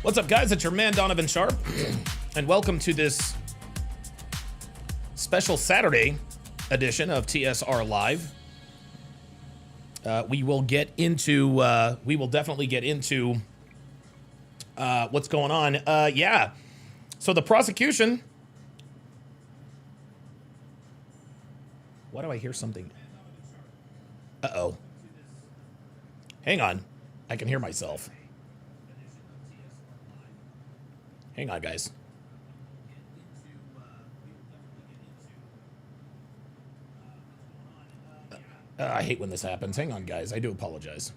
What's up, guys? It's your man, Donovan Sharp, and welcome to this special Saturday edition of TSR Live. We will definitely get into what's going on. Yeah. So the prosecution. Why do I hear something? Uh-oh. Hang on. I can hear myself. Hang on, guys. I hate when this happens. Hang on, guys. I do apologize.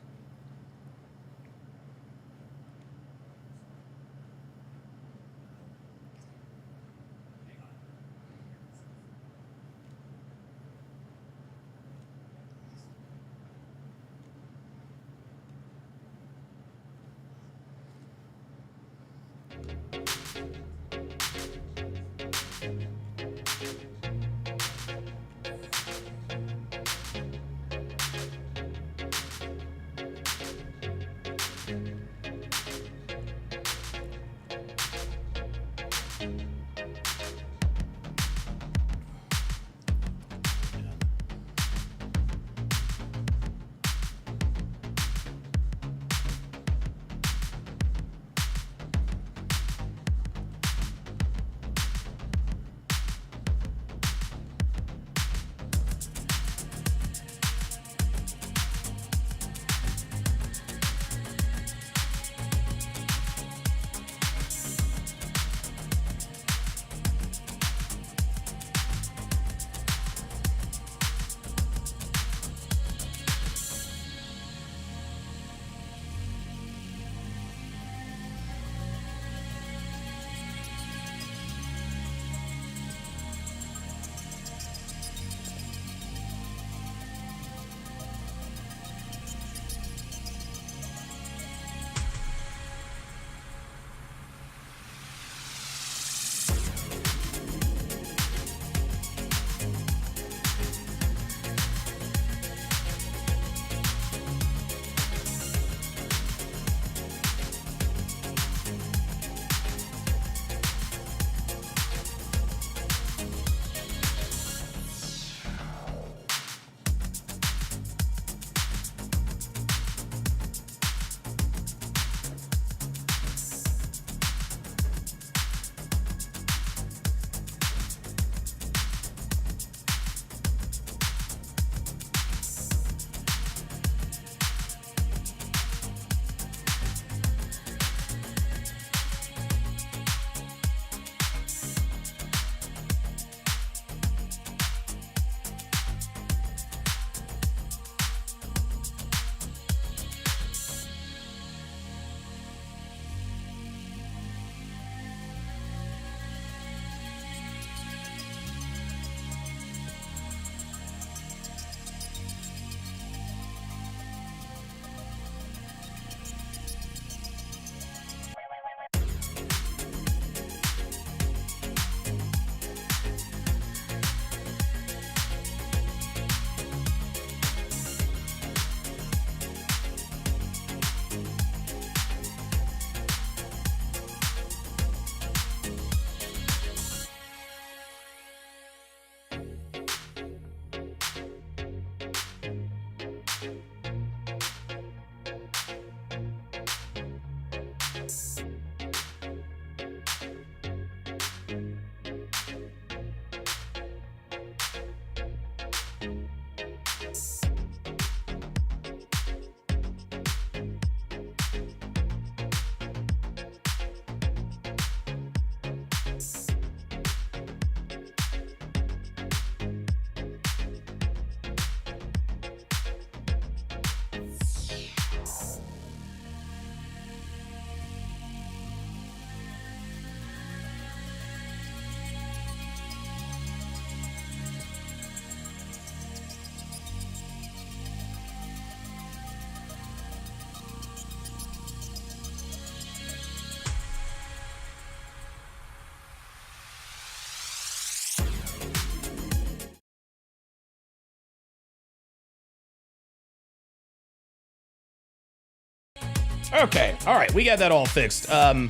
Okay, all right, we got that all fixed. I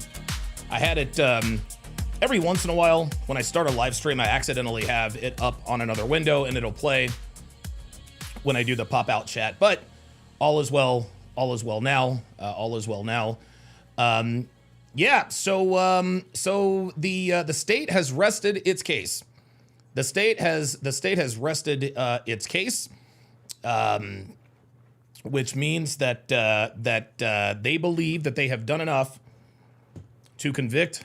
had it every once in a while when I start a live stream, I accidentally have it up on another window and it'll play when I do the pop out chat. But all is well. All is well now. All is well now. Yeah. So the state has rested its case. The state has rested its case. Which means that they believe that they have done enough to convict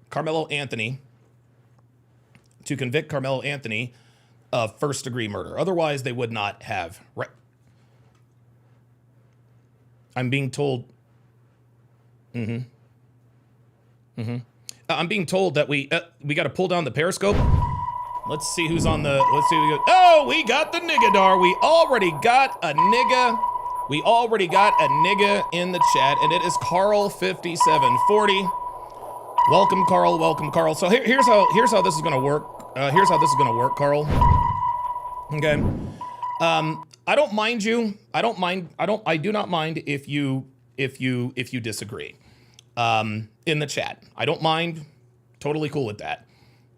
Karmelo Anthony of first-degree murder. Otherwise, they would not have. Right. I'm being told. I'm being told that we got to pull down the Periscope. Let's see who's on the, let's see who we got. Oh, we got the niggadar. We already got a nigga. We already got a nigga in the chat, and it is Carl5740. Welcome, Carl. Welcome, Carl. So here's how this is gonna work. Here's how this is gonna work, Carl. Okay. I don't mind you. I do not mind if you disagree. In the chat. I don't mind. Totally cool with that.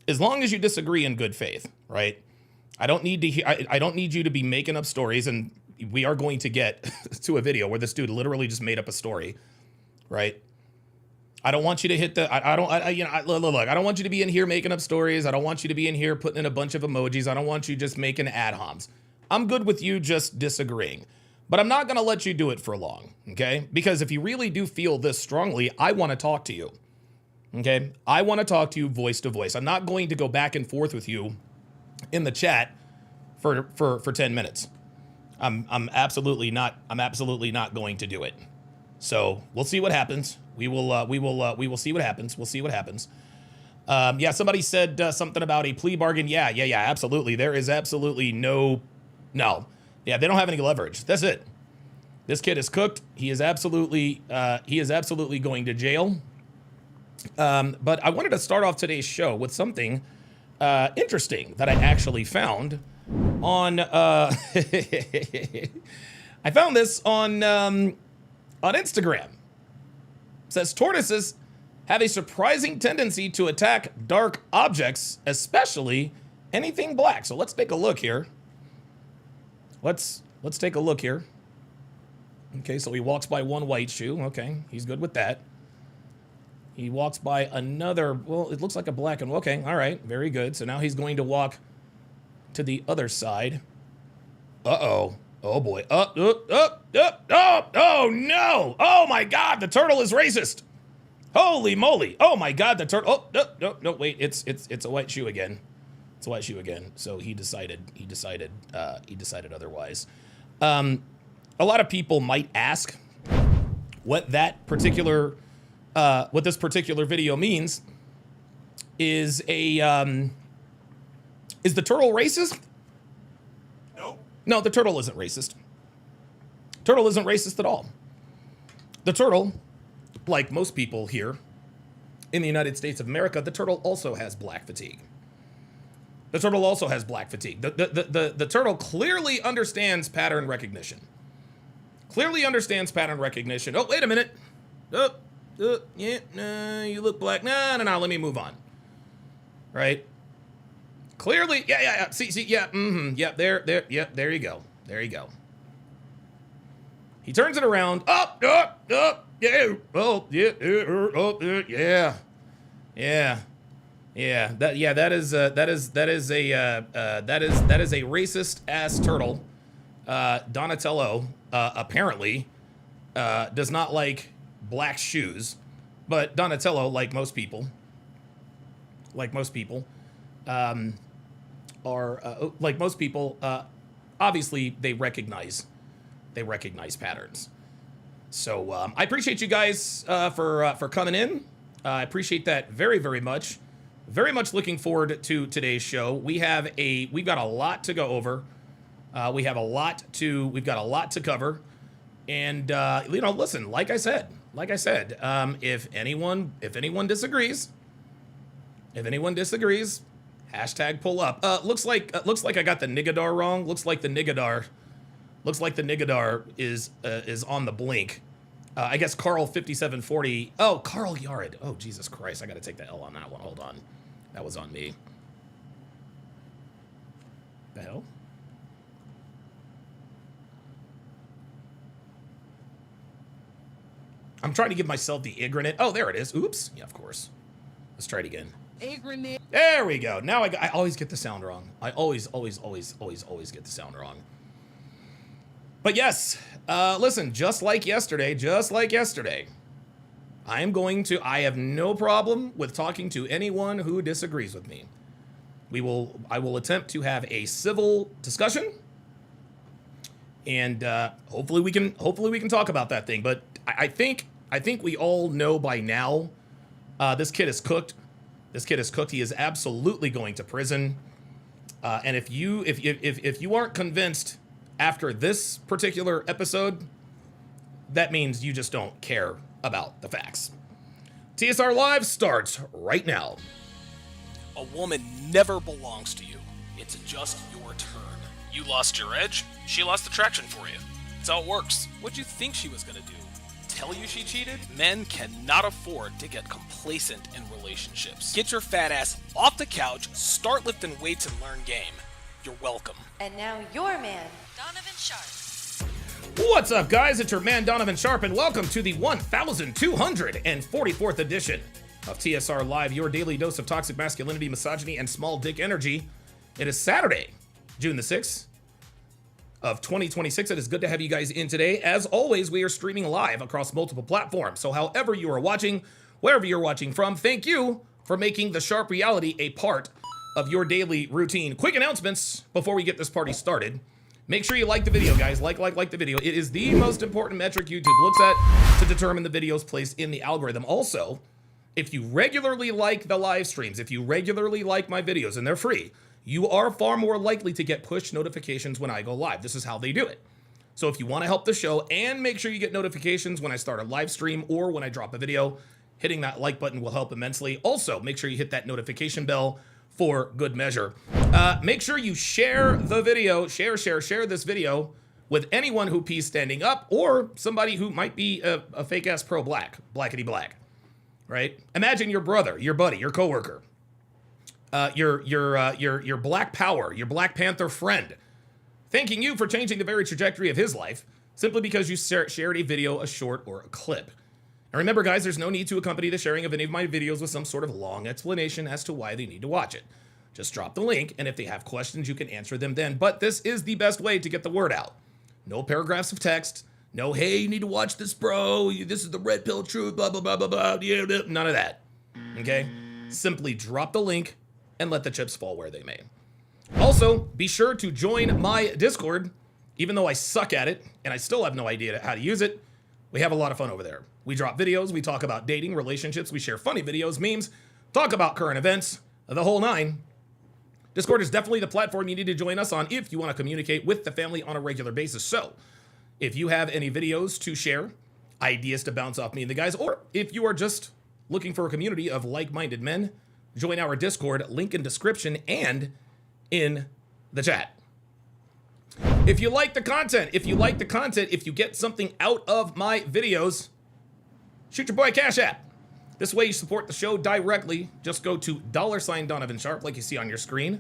As long as you disagree in good faith, right? I don't need to I don't need you to be making up stories, and we are going to get to a video where this dude literally just made up a story, right? I don't want you to hit the look, I don't want you to be in here making up stories. I don't want you to be in here putting in a bunch of emojis. I don't want you just making ad homs. I'm good with you just disagreeing, but I'm not going to let you do it for long, okay? Because if you really do feel this strongly, I want to talk to you. Okay, I want to talk to you voice to voice. I'm not going to go back and forth with you in the chat for 10 minutes. I'm absolutely not going to do it. So we'll see what happens. We will see what happens. We'll see what happens. Yeah, somebody said something about a plea bargain. Yeah, absolutely. There is absolutely no. Yeah, they don't have any leverage. That's it. This kid is cooked. He is absolutely going to jail. But I wanted to start off today's show with something interesting that I actually found on. I found this on Instagram. It says tortoises have a surprising tendency to attack dark objects, especially anything black. So let's take a look here. Let's take a look here. Okay, so he walks by one white shoe. Okay, he's good with that. He walks by another, well, it looks like a black and, okay, all right, very good. So now he's going to walk to the other side. Uh-oh. Oh, boy. Oh, no. Oh, my God, the turtle is racist. Holy moly. Oh, my God, the turtle. Oh, no, wait, it's a white shoe again. It's a white shoe again. So he decided otherwise. A lot of people might ask what that particular... what this particular video means is is the turtle racist? No, the turtle isn't racist. Turtle isn't racist at all. The turtle, like most people here in the United States of America, the turtle also has black fatigue. The turtle also has black fatigue. The turtle clearly understands pattern recognition. Clearly understands pattern recognition. Oh, wait a minute. Yeah, you look black. No, let me move on. Right? Clearly, yeah. See, yeah, there you go. There you go. He turns it around. Yeah. Oh, yeah. That is a racist ass turtle. Donatello apparently does not like black shoes, but Donatello, like most people, obviously they recognize patterns. So I appreciate you guys for coming in. I appreciate that very, very much. Very much looking forward to today's show. We've got a lot to go over. We've got a lot to cover. And listen, like I said, if anyone disagrees, hashtag pull up. Looks like I got the niggadar wrong. Looks like the niggadar is on the blink. I guess Carl 5740. Oh, Carl Yared. Oh, Jesus Christ. I got to take the L on that one. Hold on. That was on me. The hell? I'm trying to give myself the ignorant. Oh, there it is. Oops. Yeah, of course. Let's try it again. Ignorant. There we go. Now I always get the sound wrong. I always get the sound wrong. But yes, listen, just like yesterday, I have no problem with talking to anyone who disagrees with me. I will attempt to have a civil discussion, and hopefully we can talk about that thing. But I think we all know by now, this kid is cooked. This kid is cooked. He is absolutely going to prison. And if you aren't convinced after this particular episode, that means you just don't care about the facts. TSR Live starts right now. A woman never belongs to you. It's just your turn. You lost your edge, she lost attraction for you. That's how it works. What'd you think she was gonna do? Tell you she cheated? Men cannot afford to get complacent in relationships. Get your fat ass off the couch, start lifting weights, and learn game. You're welcome. And now your man, Donovan Sharp. What's up, guys? It's your man, Donovan Sharp, and welcome to the 1244th edition of TSR Live, your daily dose of toxic masculinity, misogyny, and small dick energy. It is Saturday, June the 6th of 2026. It is good to have you guys in today. As always, we are streaming live across multiple platforms. So however you are watching, wherever you're watching from, thank you for making the Sharp reality a part of your daily routine. Quick announcements before we get this party started. Make sure you like the video, guys. Like the video. It is the most important metric YouTube looks at to determine the video's place in the algorithm. Also, if you regularly like the live streams, if you regularly like my videos, and they're free, you are far more likely to get push notifications when I go live. This is how they do it. So if you want to help the show and make sure you get notifications when I start a live stream or when I drop a video, hitting that like button will help immensely. Also, make sure you hit that notification bell for good measure. Make sure you share the video, share this video with anyone who pees standing up or somebody who might be a fake ass pro-black, blackity black, right? Imagine your brother, your buddy, your coworker, your Black Power, your Black Panther friend, thanking you for changing the very trajectory of his life simply because you shared a video, a short, or a clip. And remember, guys, there's no need to accompany the sharing of any of my videos with some sort of long explanation as to why they need to watch it. Just drop the link, and if they have questions, you can answer them then. But this is the best way to get the word out. No paragraphs of text. No, hey, you need to watch this, bro. This is the red pill truth, blah, blah, blah, blah, blah. Yeah, none of that. Okay? Simply drop the link and let the chips fall where they may. Also, be sure to join my Discord. Even though I suck at it, and I still have no idea how to use it, we have a lot of fun over there. We drop videos, we talk about dating, relationships, we share funny videos, memes, talk about current events, the whole nine. Discord is definitely the platform you need to join us on if you want to communicate with the family on a regular basis. So, if you have any videos to share, ideas to bounce off me and the guys, or if you are just looking for a community of like-minded men, join our Discord, link in description and in the chat. If you like the content, if you get something out of my videos, shoot your boy Cash App. This way you support the show directly. Just go to $ Donovan Sharp like you see on your screen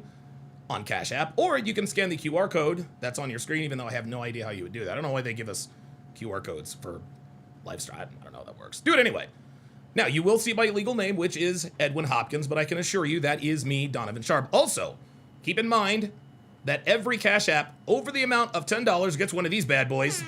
on Cash App, or you can scan the QR code that's on your screen, even though I have no idea how you would do that. I don't know why they give us QR codes for live stream. I don't know how that works. Do it anyway. Now, you will see my legal name, which is Edwin Hopkins, but I can assure you that is me, Donovan Sharp. Also, keep in mind that every Cash App over the amount of $10 gets one of these bad boys.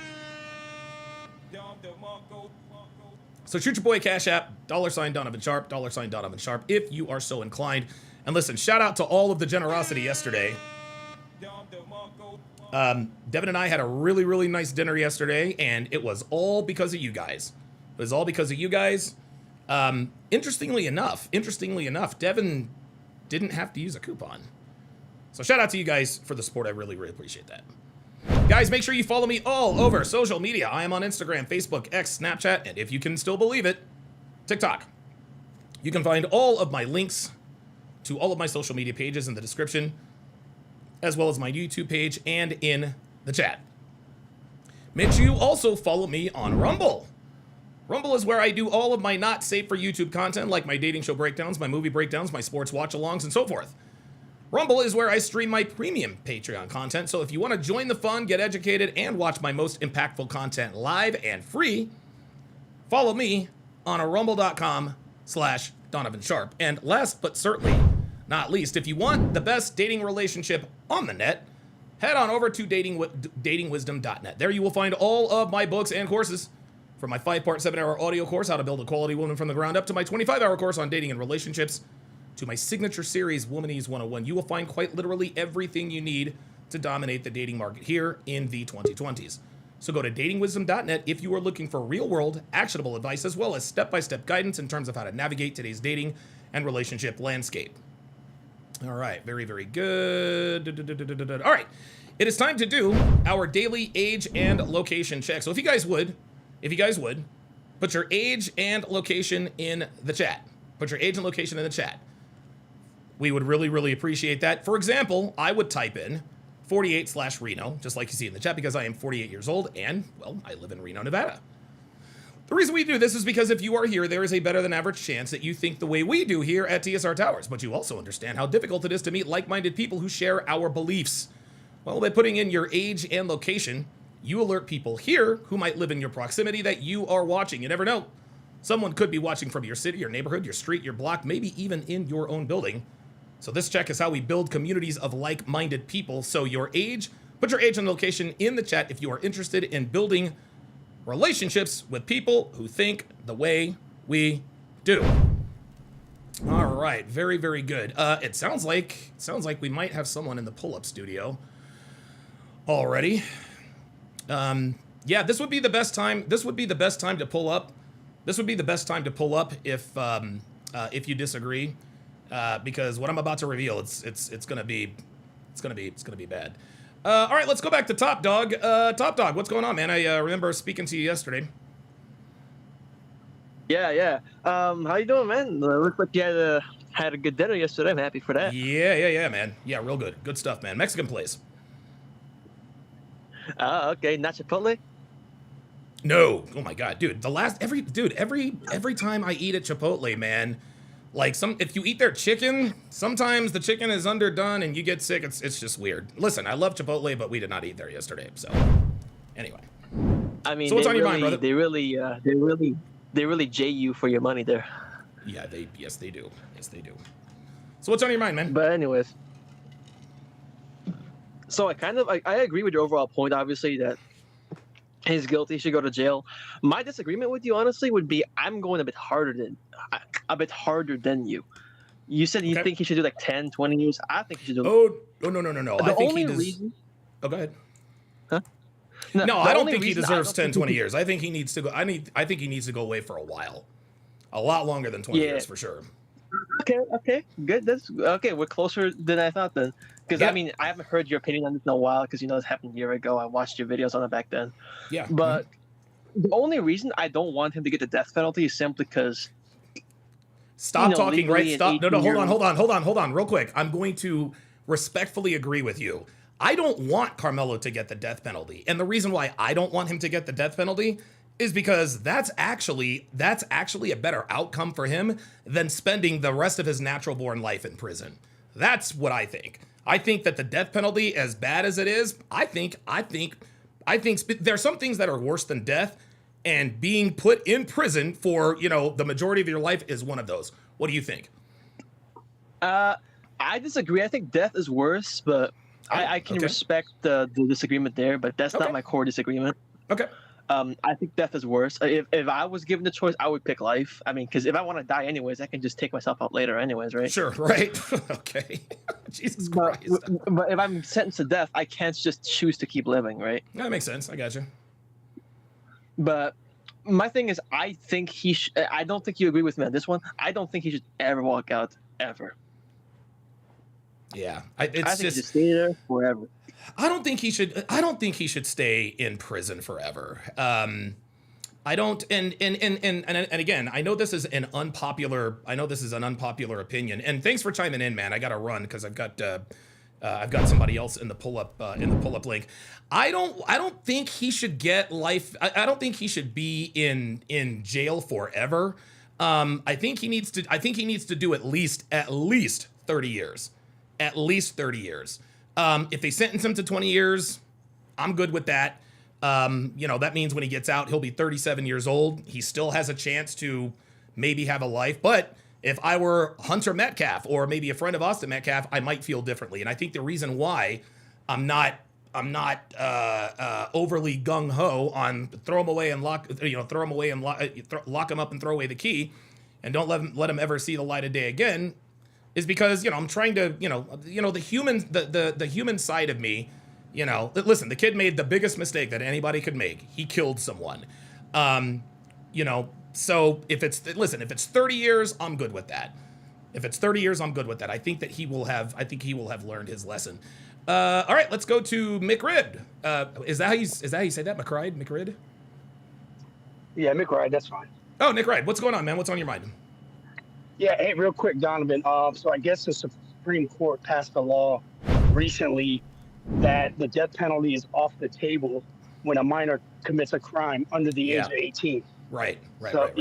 So shoot your boy Cash App, $ Donovan Sharp, $ Donovan Sharp, if you are so inclined. And listen, shout out to all of the generosity yesterday. Devin and I had a really, really nice dinner yesterday, and it was all because of you guys. It was all because of you guys. Interestingly enough, Devin didn't have to use a coupon. So shout out to you guys for the support. I really, really appreciate that. Guys, make sure you follow me all over social media. I am on Instagram, Facebook, X, Snapchat, and if you can still believe it, TikTok. You can find all of my links to all of my social media pages in the description, as well as my YouTube page and in the chat. Make sure you also follow me on Rumble. Rumble is where I do all of my not safe for YouTube content, like my dating show breakdowns, my movie breakdowns, my sports watch-alongs, and so forth. Rumble is where I stream my premium Patreon content, so if you want to join the fun, get educated, and watch my most impactful content live and free, follow me on rumble.com/Donovan Sharp. And last but certainly not least, if you want the best dating relationship on the net, head on over to datingwisdom.net. There you will find all of my books and courses, from my 5-part 7-hour audio course, How to Build a Quality Woman from the Ground Up, to my 25-hour course on dating and relationships, to my signature series, Womanese 101. You will find quite literally everything you need to dominate the dating market here in the 2020s. So go to datingwisdom.net if you are looking for real-world, actionable advice, as well as step-by-step guidance in terms of how to navigate today's dating and relationship landscape. All right, very, very good. All right, it is time to do our daily age and location check. So if you guys would, put your age and location in the chat. Put your age and location in the chat. We would really, really appreciate that. For example, I would type in 48/Reno, just like you see in the chat, because I am 48 years old and, well, I live in Reno, Nevada. The reason we do this is because if you are here, there is a better than average chance that you think the way we do here at TSR Towers, but you also understand how difficult it is to meet like-minded people who share our beliefs. Well, by putting in your age and location, you alert people here who might live in your proximity that you are watching. You never know. Someone could be watching from your city, your neighborhood, your street, your block, maybe even in your own building. So this check is how we build communities of like-minded people. So your age, put your age and location in the chat if you are interested in building relationships with people who think the way we do. All right, very, very good. It sounds like we might have someone in the pull-up studio already. Yeah, this would be the best time. This would be the best time to pull up. This would be the best time to pull up if you disagree, because what I'm about to reveal, it's gonna be bad. All right, let's go back to Top Dog. Top Dog, what's going on, man? I remember speaking to you yesterday. Yeah. How you doing, man? Looks like you had a good dinner yesterday. I'm happy for that. Yeah, man. Yeah, real good. Good stuff, man. Mexican place. Okay, not Chipotle? No. Oh my God, dude. Every time I eat at Chipotle, man, like if you eat their chicken, sometimes the chicken is underdone and you get sick. It's just weird. Listen, I love Chipotle, but we did not eat there yesterday. So anyway. I mean, so what's on your mind, brother? They really jay you for your money there. Yeah, yes they do. So what's on your mind, man? But anyways. So I agree with your overall point, obviously, that he's guilty, he should go to jail. My disagreement with you, honestly, would be I'm going a bit harder than you. You said you think he should do like 10, 20 years. I think he should do... Oh, no. I think he does... reason... Oh, go ahead. Huh? No, I don't think he deserves 10, 20 years. I think he needs to go... I think he needs to go away for a while. A lot longer than 20 years, for sure. Okay, good. That's okay. We're closer than I thought then. Because I mean, I haven't heard your opinion on this in a while. Because this happened a year ago. I watched your videos on it back then. Yeah. But the only reason I don't want him to get the death penalty is simply because. Stop talking, right? Stop. No. Hold on, real quick. I'm going to respectfully agree with you. I don't want Karmelo to get the death penalty, and the reason why I don't want him to get the death penalty is because that's actually a better outcome for him than spending the rest of his natural-born life in prison. That's what I think. I think that the death penalty, as bad as it is, I think there's some things that are worse than death, and being put in prison for, the majority of your life is one of those. What do you think? I disagree. I think death is worse, but I can respect the disagreement there, but that's not my core disagreement. Okay. I think death is worse. If I was given the choice, I would pick life. I mean, because if I want to die anyways, I can just take myself out later anyways, right? Sure, right. Okay. Jesus Christ. But if I'm sentenced to death, I can't just choose to keep living, right? That makes sense. I got you. But my thing is, I think I don't think you agree with me on this one. I don't think he should ever walk out, ever. Yeah. I think he should stay there forever. I don't think he should stay in prison forever. I don't, and again, I know this is an unpopular opinion, and thanks for chiming in, man. I gotta run because I've got I've got somebody else in the pull-up link. I don't think he should get life. I don't think he should be in jail forever. I think he needs to do at least 30 years. At least 30 years. If they sentence him to 20 years, I'm good with that. That means when he gets out, he'll be 37 years old. He still has a chance to maybe have a life. But if I were Hunter Metcalf or maybe a friend of Austin Metcalf, I might feel differently. And I think the reason why I'm not overly gung ho on throw him away and lock him up and throw away the key, and don't let him ever see the light of day again, is because I'm trying to the human side of me. Listen, the kid made the biggest mistake that anybody could make. He killed someone. So if it's 30 years, I'm good with that. If it's 30 years, I'm good with that. I think he will have learned his lesson. All right, let's go to McRid. Is that how you say that? McRid? Yeah, McRide, that's fine. Oh, Nick Wright, what's going on, man? What's on your mind? Yeah, hey, real quick, Donovan. So I guess the Supreme Court passed a law recently that the death penalty is off the table when a minor commits a crime under the age of 18. Right. So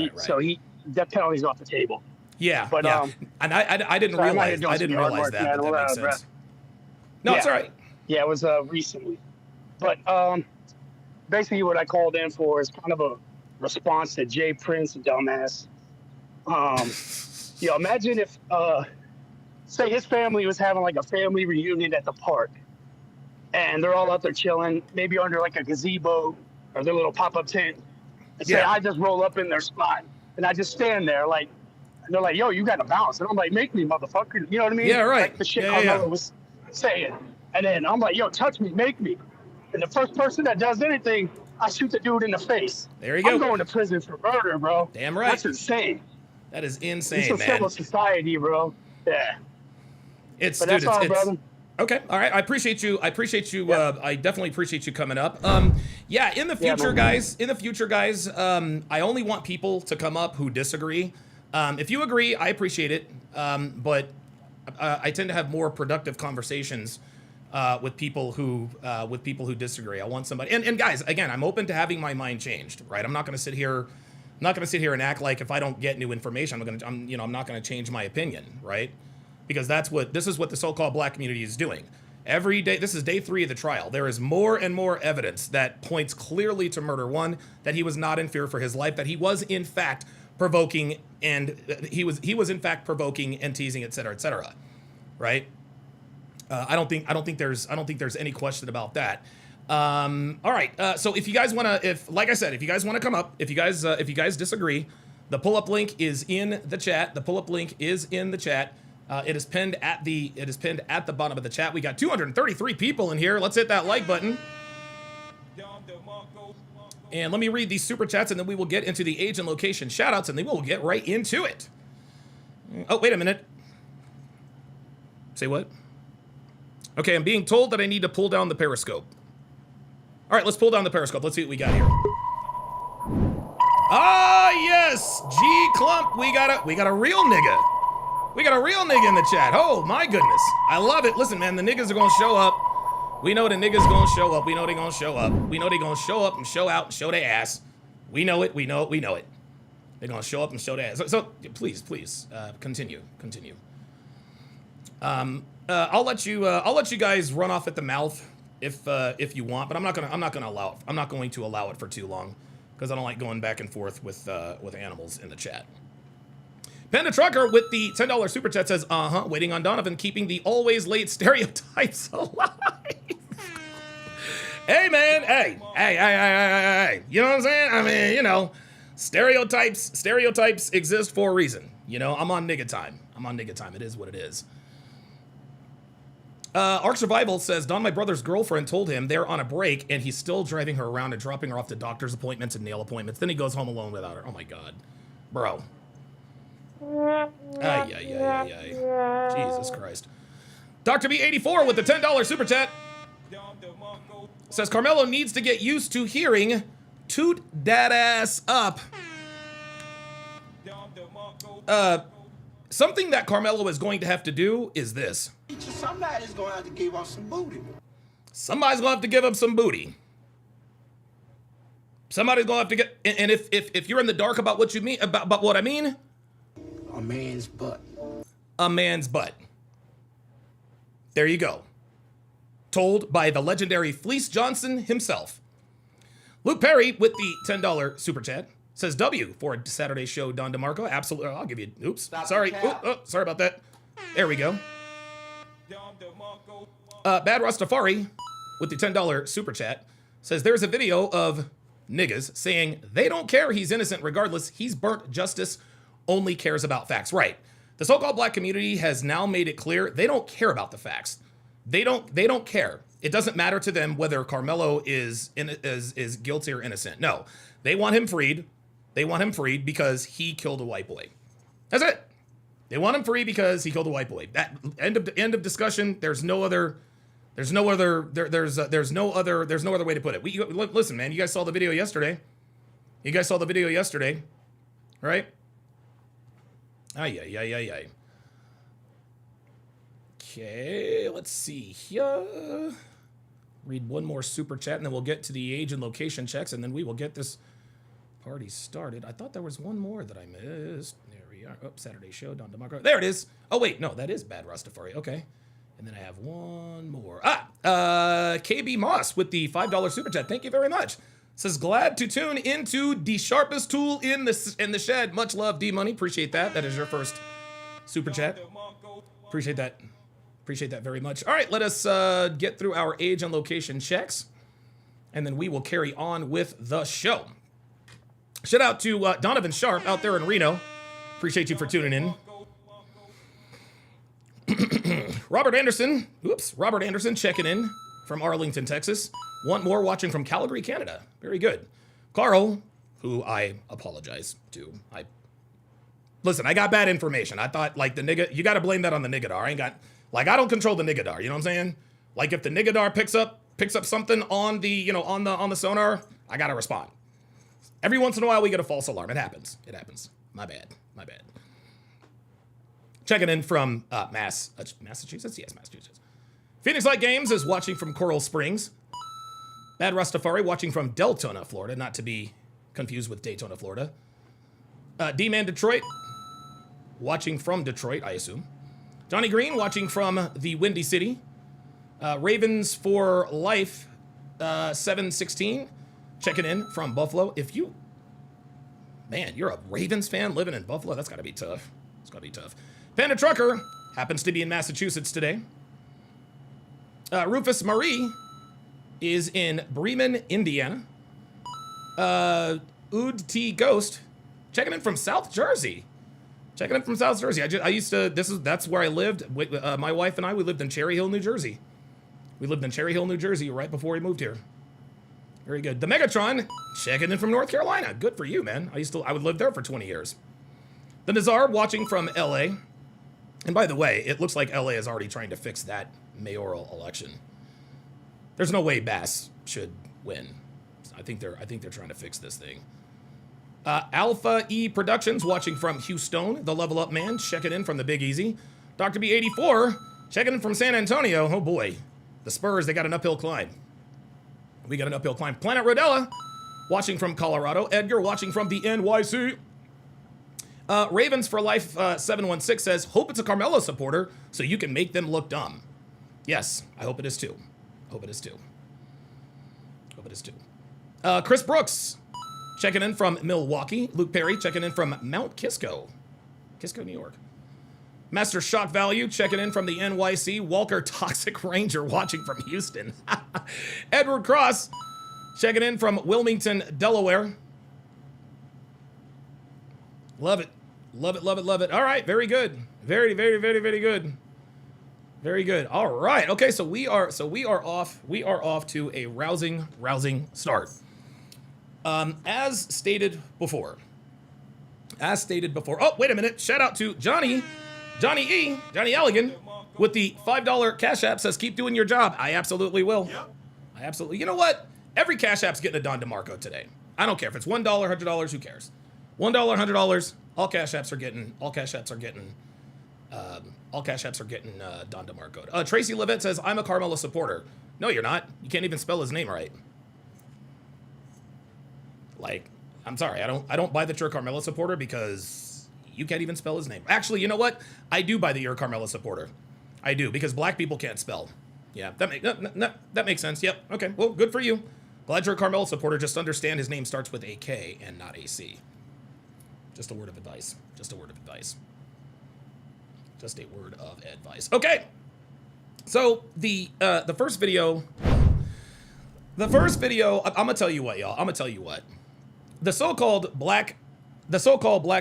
death penalty is off the table. Yeah, but yeah. And I didn't realize that. But that makes sense. No, yeah. It's all right. Yeah, it was recently. But basically what I called in for is kind of a response to Jay Prince, dumbass. Imagine if, say his family was having like a family reunion at the park and they're all out there chilling, maybe under like a gazebo or their little pop-up tent. And say, I just roll up in their spot and I just stand there like, and they're like, yo, you got to bounce. And I'm like, make me, motherfucker. You know what I mean? Yeah, right. Like the shit Karmelo was saying. And then I'm like, yo, touch me, make me. And the first person that does anything, I shoot the dude in the face. There you go. I'm going to prison for murder, bro. Damn right. That's insane. That is insane, It's a man. civil society, bro. Yeah. It's brother. Okay, all right. I appreciate you. I definitely appreciate you coming up. In the future, guys. I only want people to come up who disagree. If you agree, I appreciate it. But I tend to have more productive conversations with people who disagree. I want somebody. And guys, again, I'm open to having my mind changed. Right? I'm not going to sit here and act like if I don't get new information, I'm not going to change my opinion. Right? Because this is what the so-called black community is doing. Every day, this is day 3 of the trial. There is more and more evidence that points clearly to murder 1, that he was not in fear for his life, that he was in fact provoking and teasing, et cetera, right? I don't think there's any question about that. All right. So if you guys want to, if you guys want to come up, if you guys disagree, the pull-up link is in the chat. It is pinned at the bottom of the chat. We got 233 people in here. Let's hit that like button. And let me read these super chats, and then we will get into the age and location shoutouts, and then we'll get right into it. Oh, wait a minute. Say what? Okay, I'm being told that I need to pull down the periscope. All right, let's pull down the periscope. Let's see what we got here. Ah, yes, G Clump. We got a real nigga. We got a real nigga in the chat. Oh, my goodness. I love it. Listen, man, the niggas are going to show up. We know the niggas going to show up. We know they're going to show up. We know they're going to show up and show out and show their ass. We know it. They're going to show up and show their ass. So please, continue. I'll let you guys run off at the mouth if you want, but I'm not going to allow it for too long because I don't like going back and forth with animals in the chat. Panda Trucker with the $10 super chat says, waiting on Donovan, keeping the always late stereotypes alive. Hey, man. Hey. You know what I'm saying? I mean, stereotypes exist for a reason. I'm on nigga time. It is what it is. Ark Survival says, Don, my brother's girlfriend told him they're on a break and he's still driving her around and dropping her off to doctor's appointments and nail appointments. Then he goes home alone without her. Oh, my God. Bro. Ay. Jesus Christ. Dr. B84 with the $10 super chat says Karmelo needs to get used to hearing toot that ass up. something that Karmelo is going to have to do is this. Somebody's going to have to give up some booty. Somebody's going to have to give up some booty. Somebody's going to have to get, and if you're in the dark about what you mean, about what I mean. A man's butt. A man's butt. There you go. Told by the legendary Fleece Johnson himself. Luke Perry with the $10 super chat says W for Saturday show, Don DeMarco. Absolutely. I'll give you, oops. Sorry. Sorry about that. There we go. Bad Rastafari with the $10 super chat says there's a video of niggas saying they don't care he's innocent regardless. He's burnt justice, only cares about facts. Right. The so-called black community has now made it clear they don't care about the facts. They don't care. It doesn't matter to them whether Karmelo is guilty or innocent. No, they want him freed. They want him freed because he killed a white boy. That's it. They want him free because he killed a white boy. That end of discussion. There's no other way to put it. Listen, man. You guys saw the video yesterday. Right? Ay. Okay, let's see here. Read one more super chat, and then we'll get to the age and location checks, and then we will get this party started. I thought there was one more that I missed. There we are. Oh, Saturday show, Don DeMarco. There it is. Oh, wait, no, that is Bad Rastafari. Okay. And then I have one more. KB Moss with the $5 super chat. Thank you very much. Says, glad to tune into the sharpest tool in the shed. Much love, D-Money. Appreciate that. That is your first super chat. Appreciate that. Appreciate that very much. All right, let us get through our age and location checks, and then we will carry on with the show. Shout out to Donovan Sharp out there in Reno. Appreciate you for tuning in. Robert Anderson checking in from Arlington, Texas. One more watching from Calgary, Canada. Very good. Carl, who I apologize to. Listen, I got bad information. I thought, like, the nigga, you got to blame that on the niggadar. I don't control the niggadar. You know what I'm saying? Like, if the niggadar picks up something on the, on the sonar, I got to respond. Every once in a while, we get a false alarm. It happens. My bad. Checking in from Massachusetts? Yes, Massachusetts. Phoenix Light Games is watching from Coral Springs. Bad Rastafari watching from Deltona, Florida, not to be confused with Daytona, Florida. D-Man Detroit, watching from Detroit, I assume. Johnny Green watching from the Windy City. Ravens for Life 716 checking in from Buffalo. You're a Ravens fan living in Buffalo, that's got to be tough. Panda Trucker happens to be in Massachusetts today. Rufus Marie is in Bremen, Indiana. Ood T Ghost checking in from South Jersey. That's where I lived. My wife and I, we lived in Cherry Hill, New Jersey. Right before we moved here. Very good. The Megatron checking in from North Carolina. Good for you, man. I would live there for 20 years. The Nazar watching from LA. And by the way, it looks like LA is already trying to fix that mayoral election. There's no way Bass should win. I think they're trying to fix this thing. Alpha E Productions watching from Houston. The Level Up Man checking in from the Big Easy. Dr. B84 checking in from San Antonio. Oh boy, the Spurs, they got an uphill climb. We got an uphill climb. Planet Rodella watching from Colorado. Edgar watching from the NYC. Ravens for Life 716 says, hope it's a Karmelo supporter so you can make them look dumb. Yes, I hope it is too. Chris Brooks checking in from Milwaukee. Luke Perry checking in from Mount Kisco, New York. Master Shock Value checking in from the NYC. Walker Toxic Ranger watching from Houston. Edward Cross checking in from Wilmington, Delaware. Love it. All right, very good. Very good. Very good. All right. Okay, so we are off to a rousing start. As stated before. Oh, wait a minute. Shout out to Johnny Elligan with the $5 Cash App says, keep doing your job. I absolutely will. Yep. You know what? Every Cash App's getting a Don DeMarco today. I don't care if it's $1, $100, who cares? $1, $100, all Cash Apps are getting All Cash Apps are getting Don DeMarco. Tracy Levitt says, I'm a Karmelo supporter. No, you're not. You can't even spell his name right. Like, I'm sorry. I don't buy that you're a Karmelo supporter because you can't even spell his name. Actually, you know what? I do buy that you're a Karmelo supporter. I do, because black people can't spell. Yeah, that makes sense. Yep. Okay. Well, good for you. Glad you're a Karmelo supporter. Just understand his name starts with a K and not a C. Just a word of advice. Just a word of advice. Just a word of advice. Okay. So the first video, I'm gonna tell you what, y'all. I'm gonna tell you what. The so-called black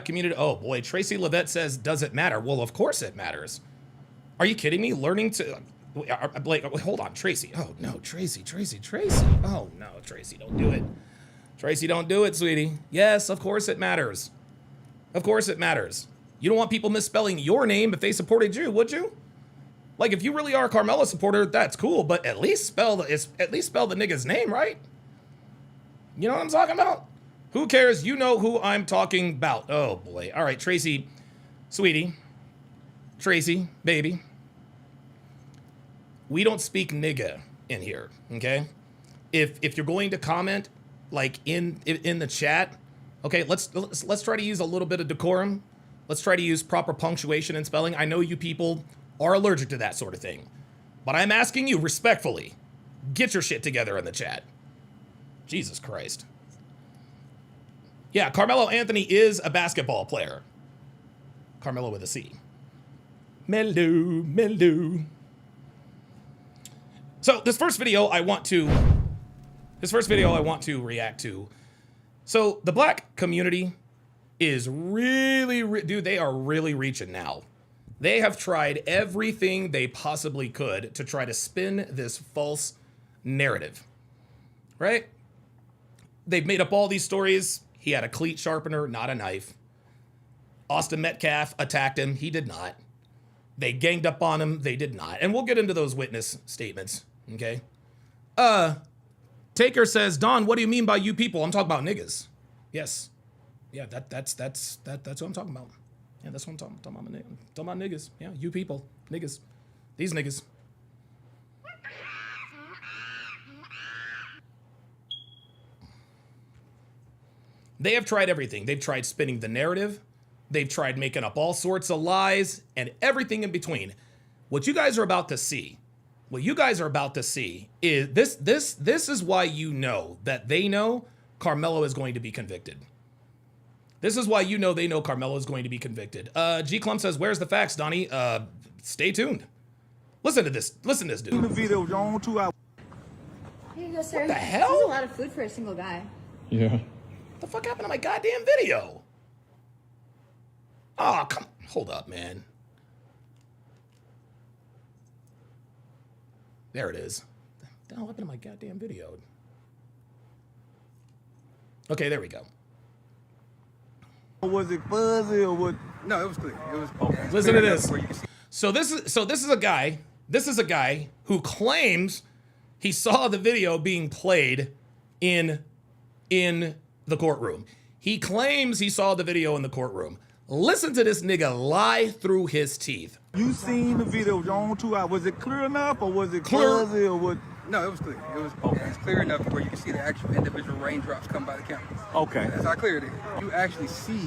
community. Oh boy, Tracy Levitt says, does it matter? Well, of course it matters. Are you kidding me? Learning to, like, hold on, Tracy. Oh no, Tracy. Oh no, Tracy, don't do it. Tracy, don't do it, sweetie. Yes, of course it matters. Of course it matters. You don't want people misspelling your name if they supported you, would you? Like, if you really are a Karmelo supporter, that's cool, but at least spell the nigga's name right. You know what I'm talking about? Who cares? You know who I'm talking about. Oh boy. All right, Tracy, sweetie, Tracy, baby. We don't speak nigga in here, okay? If you're going to comment, like in the chat, okay, let's try to use a little bit of decorum. Let's try to use proper punctuation and spelling. I know you people are allergic to that sort of thing, but I'm asking you respectfully, get your shit together in the chat. Jesus Christ. Yeah, Karmelo Anthony is a basketball player. Karmelo with a C. Melu. So this first video I want to react to. So the black community is really, dude, they are really reaching now. They have tried everything they possibly could to try to spin this false narrative, right? They've made up all these stories. He had a cleat sharpener, not a knife. Austin Metcalf attacked him. He did not. They ganged up on him. They did not. And we'll get into those witness statements, okay? Taker says, Don, what do you mean by you people? I'm talking about niggas. Yes. Yeah, that's what I'm talking about. Yeah, that's what I'm talking about. I'm talking about niggas. Yeah, you people. Niggas. These niggas. They have tried everything. They've tried spinning the narrative. They've tried making up all sorts of lies and everything in between. What you guys are about to see, is this is why you know that they know Karmelo is going to be convicted. This is why you know they know Karmelo is going to be convicted. G Clump says, where's the facts, Donnie? Stay tuned. Listen to this. Listen to this dude. The video, John, 2 hours. Here you go, sir. What the hell? This is a lot of food for a single guy. Yeah. What the fuck happened to my goddamn video? Oh, come, hold up, man. There it is. What the hell happened to my goddamn video? Okay, there we go. Was it fuzzy or what? No, it was clear. It was okay. Listen to this. So this is a guy who claims he saw the video being played in the courtroom. He claims he saw the video in the courtroom. Listen to this nigga lie through his teeth. You seen the video, John, 2 hours. Was it clear enough or was it Clear. fuzzy or what? No, it was clear. It was okay. It's clear enough where you can see the actual individual raindrops come by the cameras. Okay. That's how clear it is. You actually see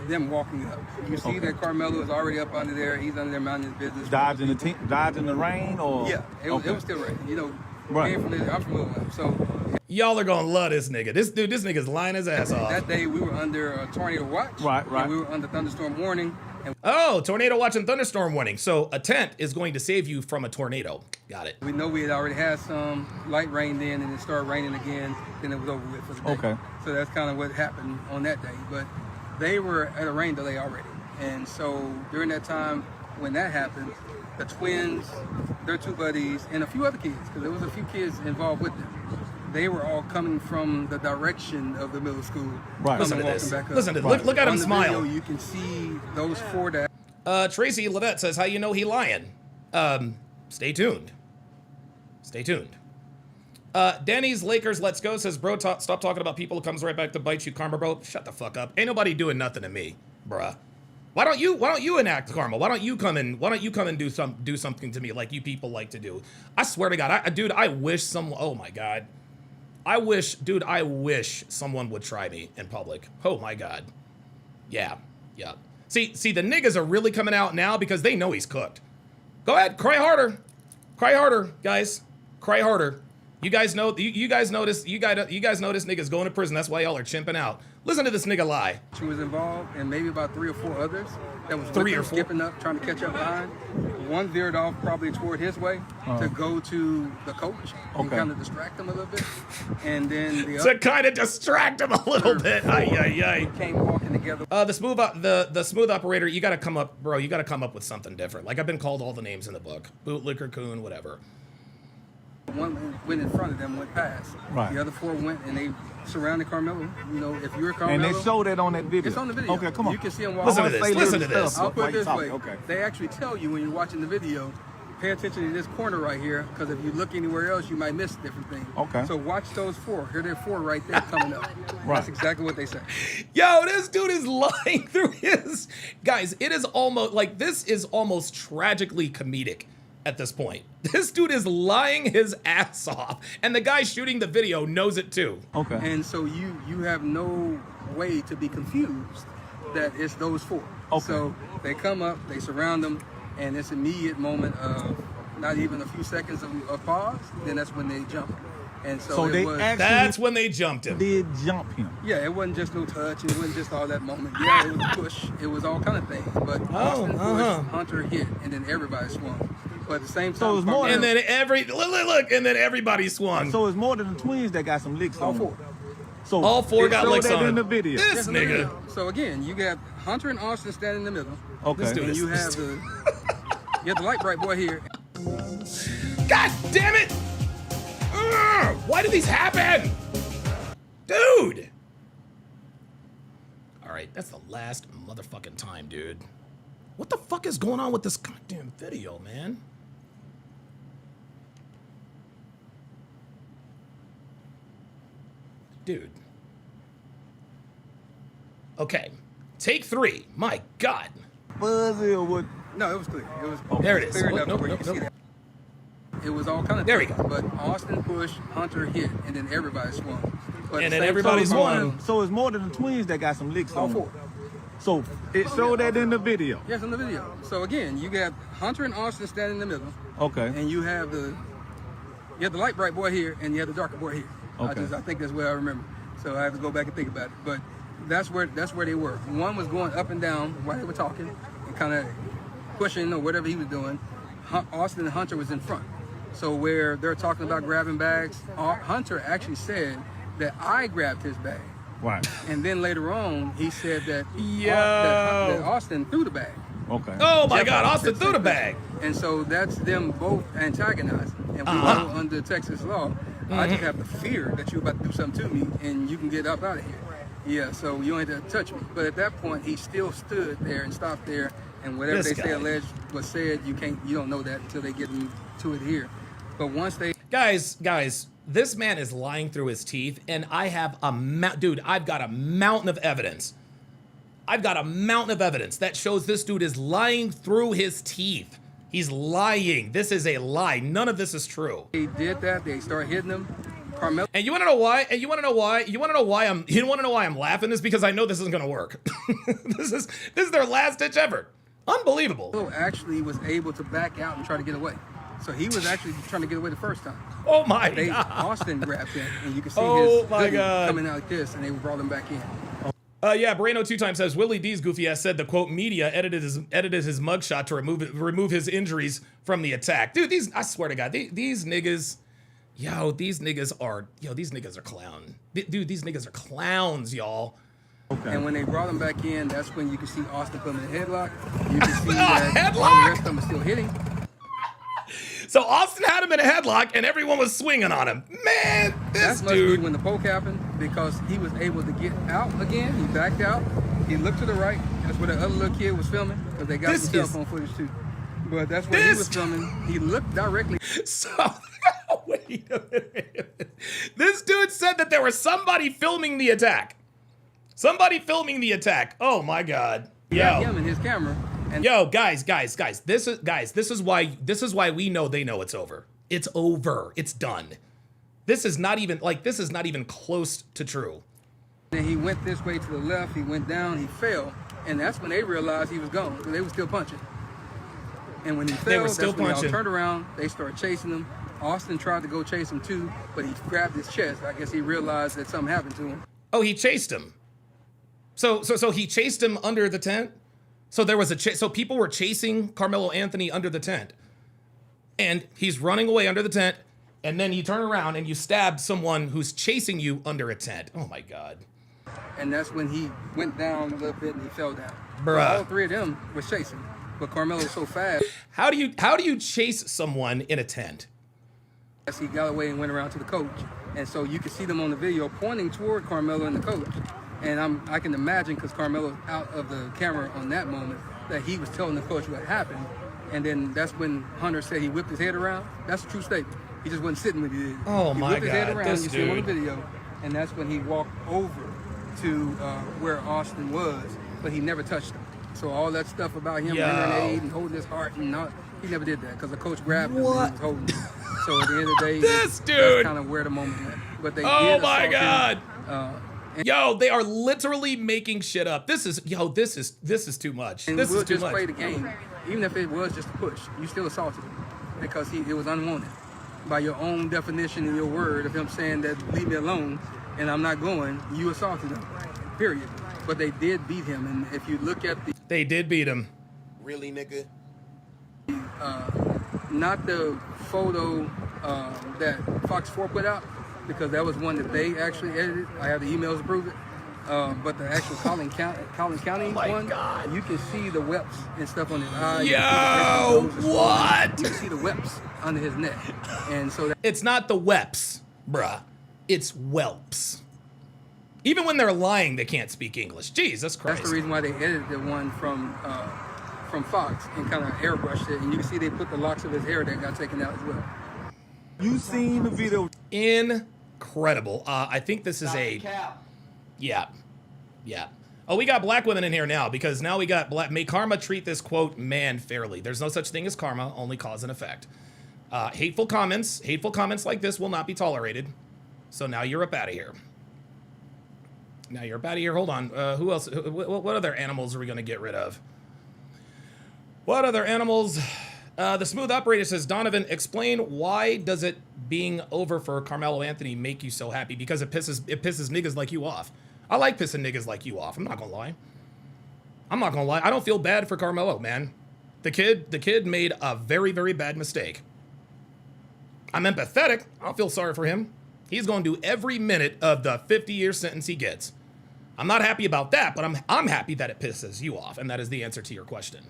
them walking up. You see that Karmelo is already up under there. He's under there minding his business. Dodging the rain or? Yeah, it was still raining. You know, Right. I'm familiar with him. So Y'all are gonna love this nigga. This nigga's lying his ass off. that day we were under a tornado watch. Right. And we were under thunderstorm warning. And Oh, tornado watch and thunderstorm warning. So a tent is going to save you from a tornado. Got it. we know we had already had some light rain then, and it started raining again. Then it was over with for the day. Okay. So that's kind of what happened on that day. But they were at a rain delay already, and so during that time when that happened, the twins, their two buddies, and a few other kids, because there was a few kids involved with them. They were all coming from the direction of the middle school. Right. Listen to walking this. back up. Listen to this. Look at him On the smile. video, you can see those four that. Tracy Levette says, how you know he lying? Stay tuned. Stay tuned. Danny's Lakers Let's Go says, bro, stop talking about people. It comes right back to bite you, karma, bro. Shut the fuck up. Ain't nobody doing nothing to me, bruh. Why don't you enact karma? Why don't you come and do something to me like you people like to do? I swear to God, dude, I wish someone. Oh my God, I wish someone would try me in public. Oh my God, yeah. See, the niggas are really coming out now because they know he's cooked. Go ahead, cry harder, guys, cry harder. You guys notice niggas going to prison. That's why y'all are chimping out. Listen to this nigga lie. She was involved, and maybe about 3 or 4 others that was Three or four? skipping up, trying to catch up behind. One veered off probably toward his way to go to the coach and kind of distract him a little bit. And then the To kind of distract him a little bit. Ay. came walking together. The smooth operator, you gotta come up, bro. You gotta come up with something different. Like I've been called all the names in the book, bootlicker, coon, whatever. One went in front of them, went past. Right. The other 4 went and they surrounded Karmelo. You know, if you're Karmelo, And they showed that on that video. it's on the video. Okay, come on. You can see them walk. Listen to this. Listen to this. I'll put it this way. Okay. They actually tell you when you're watching the video, pay attention to this corner right here, because if you look anywhere else, you might miss different things. Okay. So watch those 4. Here they're 4 right there coming up. Right. That's exactly what they say. Yo, this dude is lying through his. Guys, it is almost like this is almost tragically comedic at this point. This dude is lying his ass off, and the guy shooting the video knows it too. Okay. And so you have no way to be confused that it's those 4. Okay. So they come up, they surround them, and this immediate moment of not even a few seconds of pause, then that's when they jump. And so they it was, actually That's when they jumped him. did jump him. yeah, it wasn't just no touch, and it wasn't just all that moment. Yeah, it was a push, it was all kind of things. But Austin pushed, Hunter hit, and then everybody swung. But at the same time, So it's more And then look, and then everybody swung. So it's more than the twins that got some licks all on 4. them. So All 4 it got showed licks that on in him. the video. This Yes, in the nigga. video. So again, you got Hunter and Austin standing in the middle. Okay. dude And is- you have the light bright boy here. God damn it! Ugh, why do these happen? Dude! Alright, that's the last motherfucking time, dude. What the fuck is going on with this goddamn video, man? Dude. Okay. Take 3. My God. Buzzy or what? No, it was clear. It was There it is. clear Oh, enough nope, where you nope, can see nope. that. It was all kind of There we go. But Austin pushed, Hunter hit, and then everybody swung. But And at the then same everybody time, swung. So it's more than the twins that got some licks all on them. 4. So it showed that in the video. Yes, in the video. So again, you got Hunter and Austin standing in the middle, Okay. and you have the light bright boy here, and you have the darker boy here. Okay. I think that's what I remember. So I have to go back and think about it. But that's where they were. One was going up and down while they were talking, and kind of pushing or whatever he was doing. Austin and Hunter was in front. So where they're talking about grabbing bags, Hunter actually said that I grabbed his bag. Right. And then later on, he said that, Yo. that Austin threw the bag. Okay. Oh my Jeff God, Austin Austin threw the said bag. that. And so that's them both antagonizing. And we know under Texas law, I just have the fear that you're about to do something to me and you can get up out of here. Yeah, so you don't have to touch me. But at that point, he still stood there and stopped there. And whatever This they say guy. alleged was said, you don't know that until they get into it here. But once they Guys, this man is lying through his teeth, and I have I've got a mountain of evidence. I've got a mountain of evidence that shows this dude is lying through his teeth. He's lying. This is a lie. None of this is true. did that, they started hitting him. Karmelo And you want to know why? And you want to know why I'm laughing? Is because I know this isn't going to work. This is their last ditch effort. Unbelievable. actually was able to back out and try to get away. So he was actually trying to get away the first time. Oh my God. Austin grabbed him, and you can see Oh his my hoodie God. coming out like this, and they brought him back in. Yeah, Brano 2 times says Willie D's goofy ass said the quote media edited his mugshot to remove his injuries from the attack. Dude, I swear to God, these niggas, these niggas are clown. Dude, these niggas are clowns, y'all. Okay. And when they brought him back in, that's when you can see Austin put him in a headlock. You can see Headlock? that all the rest of them are still hitting. So Austin had him in a headlock and everyone was swinging on him. Man, this That must be dude. when the poke happened, because he was able to get out again. He backed out. He looked to the right. That's where the other little kid was filming, because they got This some cell is- phone footage too. But that's where he This- was filming. He looked directly. So, wait a minute. This dude said that there was somebody filming the attack. Somebody filming the attack. Oh my God. He had him in his camera. And Yo, guys. This is why we know they know it's over. It's over. It's done. This is not even close to true. then he went this way to the left. He went down. He fell, and that's when they realized he was gone. They were still punching. And when he fell, were still that's when they all punching. turned around. They started chasing him. Austin tried to go chase him too, but he grabbed his chest. I guess he realized that something happened to him. Oh, he chased him. So he chased him under the tent. So there was so people were chasing Karmelo Anthony under the tent, and he's running away under the tent, and then you turn around and you stab someone who's chasing you under a tent. Oh my God. And that's when he went down a little bit and he fell down. Bruh. But all three of them were chasing, but Karmelo was so fast. How do you chase someone in a tent? He got away and went around to the coach, and so you can see them on the video pointing toward Karmelo and the coach. And I can imagine, because Karmelo out of the camera on that moment, that he was telling the coach what happened. And then that's when Hunter said he whipped his head around. That's a true statement. He just wasn't sitting when he did it. Oh he my whipped his head God, around, this you see him on the dude. video, and that's when he walked over to where Austin was, but he never touched him. So all that stuff about him rendering aid and holding his heart, and all, he never did that, because the coach grabbed him and he was holding him. So at the end of the day, This dude. that's kind of where the moment went. But they Oh did my assault God. him, Yo, they are literally making shit up. This is too much. and This we'll is too just much. play the game. Even if it was just a push, you still assaulted him because it was unwanted. By your own definition and your word of him saying that leave me alone and I'm not going, you assaulted him, period. But they did beat him, and if you look at the They did beat him. Really, nigga? not the photo that Fox 4 put out, because that was one that they actually edited. I have the emails to prove it. But the actual Collin County one, you can see the webs and stuff on his eye. Yo, what? You can see the webs under his neck. And so It's not the weps, bruh. It's whelps. Even when they're lying, they can't speak English. Jesus Christ. that's the reason why they edited the one from Fox and kind of airbrushed it. And you can see they put the locks of his hair that got taken out as well. You seen the video? Incredible. I think this is Yeah. Oh, we got black women in here now, because now we got black. May karma treat this, quote, man fairly. There's no such thing as karma, only cause and effect. Hateful comments like this will not be tolerated. So now you're up out of here. Hold on. Who else? What other animals are we going to get rid of? What other animals? The Smooth Operator says, Donovan, explain why does it being over for Karmelo Anthony make you so happy? Because it pisses niggas like you off. I like pissing niggas like you off. I'm not gonna lie. I don't feel bad for Karmelo, man. The kid made a very, very bad mistake. I'm empathetic. I don't feel sorry for him. He's gonna do every minute of the 50-year sentence he gets. I'm not happy about that, but I'm happy that it pisses you off, and that is the answer to your question.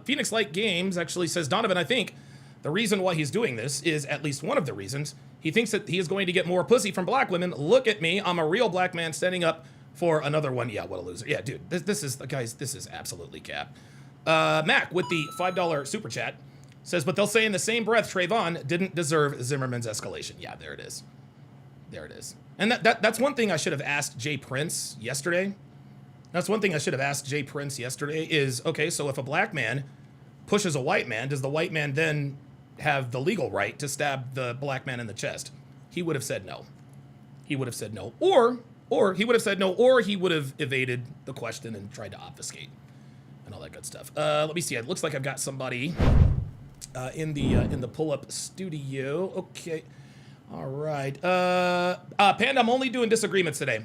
Phoenix Light Games actually says, Donovan, I think the reason why he's doing this is at least one of the reasons. He thinks that he is going to get more pussy from black women. Look at me. I'm a real black man standing up for another one. Yeah, what a loser. Yeah, dude, this is absolutely cap. Mac with the $5 super chat says, but they'll say in the same breath, Trayvon didn't deserve Zimmerman's escalation. Yeah, there it is. And that's one thing I should have asked Jay Prince yesterday. Is, okay, so if a black man pushes a white man, does the white man then have the legal right to stab the black man in the chest? He would have said no. Or he would have said no, or he would have evaded the question and tried to obfuscate and all that good stuff. Let me see. It looks like I've got somebody in the pull-up studio. Okay. All right. Panda, I'm only doing disagreements today.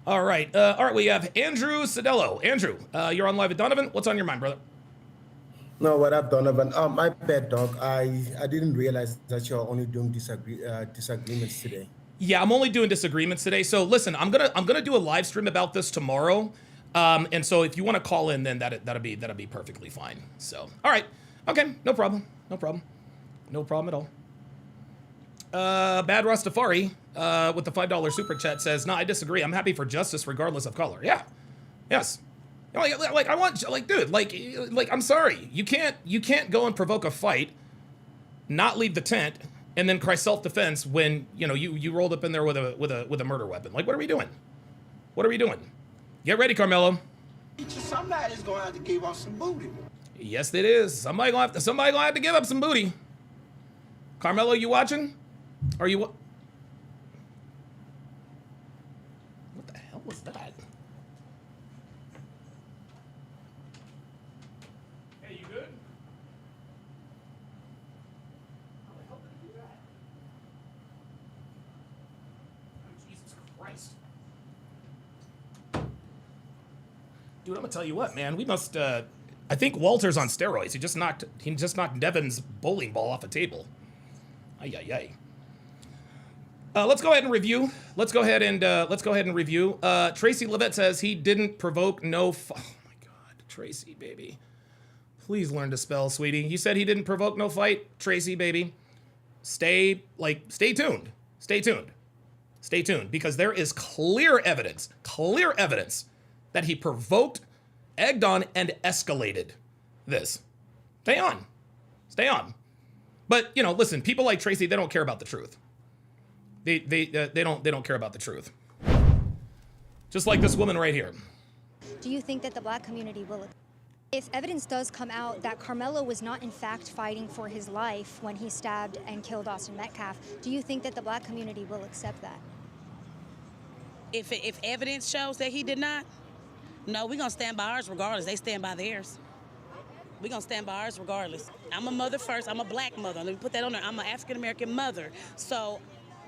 All right. We have Andrew Cedello. Andrew, you're on live with Donovan. What's on your mind, brother? No, what up, Donovan? My bad, dog. I didn't realize that you're only doing disagreements today. Yeah, I'm only doing disagreements today. So listen, I'm gonna do a live stream about this tomorrow. And so if you want to call in, then that'll be perfectly fine. So all right. Okay, no problem at all. Bad Rastafari with the $5 super chat says, no, I disagree. I'm happy for justice regardless of color. Yeah. Yes. Like I want, like, dude, like I'm sorry. You can't go and provoke a fight, not leave the tent, and then cry self-defense when you rolled up in there with a murder weapon. Like, what are we doing? What are we doing? Get ready, Karmelo. Somebody's gonna have to give up some booty. Yes, it is. Somebody gonna have to give up some booty. Karmelo, you watching? Are you? What the hell was that? Hey, you good? How the hell did he do that? Oh, Jesus Christ. Dude, I'm gonna tell you what, man. We must. I think Walter's on steroids. He just knocked Devin's bowling ball off a table. Ay ay ay. Let's go ahead and review. Let's go ahead and review. Tracy Levette says he didn't provoke no. Oh my God, Tracy baby, please learn to spell, sweetie. You said he didn't provoke no fight, Tracy baby. Stay tuned. Stay tuned, because there is clear evidence that he provoked, egged on, and escalated this. Stay on. But listen, people like Tracy, they don't care about the truth. They don't care about the truth. Just like this woman right here. Do you think that the black community will, if evidence does come out that Karmelo was not in fact fighting for his life when he stabbed and killed Austin Metcalf, do you think that the black community will accept that? If evidence shows that he did not, no, we're gonna stand by ours regardless. They stand by theirs. We're gonna stand by ours regardless. I'm a mother first. I'm a black mother. Let me put that on there. I'm an African American mother. So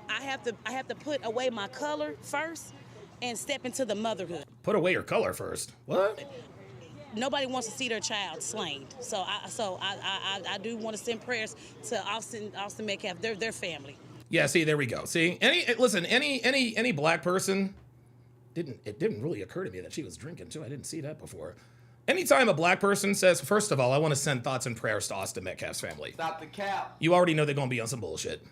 I have to put away my color first and step into the motherhood. Put away your color first. What? Nobody wants to see their child slain. So I do want to send prayers to Austin Metcalf, their family. Yeah, see, there we go. See, any black person, it didn't really occur to me that she was drinking too. I didn't see that before. Anytime a black person says, first of all, I want to send thoughts and prayers to Austin Metcalf's family. Stop the cap. You already know they're going to be on some bullshit.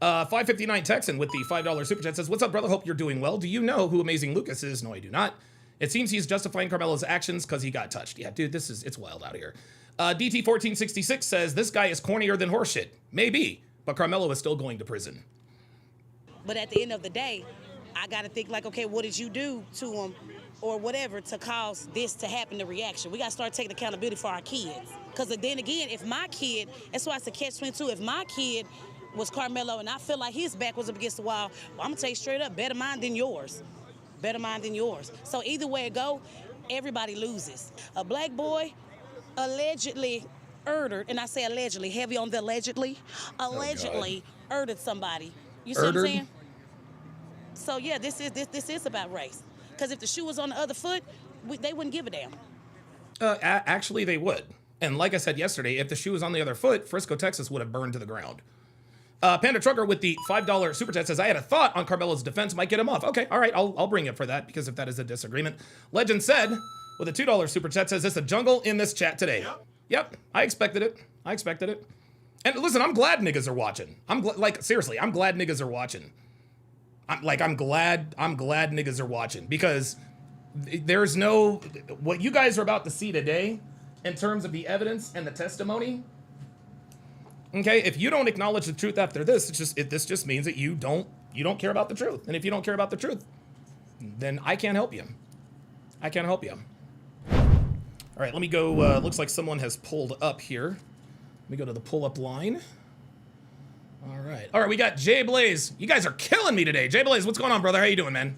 559 Texan with the $5 super chat says, what's up, brother? Hope you're doing well. Do you know who Amazing Lucas is? No, I do not. It seems he's justifying Karmelo's actions because he got touched. Yeah, dude, it's wild out here. DT1466 says, this guy is cornier than horseshit. Maybe, but Karmelo is still going to prison. But at the end of the day, I got to think like, okay, what did you do to him or whatever to cause this to happen, the reaction? We got to start taking accountability for our kids. Because then again, if my kid, that's why it's a catch-22, if my kid was Karmelo and I feel like his back was up against the wall, well, I'm going to tell you straight up, better mine than yours. Better mine than yours. So either way it go, everybody loses. A black boy allegedly murdered, and I say allegedly, heavy on the allegedly murdered somebody. You see what I'm saying? So yeah, this is about race. Because if the shoe was on the other foot, they wouldn't give a damn. Actually, they would. And like I said yesterday, if the shoe was on the other foot, Frisco, Texas would have burned to the ground. Panda Trucker with the $5 super chat says, I had a thought on Karmelo's defense, might get him off. Okay, all right, I'll bring it for that, because if that is a disagreement. Legend said, with a $2 super chat, says, it's a jungle in this chat today. Yep, I expected it. And listen, I'm glad niggas are watching. Seriously, I'm glad niggas are watching. I'm glad niggas are watching, because there's no, what you guys are about to see today in terms of the evidence and the testimony. Okay, if you don't acknowledge the truth after this, this just means that you don't care about the truth. And if you don't care about the truth, then I can't help you. All right, let me go. Looks like someone has pulled up here. Let me go to the pull-up line. All right, we got Jay Blaze. You guys are killing me today. Jay Blaze, what's going on, brother? How you doing, man?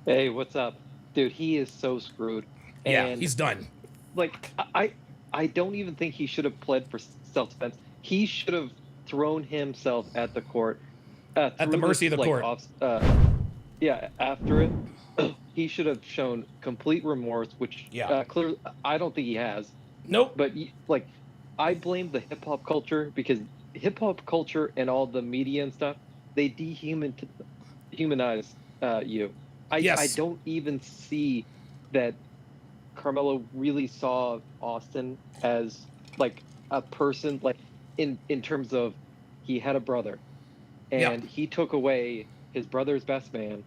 Hey, what's up? Dude, he is so screwed. And yeah, he's done. Like, I don't even think he should have pled for self-defense. He should have thrown himself at the court. At the mercy of the court. After it, he should have shown complete remorse, which clearly I don't think he has. Nope. But I blame the hip hop culture, because hip hop culture and all the media and stuff, they dehumanize you. I don't even see that Karmelo really saw Austin as like a person, like in terms of he had a brother and he took away his brother's best man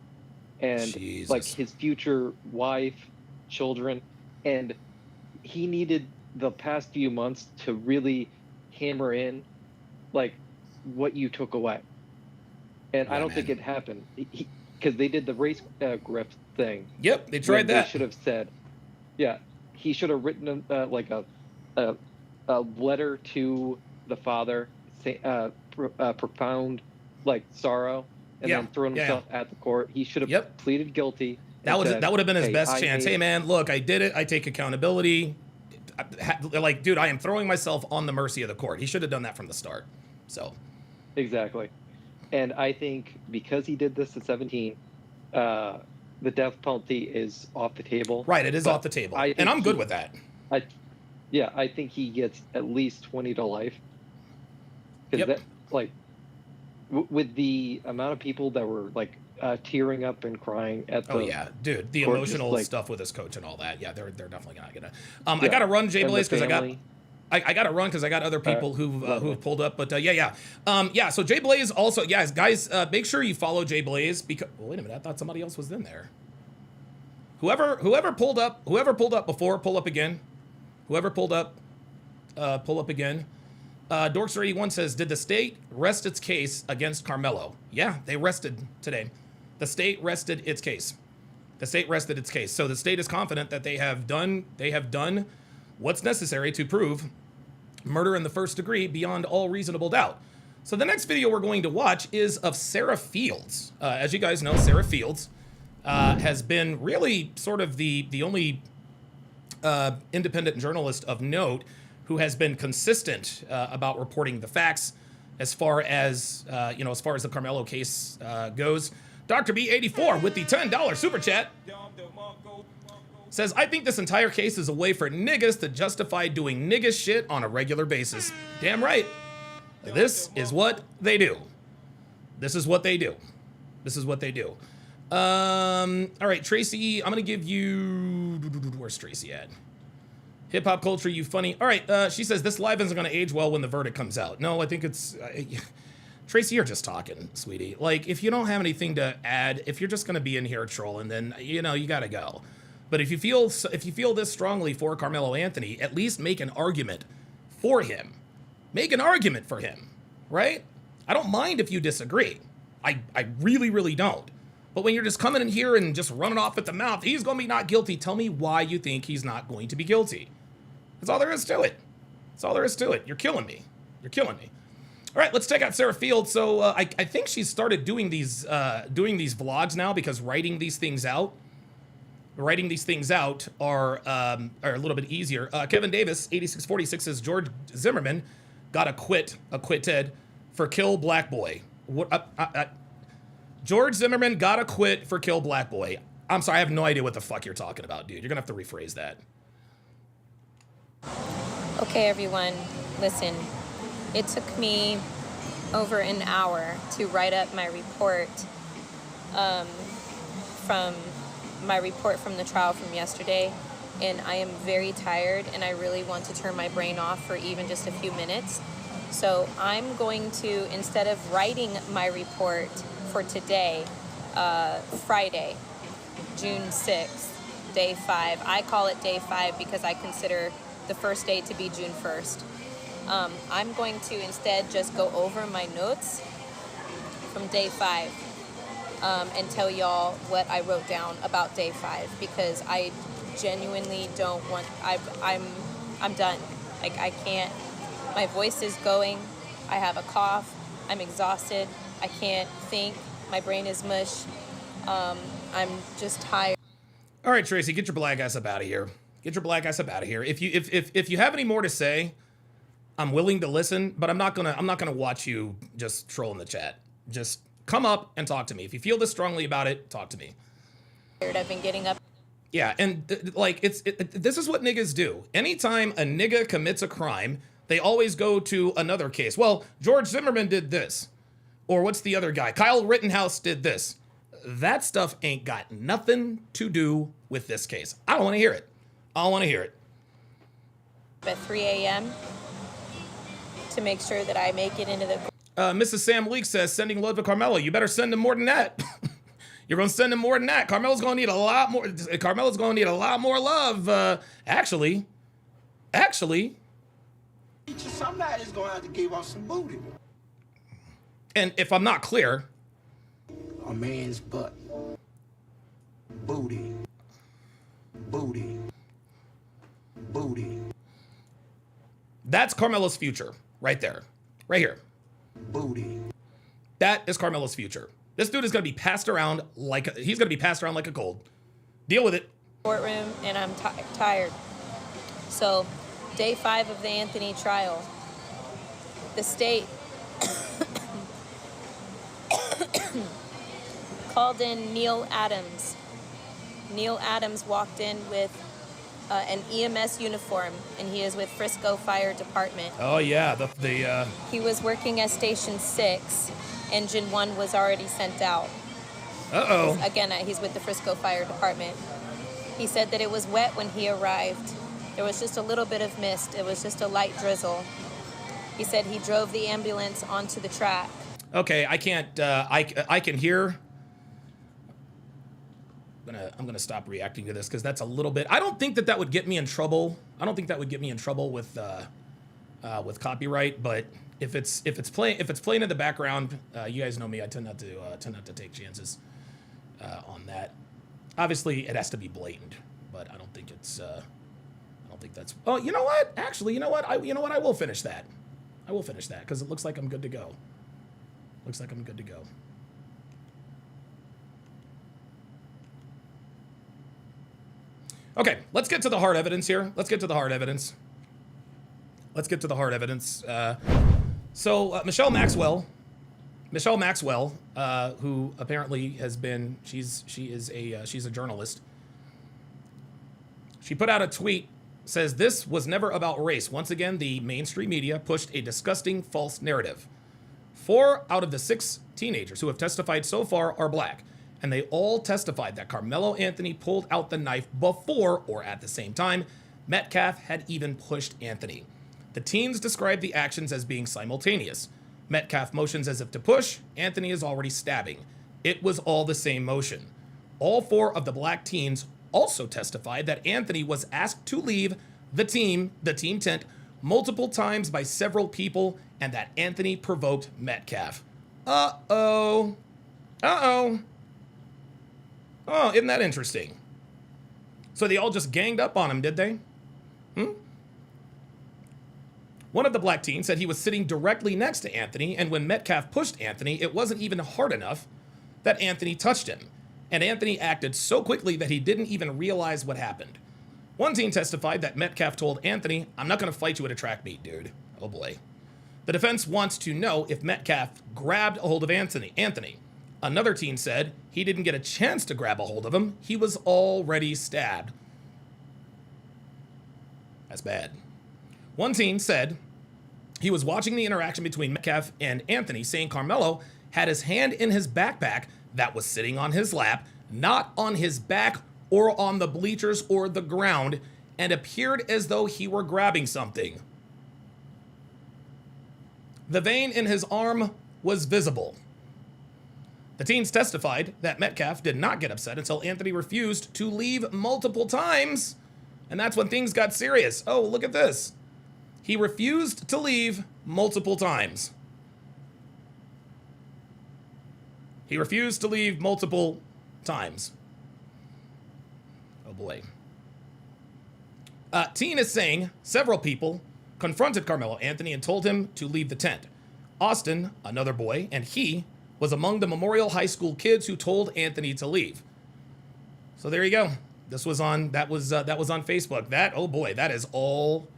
and like his future wife, children, and he needed the past few months to really hammer in like what you took away. And I don't think it happened because they did the race grift thing. Yep, they tried that. They should have said, yeah, he should have written like a letter to the father, profound like sorrow, and then thrown himself at the court. He should have pleaded guilty. That would have been his best chance. Hey man, look, I did it. I take accountability. Like, dude, I am throwing myself on the mercy of the court. He should have done that from the start. So, exactly. And I think because he did this at 17, the death penalty is off the table. Right, it is off the table, and I'm good with that. I think he gets at least 20 to life. Because with the amount of people that were like tearing up and crying at the dude, the emotional stuff with his coach and all that. Yeah, they're definitely not gonna. I gotta run, Jay Blaze, because I got to run because I got other people who've pulled up. But so Jay Blaze also, guys, make sure you follow Jay Blaze because wait a minute, I thought somebody else was in there. Whoever pulled up before, pull up again. Whoever pulled up, pull up again. Dorkster81 says, did the state rest its case against Karmelo? Yeah, they rested today. The state rested its case. So the state is confident that they have done what's necessary to prove murder in the first degree beyond all reasonable doubt. So the next video we're going to watch is of Sarah Fields. As you guys know, Sarah Fields has been really sort of the only independent journalist of note who has been consistent about reporting the facts as far as the Karmelo case goes. Dr. B84 with the $10 super chat says, I think this entire case is a way for niggas to justify doing nigga shit on a regular basis. Damn right. This is what they do. All right, Tracy, I'm going to give you... Where's Tracy at? Hip hop culture, you funny. All right, she says, this live isn't going to age well when the verdict comes out. No, I think it's... Tracy, you're just talking, sweetie. Like, if you don't have anything to add, if you're just going to be in here trolling, then, you got to go. But if you feel this strongly for Karmelo Anthony, at least make an argument for him. Make an argument for him, right? I don't mind if you disagree. I really, really don't. But when you're just coming in here and just running off at the mouth, he's going to be not guilty. Tell me why you think he's not going to be guilty. That's all there is to it. You're killing me. All right, let's check out Sarah Fields. So I think she's started doing these vlogs now because writing these things out are a little bit easier. Kevin Davis, 8646 says George Zimmerman got acquitted for kill black boy. George Zimmerman got acquitted for kill black boy. I'm sorry, I have no idea what the fuck you're talking about, dude. You're gonna have to rephrase that. Okay, everyone, listen. It took me over an hour to write up my report from the trial from yesterday, and I am very tired and I really want to turn my brain off for even just a few minutes. So I'm going to, instead of writing my report for today, Friday, June 6th, day 5. I call it day 5 because I consider the first day to be June 1st. I'm going to instead just go over my notes from day 5 and tell y'all what I wrote down about day 5 because I genuinely don't want, I'm done. Like, I can't, my voice is going, I have a cough, I'm exhausted, I can't think, my brain is mush, I'm just tired. All right, Tracy, get your black ass up out of here. If you have any more to say, I'm willing to listen, but I'm not gonna watch you just troll in the chat. Just come up and talk to me. If you feel this strongly about it, talk to me. I've been getting up. Yeah, and this is what niggas do. Anytime a nigga commits a crime, they always go to another case. Well, George Zimmerman did this. Or what's the other guy? Kyle Rittenhouse did this. That stuff ain't got nothing to do with this case. I don't want to hear it. At 3 a.m. to make sure that I make it into the... Mrs. Sam Leek says, sending love to Karmelo. You better send him more than that. You're going to send him more than that. Karmelo's going to need a lot more love. Actually. Somebody's going to have to give us some booty. And if I'm not clear, A man's butt. Booty. Booty. Booty. that's Karmelo's future right there, right here. Booty. That is Karmelo's future. This dude is going to be passed around like he's going to be passed around like a cold. Deal with it. Courtroom, and I'm tired. So, day 5 of the Anthony trial. The state called in Neil Adams. Neil Adams walked in with an EMS uniform, and he is with Frisco Fire Department. Oh yeah, He was working at Station 6. Engine 1 was already sent out. Uh-oh. Again, he's with the Frisco Fire Department. He said that it was wet when he arrived. There was just a little bit of mist. It was just a light drizzle. He said he drove the ambulance onto the track. Okay, I can't. I can hear. I'm gonna stop reacting to this because that's a little bit. I don't think that would get me in trouble. I don't think that would get me in trouble with copyright. But if it's playing in the background, you guys know me. I tend not to take chances on that. Obviously, it has to be blatant, but I don't think it's. I don't think that's. Oh, you know what? Actually, you know what? I will finish that. I will finish that because it looks like I'm good to go. Looks like I'm good to go. Okay, let's get to the hard evidence here. Let's get to the hard evidence. So Michelle Maxwell, who apparently has been, she's a journalist. She put out a tweet, says this was never about race. Once again, the mainstream media pushed a disgusting false narrative. 4 out of the 6 teenagers who have testified so far are black, and they all testified that Karmelo Anthony pulled out the knife before or at the same time Metcalf had even pushed Anthony. The teens described the actions as being simultaneous. Metcalf motions as if to push, Anthony is already stabbing. It was all the same motion. All 4 of the black teens also testified that Anthony was asked to leave the team tent, multiple times by several people, and that Anthony provoked Metcalf. Uh-oh. Oh, isn't that interesting? So they all just ganged up on him, did they? One of the black teens said he was sitting directly next to Anthony, and when Metcalf pushed Anthony, it wasn't even hard enough that Anthony touched him. And Anthony acted so quickly that he didn't even realize what happened. One teen testified that Metcalf told Anthony, "I'm not going to fight you at a track meet, dude." Oh boy. The defense wants to know if Metcalf grabbed a hold of Anthony. Another teen said he didn't get a chance to grab a hold of him. He was already stabbed. That's bad. One teen said he was watching the interaction between Metcalf and Anthony, saying Karmelo had his hand in his backpack that was sitting on his lap, not on his back or on the bleachers or the ground, and appeared as though he were grabbing something. The vein in his arm was visible. The teens testified that Metcalf did not get upset until Anthony refused to leave multiple times, and that's when things got serious. Oh, look at this. He refused to leave multiple times. He refused to leave multiple times. Oh boy. Teen is saying several people confronted Karmelo Anthony and told him to leave the tent. Austin, another boy, and he was among the Memorial High School kids who told Anthony to leave. So there you go. That was on Facebook. That, oh boy, that is all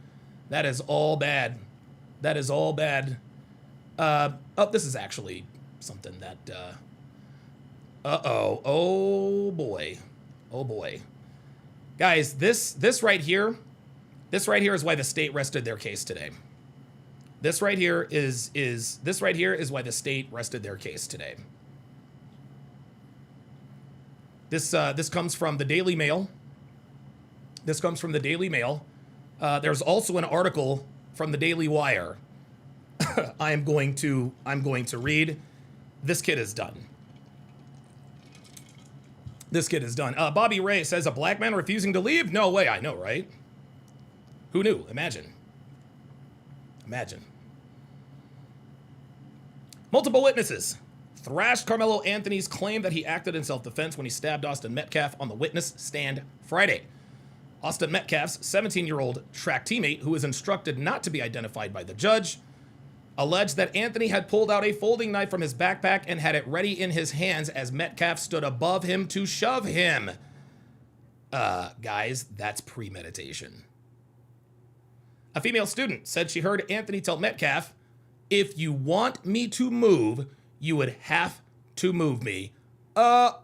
bad. That is all bad. This is actually something that, oh boy. Guys, this right here is why the state rested their case today. This right here is why the state rested their case today. This comes from the Daily Mail. There's also an article from the Daily Wire. I'm going to read. This kid is done. Bobby Ray says a black man refusing to leave? No way. I know, right? Who knew? Imagine. Multiple witnesses thrashed Karmelo Anthony's claim that he acted in self-defense when he stabbed Austin Metcalf on the witness stand Friday. Austin Metcalf's 17-year-old track teammate, who was instructed not to be identified by the judge, alleged that Anthony had pulled out a folding knife from his backpack and had it ready in his hands as Metcalf stood above him to shove him. Guys, that's premeditation. A female student said she heard Anthony tell Metcalf, "If you want me to move, you would have to move me." Oh,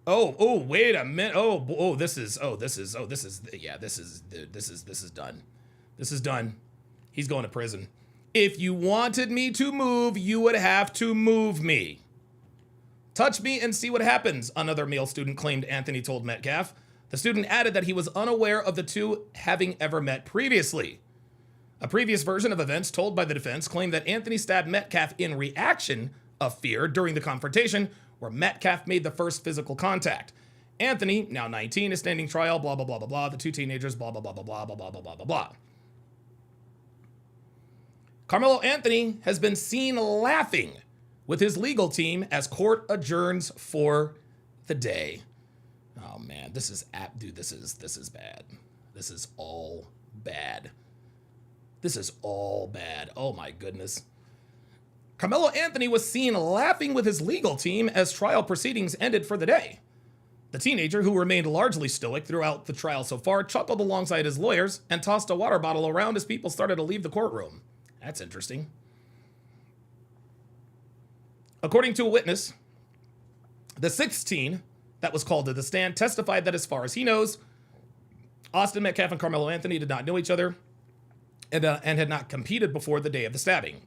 wait a minute. This is done. This is done. He's going to prison. If you wanted me to move, you would have to move me. Touch me and see what happens, another male student claimed Anthony told Metcalf. The student added that he was unaware of the two having ever met previously. A previous version of events told by the defense claimed that Anthony stabbed Metcalf in reaction of fear during the confrontation, where Metcalf made the first physical contact. Anthony, now 19, is standing trial, blah, blah, blah, blah, blah. The two teenagers, blah, blah, blah, blah, blah, blah, blah, blah, blah, blah, blah. Karmelo Anthony has been seen laughing with his legal team as court adjourns for the day. Oh man, this is bad. This is all bad. This is all bad. Oh my goodness. Karmelo Anthony was seen laughing with his legal team as trial proceedings ended for the day. The teenager, who remained largely stoic throughout the trial so far, chuckled alongside his lawyers and tossed a water bottle around as people started to leave the courtroom. That's interesting. According to a witness, the 16 that was called to the stand testified that as far as he knows, Austin Metcalf and Karmelo Anthony did not know each other and had not competed before the day of the stabbing.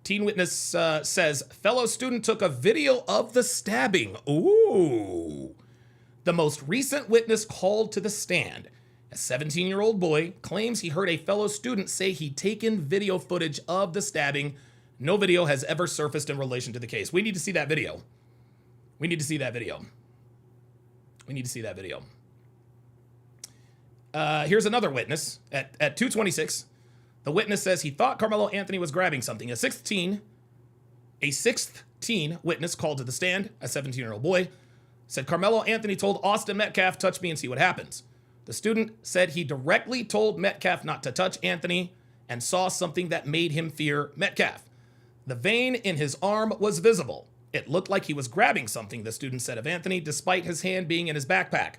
Teen witness says fellow student took a video of the stabbing. Ooh. The most recent witness called to the stand, a 17-year-old boy, claims he heard a fellow student say he'd taken video footage of the stabbing. No video has ever surfaced in relation to the case. We need to see that video. We need to see that video. We need to see that video. Here's another witness. At 2:26, the witness says he thought Karmelo Anthony was grabbing something. A sixth teen witness called to the stand, a 17-year-old boy, said Karmelo Anthony told Austin Metcalf, "Touch me and see what happens." The student said he directly told Metcalf not to touch Anthony and saw something that made him fear Metcalf. The vein in his arm was visible. It looked like he was grabbing something, the student said of Anthony, despite his hand being in his backpack.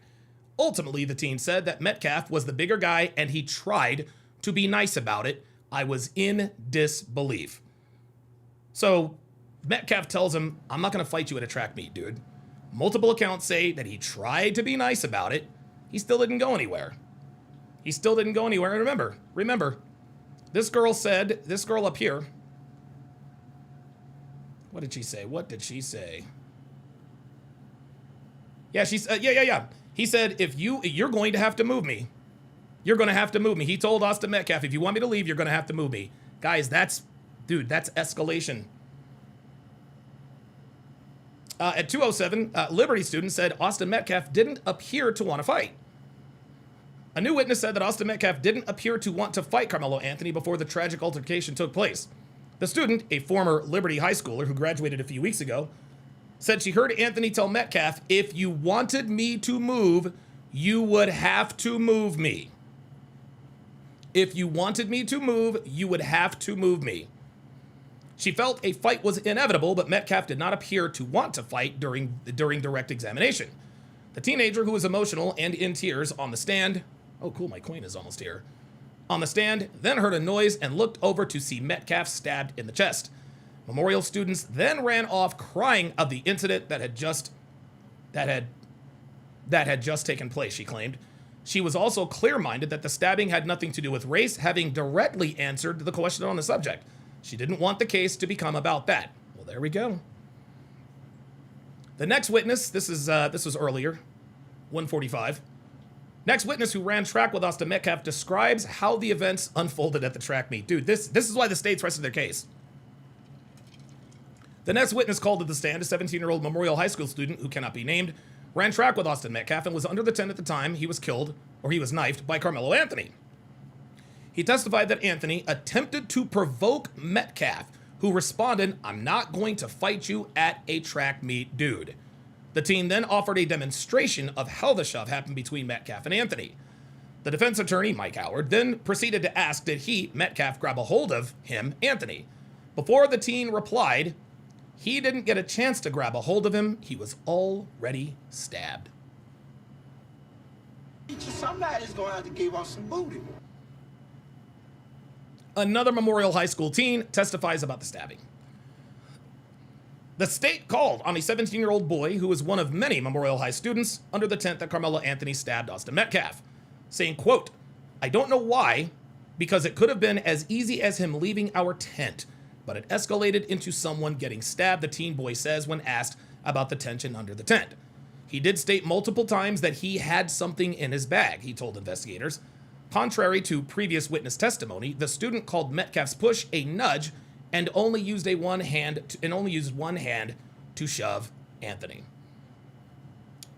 Ultimately, the teen said that Metcalf was the bigger guy and he tried to be nice about it. "I was in disbelief." So Metcalf tells him, "I'm not going to fight you at a track meet, dude." Multiple accounts say that he tried to be nice about it. He still didn't go anywhere. And remember, this girl up here, what did she say? Yeah, He said, you're going to have to move me. You're going to have to move me. He told Austin Metcalf, "If you want me to leave, you're going to have to move me." Guys, that's escalation. At 2:07, Liberty student said Austin Metcalf didn't appear to want to fight. A new witness said that Austin Metcalf didn't appear to want to fight Karmelo Anthony before the tragic altercation took place. The student, a former Liberty high schooler who graduated a few weeks ago, said she heard Anthony tell Metcalf, "If you wanted me to move, you would have to move me. If you wanted me to move, you would have to move me." She felt a fight was inevitable, but Metcalf did not appear to want to fight during direct examination. The teenager, who was emotional and in tears on the stand, oh cool, my coin is almost here, on the stand, then heard a noise and looked over to see Metcalf stabbed in the chest. Memorial students then ran off crying of the incident that had just taken place, she claimed. She was also clear-minded that the stabbing had nothing to do with race, having directly answered the question on the subject. She didn't want the case to become about that. Well, there we go. The next witness, this was earlier, 1:45. Next witness who ran track with Austin Metcalf describes how the events unfolded at the track meet. Dude, this is why the states rested their case. The next witness called to the stand, a 17-year-old Memorial High School student who cannot be named, ran track with Austin Metcalf and was under the tent at the time he was killed, or he was knifed, by Karmelo Anthony. He testified that Anthony attempted to provoke Metcalf, who responded, "I'm not going to fight you at a track meet, dude." The teen then offered a demonstration of how the shove happened between Metcalf and Anthony. The defense attorney, Mike Howard, then proceeded to ask, did he, Metcalf, grab a hold of him, Anthony? Before the teen replied, he didn't get a chance to grab a hold of him. He was already stabbed. Somebody's going to have to give us some booty. Another Memorial High School teen testifies about the stabbing. The state called on a 17-year-old boy who was one of many Memorial High students under the tent that Karmelo Anthony stabbed Austin Metcalf, saying, quote, "I don't know why, because it could have been as easy as him leaving our tent, but it escalated into someone getting stabbed," the teen boy says when asked about the tension under the tent. He did state multiple times that he had something in his bag, he told investigators. Contrary to previous witness testimony, the student called Metcalf's push a nudge and only used one hand to shove Anthony.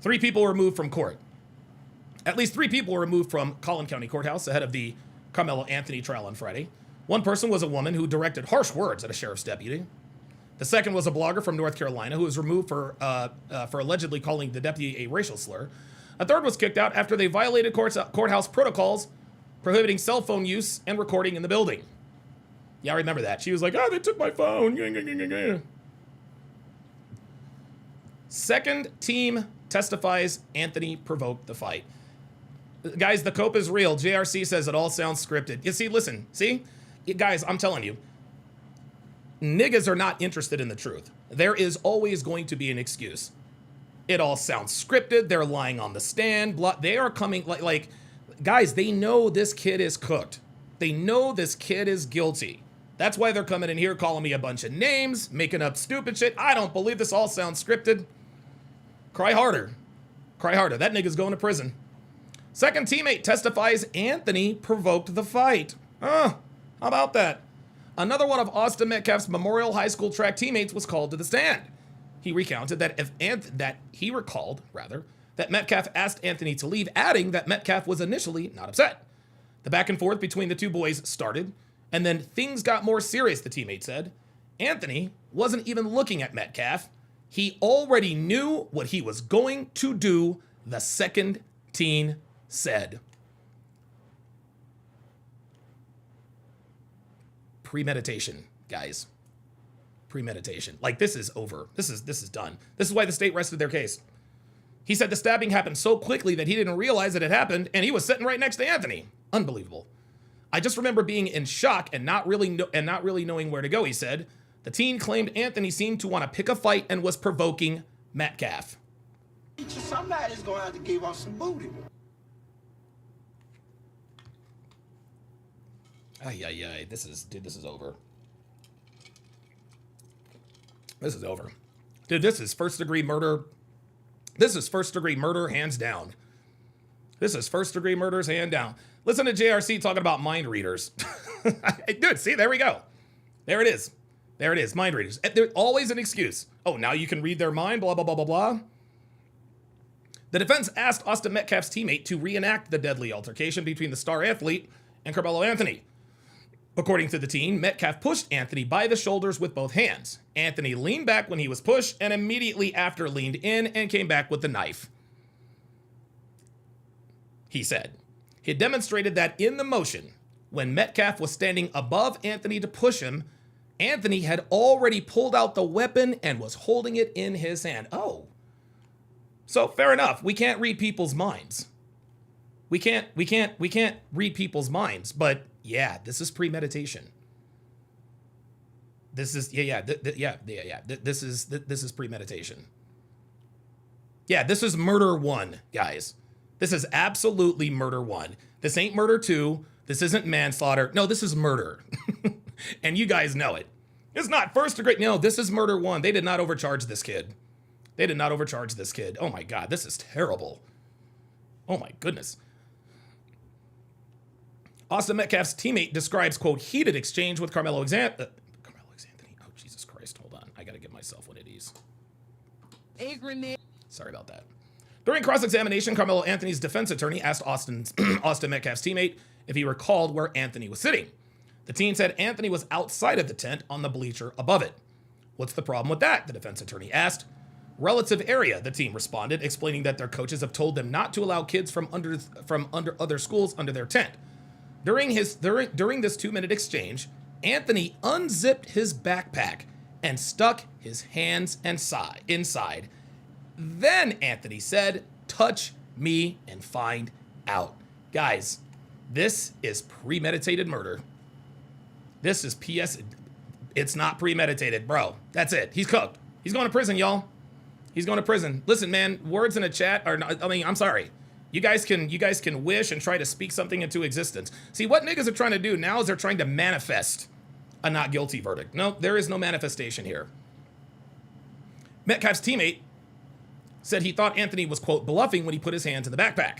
3 people were removed from court. At least 3 people were removed from Collin County Courthouse ahead of the Karmelo Anthony trial on Friday. One person was a woman who directed harsh words at a sheriff's deputy. The second was a blogger from North Carolina who was removed for allegedly calling the deputy a racial slur. A third was kicked out after they violated courthouse protocols prohibiting cell phone use and recording in the building. Yeah, I remember that. She was like, "Oh, they took my phone." Second team testifies Anthony provoked the fight. Guys, the cope is real. JRC says it all sounds scripted. You see, listen, see? Guys, I'm telling you, niggas are not interested in the truth. There is always going to be an excuse. It all sounds scripted. They're lying on the stand. They are coming, like, guys, they know this kid is cooked. They know this kid is guilty. That's why they're coming in here calling me a bunch of names, making up stupid shit. I don't believe this all sounds scripted. Cry harder. Cry harder. That nigga's going to prison. Second teammate testifies Anthony provoked the fight. How about that? Another one of Austin Metcalf's Memorial High School track teammates was called to the stand. He recounted that that Metcalf asked Anthony to leave, adding that Metcalf was initially not upset. The back and forth between the two boys started, and then things got more serious, the teammate said. Anthony wasn't even looking at Metcalf. He already knew what he was going to do, the second teen said. Premeditation, guys. Premeditation. Like, this is over. This is done. This is why the state rested their case. He said the stabbing happened so quickly that he didn't realize it had happened, and he was sitting right next to Anthony. Unbelievable. "I just remember being in shock and not really knowing where to go," he said. The teen claimed Anthony seemed to want to pick a fight and was provoking Metcalf. Somebody's going to have to give us some booty. Ay. This is over. This is over. Dude, this is first-degree murder. This is first-degree murder, hands down. This is first-degree murders, hand down. Listen to JRC talking about mind readers. Dude, see, there we go. There it is. There it is, mind readers. There's always an excuse. Oh, now you can read their mind, blah, blah, blah, blah, blah. The defense asked Austin Metcalf's teammate to reenact the deadly altercation between the star athlete and Karmelo Anthony. According to the teen, Metcalf pushed Anthony by the shoulders with both hands. Anthony leaned back when he was pushed and immediately after leaned in and came back with the knife. He said he demonstrated that in the motion, when Metcalf was standing above Anthony to push him, Anthony had already pulled out the weapon and was holding it in his hand. Oh. So fair enough. We can't read people's minds. We can't read people's minds, but yeah, this is premeditation. This is This is premeditation. Yeah, this is murder 1, guys. This is absolutely murder 1. This ain't murder 2. This isn't manslaughter. No, this is murder. And you guys know it. It's not first degree. No, this is murder 1. They did not overcharge this kid. They did not overcharge this kid. Oh my God, this is terrible. Oh my goodness. Austin Metcalf's teammate describes, quote, heated exchange with Karmelo Anthony. Oh, Jesus Christ. Hold on. I got to give myself one of these. Sorry about that. During cross-examination, Karmelo Anthony's defense attorney asked Austin Metcalf's teammate if he recalled where Anthony was sitting. The team said Anthony was outside of the tent on the bleacher above it. What's the problem with that? The defense attorney asked. Relative area, the team responded, explaining that their coaches have told them not to allow kids from under other schools under their tent. During this 2-minute exchange, Anthony unzipped his backpack and stuck his hands inside. Then Anthony said, "Touch me and find out." Guys, this is premeditated murder. This is PS. It's not premeditated, bro. That's it. He's cooked. He's going to prison, y'all. He's going to prison. Listen, man, words in a chat are not, I mean, I'm sorry. You guys can wish and try to speak something into existence. See, what niggas are trying to do now is they're trying to manifest a not guilty verdict. No, there is no manifestation here. Metcalf's teammate said he thought Anthony was, quote, bluffing when he put his hands in the backpack.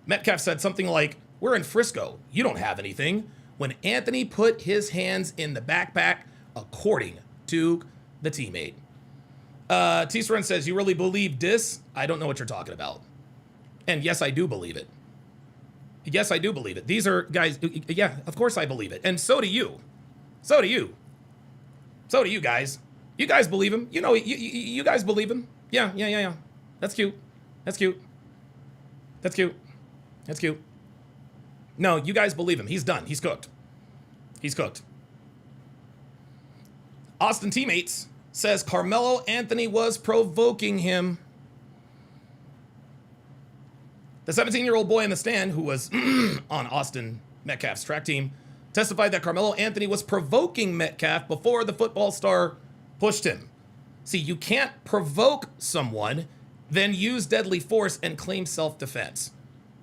Metcalf said something like, "We're in Frisco. You don't have anything," when Anthony put his hands in the backpack, according to the teammate. T-Sren says, "You really believe this?" I don't know what you're talking about. And yes, I do believe it. Yes, I do believe it. These are guys. Yeah, of course I believe it. And so do you. So do you. So do you guys. You guys believe him. You know, you guys believe him. Yeah. That's cute. That's cute. That's cute. That's cute. No, you guys believe him. He's done. He's cooked. He's cooked. Austin teammates says Karmelo Anthony was provoking him. The 17-year-old boy in the stand, who was on Austin Metcalf's track team, testified that Karmelo Anthony was provoking Metcalf before the football star pushed him. See, you can't provoke someone, then use deadly force and claim self-defense.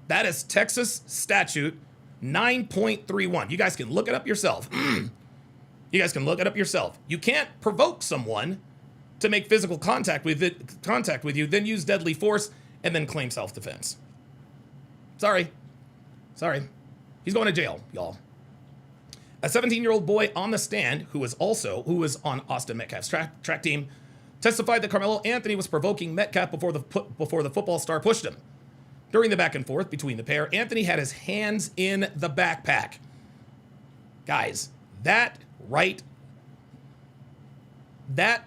That is Texas statute 9.31. You guys can look it up yourself. You guys can look it up yourself. You can't provoke someone to make physical contact with you, then use deadly force and then claim self-defense. Sorry. He's going to jail, y'all. A 17-year-old boy on the stand, who was on Austin Metcalf's track team, testified that Karmelo Anthony was provoking Metcalf before the football star pushed him. During the back and forth between the pair, Anthony had his hands in the backpack. Dude, that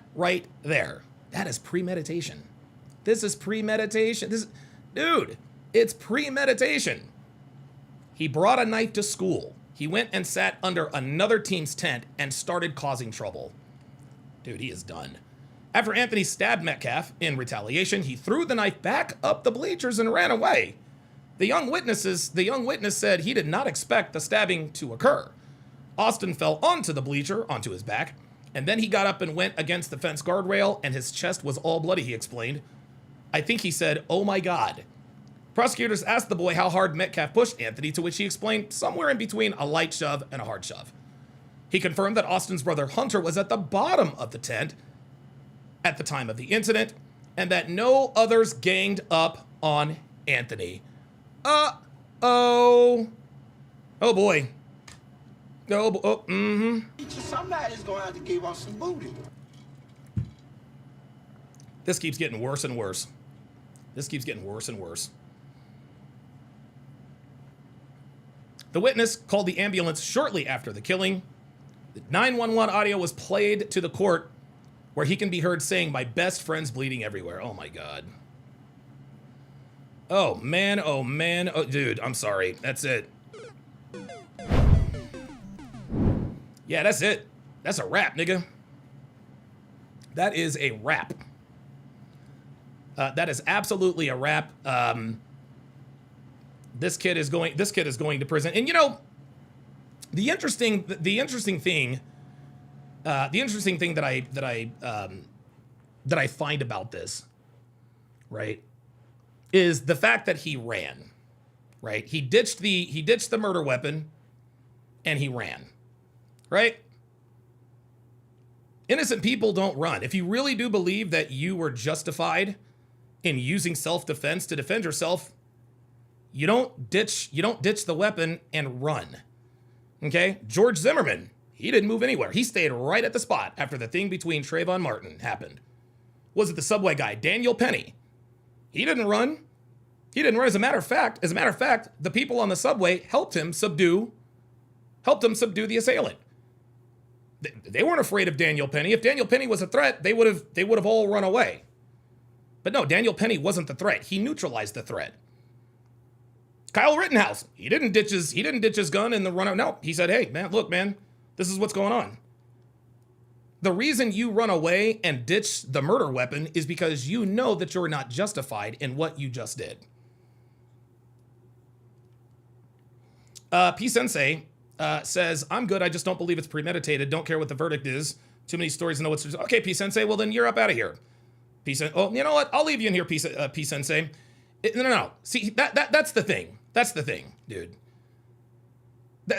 is premeditation. This is premeditation. It's premeditation. He brought a knife to school. He went and sat under another team's tent and started causing trouble. Dude, he is done. After Anthony stabbed Metcalf in retaliation, he threw the knife back up the bleachers and ran away. The young witness said he did not expect the stabbing to occur. Austin fell onto the bleacher, onto his back, and then he got up and went against the fence guardrail, and his chest was all bloody, he explained. I think he said, "Oh my God." Prosecutors asked the boy how hard Metcalf pushed Anthony, to which he explained somewhere in between a light shove and a hard shove. He confirmed that Austin's brother Hunter was at the bottom of the tent at the time of the incident, and that no others ganged up on Anthony. Oh boy. Somebody's going to have to give us some booty. This keeps getting worse and worse. This keeps getting worse and worse. The witness called the ambulance shortly after the killing. The 911 audio was played to the court, where he can be heard saying, "My best friend's bleeding everywhere." Oh my God. Oh man. Oh dude, I'm sorry. That's it. Yeah, that's it. That's a wrap, nigga. That is a wrap. That is absolutely a wrap. This kid is going to prison. And you know, the interesting thing that I find about this, right, is the fact that he ran, right? He ditched the murder weapon and he ran, right? Innocent people don't run. If you really do believe that you were justified in using self-defense to defend yourself, you don't ditch the weapon and run. Okay? George Zimmerman, he didn't move anywhere. He stayed right at the spot after the thing between Trayvon Martin happened. Was it the subway guy, Daniel Penny? He didn't run. He didn't run. As a matter of fact, the people on the subway helped him subdue the assailant. They weren't afraid of Daniel Penny. If Daniel Penny was a threat, they would have all run away. But no, Daniel Penny wasn't the threat. He neutralized the threat. Kyle Rittenhouse, he didn't ditch his gun in the run out. No, he said, "Hey, man, look, man, this is what's going on." The reason you run away and ditch the murder weapon is because you know that you're not justified in what you just did. P Sensei says, "I'm good. I just don't believe it's premeditated. Don't care what the verdict is. Too many stories to know what's." Okay, P Sensei. Well, then you're up out of here. P Sensei. Oh, you know what? I'll leave you in here, P Sensei. No. See, that's the thing. That's the thing, dude.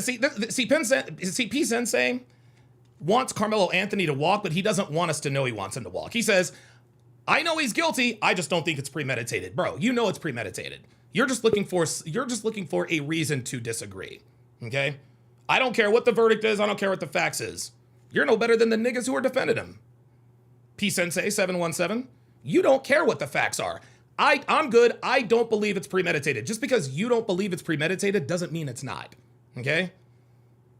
See, P Sensei wants Karmelo Anthony to walk, but he doesn't want us to know he wants him to walk. He says, "I know he's guilty. I just don't think it's premeditated." Bro, you know it's premeditated. You're just looking for a reason to disagree. Okay? I don't care what the verdict is. I don't care what the facts is. You're no better than the niggas who are defending him. P Sensei 717. You don't care what the facts are. I'm good. I don't believe it's premeditated. Just because you don't believe it's premeditated doesn't mean it's not. Okay?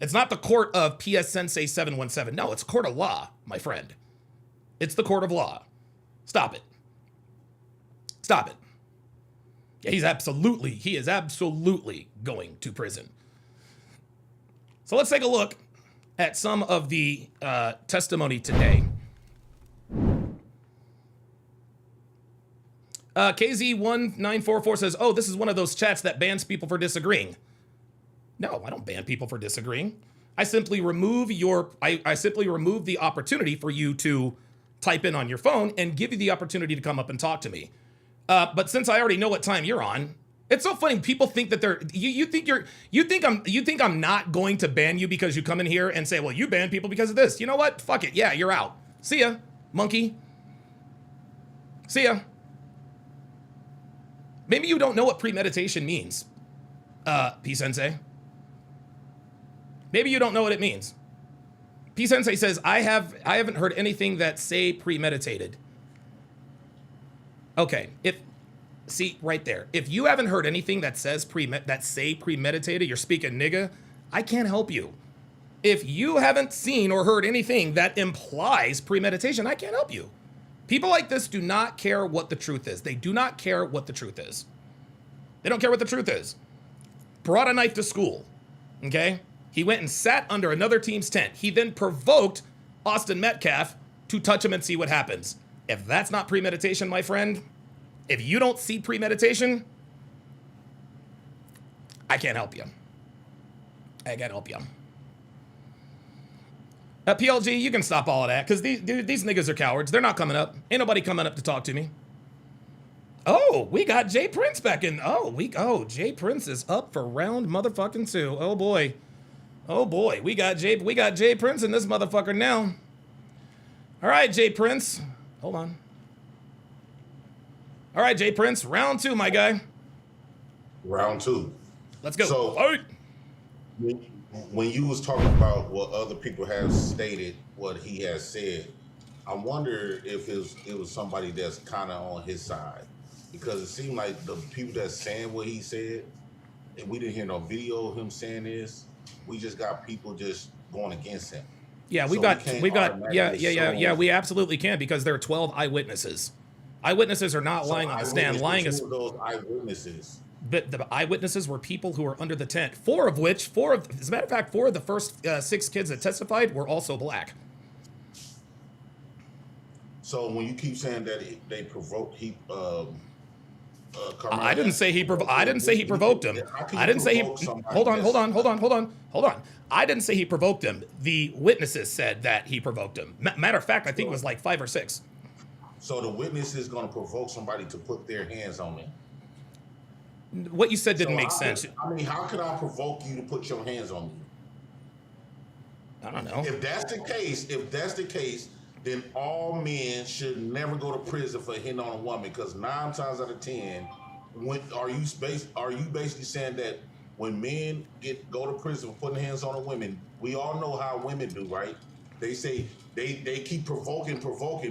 It's not the court of PS Sensei 717. No, it's a court of law, my friend. It's the court of law. Stop it. Stop it. Yeah, he is absolutely going to prison. So let's take a look at some of the testimony today. KZ1944 says, "Oh, this is one of those chats that bans people for disagreeing." No, I don't ban people for disagreeing. I simply remove the opportunity for you to type in on your phone and give you the opportunity to come up and talk to me. But since I already know what time you're on, it's so funny. People think that you think I'm not going to ban you because you come in here and say, "Well, you ban people because of this." You know what? Fuck it. Yeah, you're out. See ya, monkey. See ya. Maybe you don't know what premeditation means, P Sensei. Maybe you don't know what it means. P Sensei says, I haven't heard anything that say premeditated. Okay, see right there. If you haven't heard anything that says say premeditated, you're speaking nigga, I can't help you. If you haven't seen or heard anything that implies premeditation, I can't help you. People like this do not care what the truth is. They do not care what the truth is. They don't care what the truth is. Brought a knife to school, okay? He went and sat under another team's tent. He then provoked Austin Metcalf to touch him and see what happens. If that's not premeditation, my friend, if you don't see premeditation, I can't help you. I can't help you. PLG, you can stop all of that, because these niggas are cowards. They're not coming up. Ain't nobody coming up to talk to me. Oh, we got Jay Prince back in. Oh, Jay Prince is up for round motherfucking 2. Oh boy. Oh boy. We got Jay Prince in this motherfucker now. All right, Jay Prince. Hold on. All right, Jay Prince, round 2, my guy. Round 2. Let's go. So, all right. When you was talking about what other people have stated, what he has said, I wonder if it was somebody that's kind of on his side, because it seemed like the people that's saying what he said, and we didn't hear no video of him saying this. We just got people just going against him. Yeah, we absolutely can, because there are 12 eyewitnesses. Eyewitnesses are not lying on the stand. Lying is those eyewitnesses. But the eyewitnesses were people who were under the tent. As a matter of fact, 4 of the first 6 kids that testified were also black. So when you keep saying that they provoked, I didn't say he provoked him. I didn't say he. Hold on. I didn't say he provoked him. The witnesses said that he provoked him. Matter of fact, I think it was like 5 or 6. So the witness is going to provoke somebody to put their hands on them. What you said didn't make sense. How could I provoke you to put your hands on me? I don't know. If that's the case, then all men should never go to prison for hitting on a woman, because 9 times out of 10, are you basically saying that when men go to prison for putting hands on a woman, we all know how women do, right? They say they keep provoking,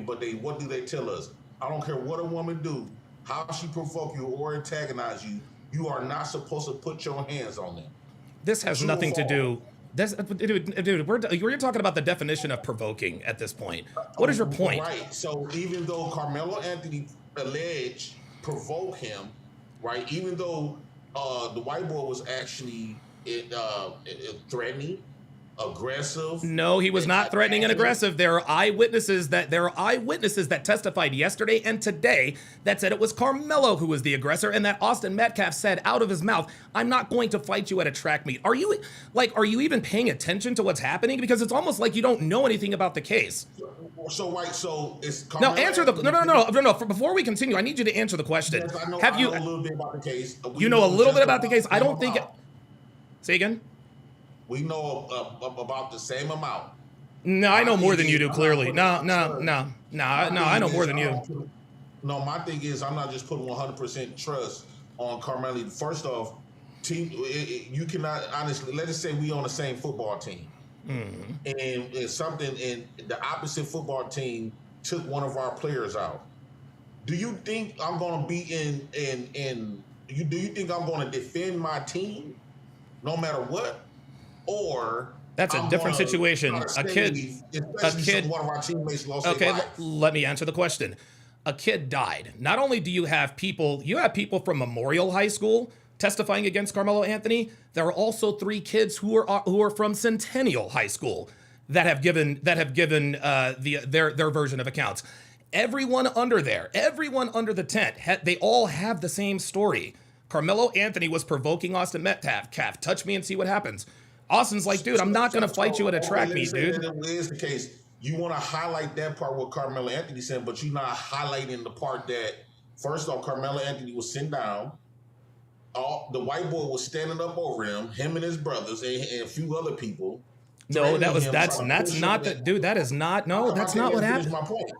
but what do they tell us? I don't care what a woman do. how she provoke you or antagonize you, you are not supposed to put your hands on them. This has True or nothing to false? do. This, dude, we're talking about the definition of provoking at this point. What is your point? Right. So even though Karmelo Anthony alleged provoke him, right? Even though the white boy was actually threatening, aggressive. No, he was not threatening and aggressive. There are eyewitnesses that testified yesterday and today that said it was Karmelo who was the aggressor, and that Austin Metcalf said out of his mouth, "I'm not going to fight you at a track meet." Are you even paying attention to what's happening? Because it's almost like you don't know anything about the case. So it's Karmelo No, answer the no. Before we continue, I need you to answer the question. Yes, I know, Have I you? know a little bit about the case. You know a little bit about the case. I don't think. Say again. We know about the same amount. No, I know more than you do. Clearly, no. I know more than you. No, my thing is, I'm not just putting 100% trust on Karmelo. First off, you cannot honestly. Let us say we on the same football team, and it's something, and the opposite football team took one of our players out. Do you think I'm going to be do you think I'm going to defend my team, no matter what? Or that's a different situation. A kid. One of our teammates lost their Okay, life. let me answer the question. A kid died. Not only do you have people from Memorial High School testifying against Karmelo Anthony, there are also 3 kids who are from Centennial High School that have given their version of accounts. Everyone under the tent, they all have the same story. Karmelo Anthony was provoking Austin Metcalf. Touch me and see what happens. Austin's like, dude, I'm not going to fight you at a track meet, dude. That is the case. You want to highlight that part what Karmelo Anthony said, but you're not highlighting the part that, first off, Karmelo Anthony was sitting down. The white boy was standing up over him and his brothers and a few other people. No, that's not the dude. That is not. No, that's not what happened. My point.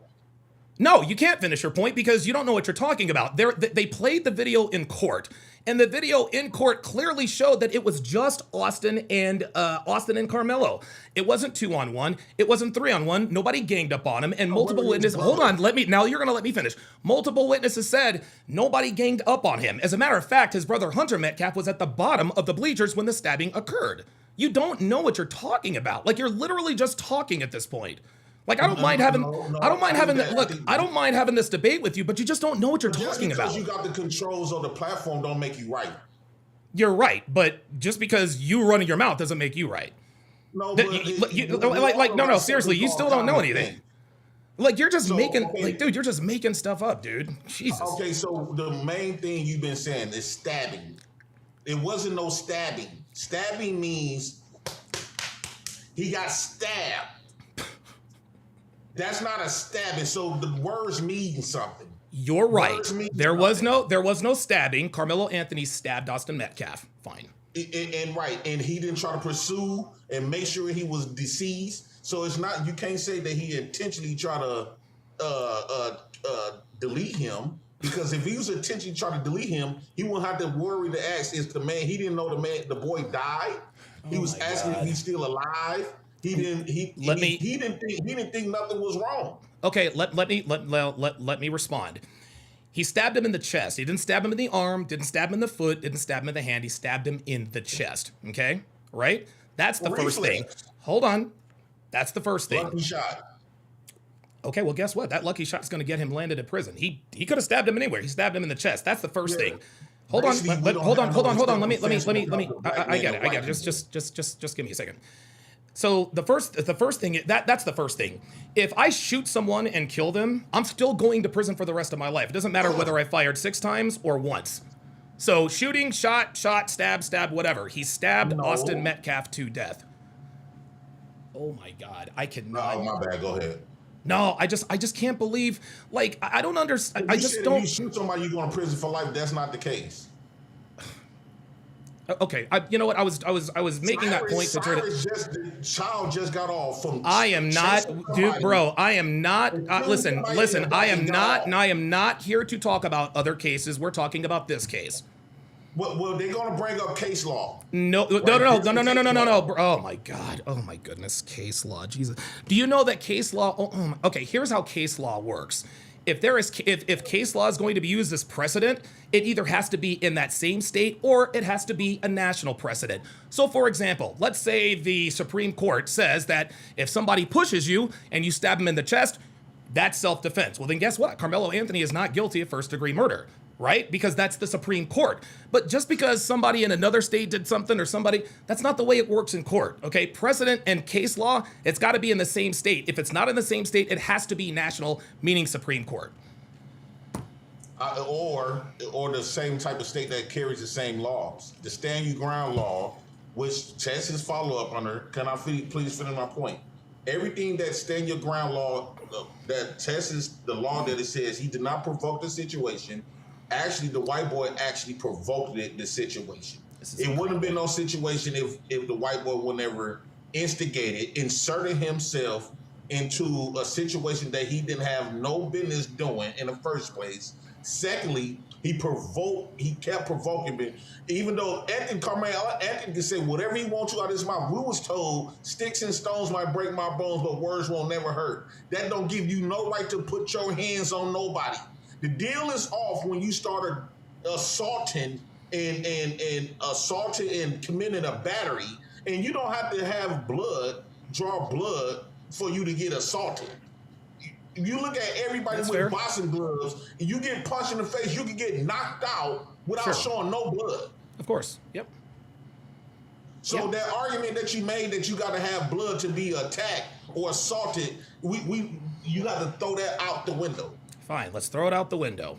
No, you can't finish your point because you don't know what you're talking about. They played the video in court, and the video in court clearly showed that it was just Austin and Karmelo. It wasn't 2-on-1. It wasn't 3-on-1. Nobody ganged up on him, and multiple witnesses. Hold on, now you're gonna let me finish. Multiple witnesses said nobody ganged up on him. As a matter of fact, his brother Hunter Metcalf was at the bottom of the bleachers when the stabbing occurred. You don't know what you're talking about. Like, you're literally just talking at this point. Like, I don't mind having this debate with you, but you just don't know what you're talking about. Just because you got the controls on the platform don't make you right. You're right, but just because you running your mouth doesn't make you right. No, no, seriously, you still don't know anything. Like, you're just dude, you're just making stuff up, dude. Jesus. Okay, so the main thing you've been saying is stabbing. It wasn't no stabbing. Stabbing means he got stabbed. That's not a stabbing. So the words mean something. You're right. There was no stabbing. Karmelo Anthony stabbed Austin Metcalf. Fine. And he didn't try to pursue and make sure he was deceased. So it's not, you can't say that he intentionally tried to delete him, because if he was intentionally trying to delete him, he wouldn't have to worry to ask, is the man, he didn't know the boy died. He was asking if he's still alive. He didn't think nothing was wrong. Okay, let me respond. He stabbed him in the chest. He didn't stab him in the arm, didn't stab him in the foot, didn't stab him in the hand. He stabbed him in the chest. Okay? Right? That's the first thing. Hold on. That's the first thing. Lucky shot. Okay, well, guess what? That lucky shot is going to get him landed in prison. He could have stabbed him anywhere. He stabbed him in the chest. That's the first thing. Hold on. Hold on. Let me. I get it. Just give me a second. So the first thing, that's the first thing. If I shoot someone and kill them, I'm still going to prison for the rest of my life. It doesn't matter whether I fired 6 times or once. So shooting, shot, stab, whatever. He stabbed Austin Metcalf to death. Oh my God, I cannot. Oh, my bad. Go ahead. No, I just can't believe. Like, I don't understand. I just don't. If you shoot somebody, you go to prison for life. That's not the case. Okay, you know what? I was making that point to try to. The child just got off from. I am not, dude, bro. I am not. Listen. I am not here to talk about other cases. We're talking about this case. Well, they're gonna bring up case law. No. Oh my God. Oh my goodness. Case law. Jesus. Do you know that case law? Okay. Here's how case law works. if case law is going to be used as precedent, it either has to be in that same state or it has to be a national precedent. So for example, let's say the Supreme Court says that if somebody pushes you and you stab him in the chest, that's self-defense. Well, then guess what? Karmelo Anthony is not guilty of first-degree murder, right? Because that's the Supreme Court. But just because somebody in another state did something or that's not the way it works in court, okay? Precedent and case law, it's got to be in the same state. If it's not in the same state, it has to be national, meaning Supreme Court. Or the same type of state that carries the same laws. The stand your ground law, which Texas follow up under. Can I please finish my point? Everything that stand your ground law, that Texas, the law that it says he did not provoke the situation. Actually, the white boy actually provoked the situation. It wouldn't have been no situation if the white boy would never inserted himself into a situation that he didn't have no business doing in the first place. Secondly, he kept provoking me. Even though Karmelo Anthony can say whatever he wants to out of his mouth, we was told sticks and stones might break my bones, but words won't never hurt. That don't give you no right to put your hands on nobody. The deal is off when you started assaulting and committing a battery, and you don't have to draw blood for you to get assaulted. You look at everybody with boxing gloves, and you get punched in the face, you can get knocked out without showing no blood. Of course. Yep. So that argument that you made that you got to have blood to be attacked or assaulted, you got to throw that out the window. Fine, let's throw it out the window.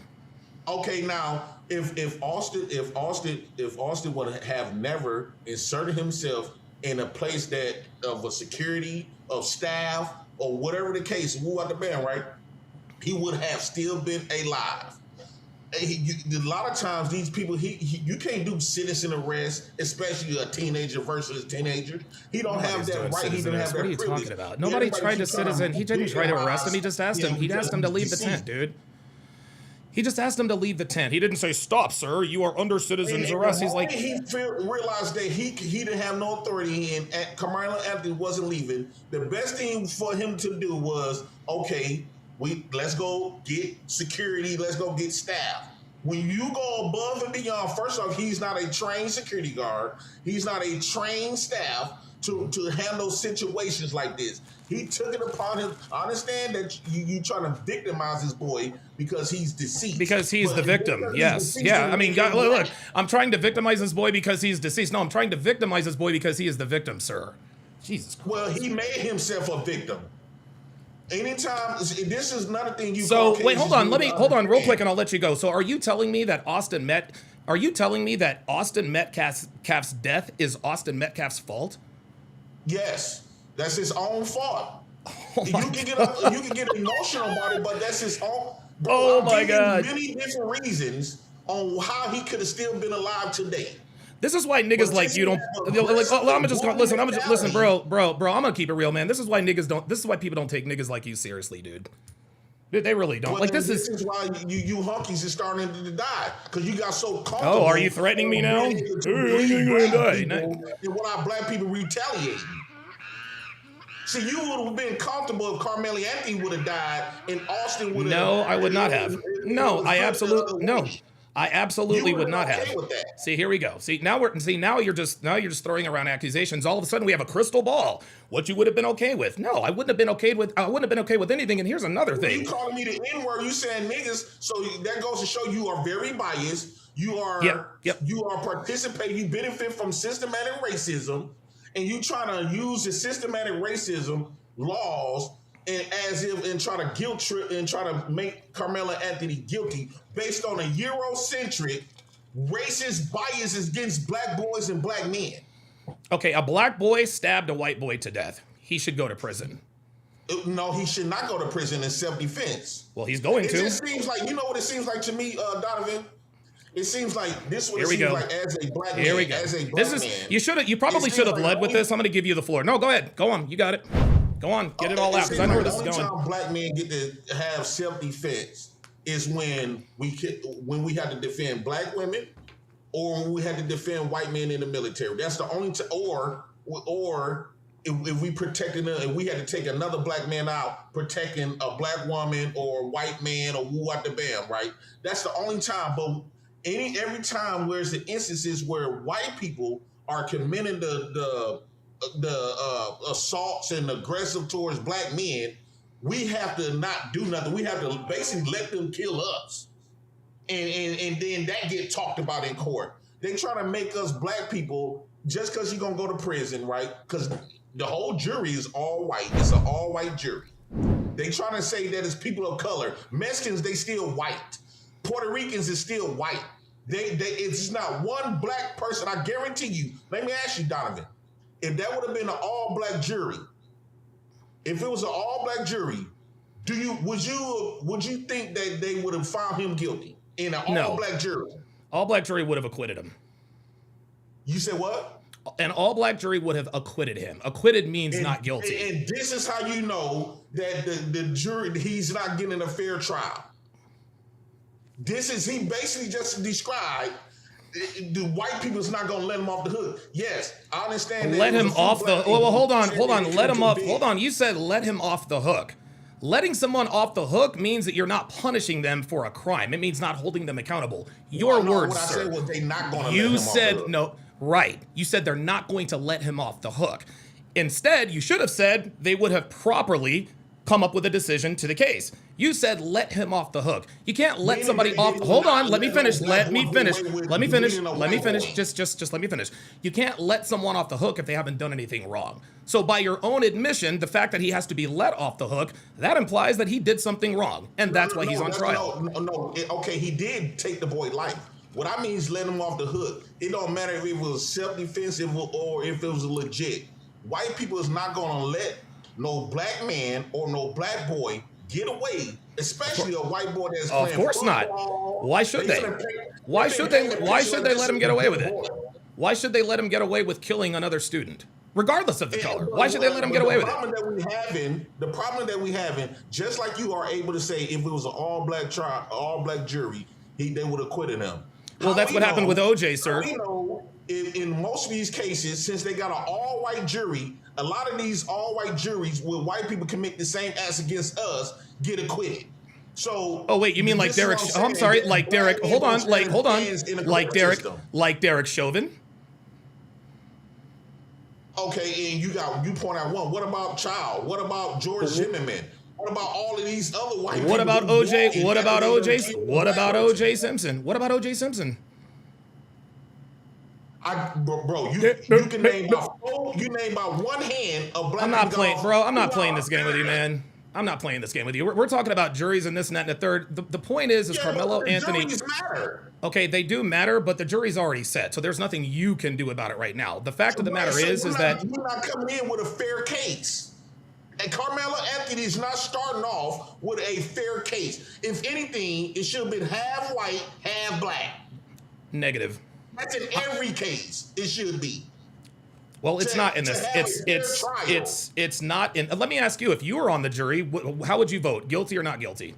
Okay, now if Austin would have never inserted himself in a place that of a security of staff or whatever the case, move out the band, right? He would have still been alive. A lot of times, these people, you can't do citizen arrest, especially a teenager versus a teenager. He don't have that right. He didn't have that privilege. What are you talking about? Nobody tried to citizen. He didn't try to arrest him. He just asked him. He asked him to leave the tent, dude. He just asked him to leave the tent. He didn't say, "Stop, sir. You are under citizen's arrest." He's like, he realized that he didn't have no authority, and Karmelo Anthony wasn't leaving. The best thing for him to do was, okay, let's go get security. Let's go get staff. When you go above and beyond, first off, he's not a trained security guard. He's not a trained staff to handle situations like this. He took it upon him. I understand that you trying to victimize this boy because he's deceased. Because he's the victim. Yes. Yeah. I mean, look, I'm trying to victimize this boy because he's deceased. No, I'm trying to victimize this boy because he is the victim, sir. Jesus Christ. Well, he made himself a victim. Anytime, this is another thing you. So wait, hold on, real quick, and I'll let you go. So, are you telling me that Austin Metcalf's death is Austin Metcalf's fault? Yes, that's his own fault. You can get emotional about it, but that's his own. Bro, oh my God! Many different reasons on how he could have still been alive today. This is why niggas like you don't like. I'm just gonna listen, bro. I'm gonna keep it real, man. This is why people don't take niggas like you seriously, dude. They really don't. Like this is why you hunkies is starting to die because you got so comfortable. Oh, are you threatening me now? And what our black people retaliate. See, you would have been comfortable if Karmelo Anthony would have died and Austin would have. No, I would not have. No, I absolutely would not have. See, here we go. Now you're just throwing around accusations. All of a sudden we have a crystal ball. What you would have been okay with? No, I wouldn't have been okay with anything. And here's another thing. You calling me the N-word, you saying niggas, so that goes to show you are very biased. You are you are participating, you benefit from systematic racism, and you trying to use the systematic racism laws and try to guilt trip and try to make Karmelo Anthony guilty based on a Eurocentric racist biases against black boys and black men. Okay, a black boy stabbed a white boy to death. He should go to prison. No, he should not go to prison in self-defense. Well, he's going to. It just seems like, you know what it seems like to me, Donovan? It seems like this is what it seems like as a black man. Here we go. As a black man. You probably should have led with this. I'm going to give you the floor. No, go ahead. Go on. You got it. Go on. Get it all out because I know where this is going. The only time black men get to have self-defense is when we have to defend black women or when we had to defend white men in the military. That's the only or if we protected them, if we had to take another black man out protecting a black woman or a white man or woo out the bam, right? That's the only time. But every time where's the instances where white people are committing the assaults and aggressive towards black men, we have to not do nothing. We have to basically let them kill us. And then that get talked about in court. They try to make us black people, just because you're going to go to prison, right? Because the whole jury is all white. It's an all-white jury. They trying to say that it's people of color. Mexicans, they still white. Puerto Ricans is still white. It's not one black person. I guarantee you. Let me ask you, Donovan. If that would have been an all-black jury, if it was an all-black jury, would you think that they would have found him guilty in an all-black jury? All-black jury would have acquitted him. You said what? An all-black jury would have acquitted him. Acquitted means not guilty. And this is how you know that the jury, he's not getting a fair trial. He basically just described the white people's not going to let him off the hook. Yes, I understand. Let him off the. Well, hold on. Let him off. Hold on. You said let him off the hook. Letting someone off the hook means that you're not punishing them for a crime. It means not holding them accountable. Your words, sir. What I said was they not going to let him You off the said hook. no. Right. You said they're not going to let him off the hook. Instead, you should have said they would have properly come up with a decision to the case. You said let him off the hook. You can't let somebody off. Hold on, let me finish. Let me finish. Just let me finish. You can't let someone off the hook if they haven't done anything wrong. So by your own admission, the fact that he has to be let off the hook, that implies that he did something wrong, and that's why he's on trial. Okay, he did take the boy's life. What I mean is let him off the hook. It don't matter if it was self-defensive or if it was legit. White people is not going to let no black man or no black boy get away, especially a white boy that's playing Of course not. Why should they? Why should they let him get away with it? Why should they let him get away with killing another student? Regardless of the color. Why should they let him get away with it? The problem that we having, just like you are able to say if it was an all-black trial, all-black jury, they would have acquitted him. Well, that's what happened with OJ, sir. We know in most of these cases, since they got an all-white jury, a lot of these all-white juries where white people commit the same acts against us get acquitted. So. Oh wait, you mean like Derek? Oh, I'm sorry, like Derek. Hold on, like Derek Chauvin. Okay, and you point out one. What about Child? What about George Zimmerman? What about all of these other white people? What about OJ? What about OJ? What about OJ Simpson? What about OJ Simpson? Bro, you can name about one hand of black. I'm not playing, bro. I'm not playing this game with you, man. I'm not playing this game with you. We're talking about juries and this and that and the third. The point is Karmelo Anthony. Juries matter. Okay, they do matter, but the jury's already set, so there's nothing you can do about it right now. The fact of the matter is that we're not coming in with a fair case. And Karmelo Anthony is not starting off with a fair case. If anything, it should have been half white, half black. Negative. That's in every case. It should be. Well, it's not in this. It's not in. Let me ask you: if you were on the jury, how would you vote? Guilty or not guilty?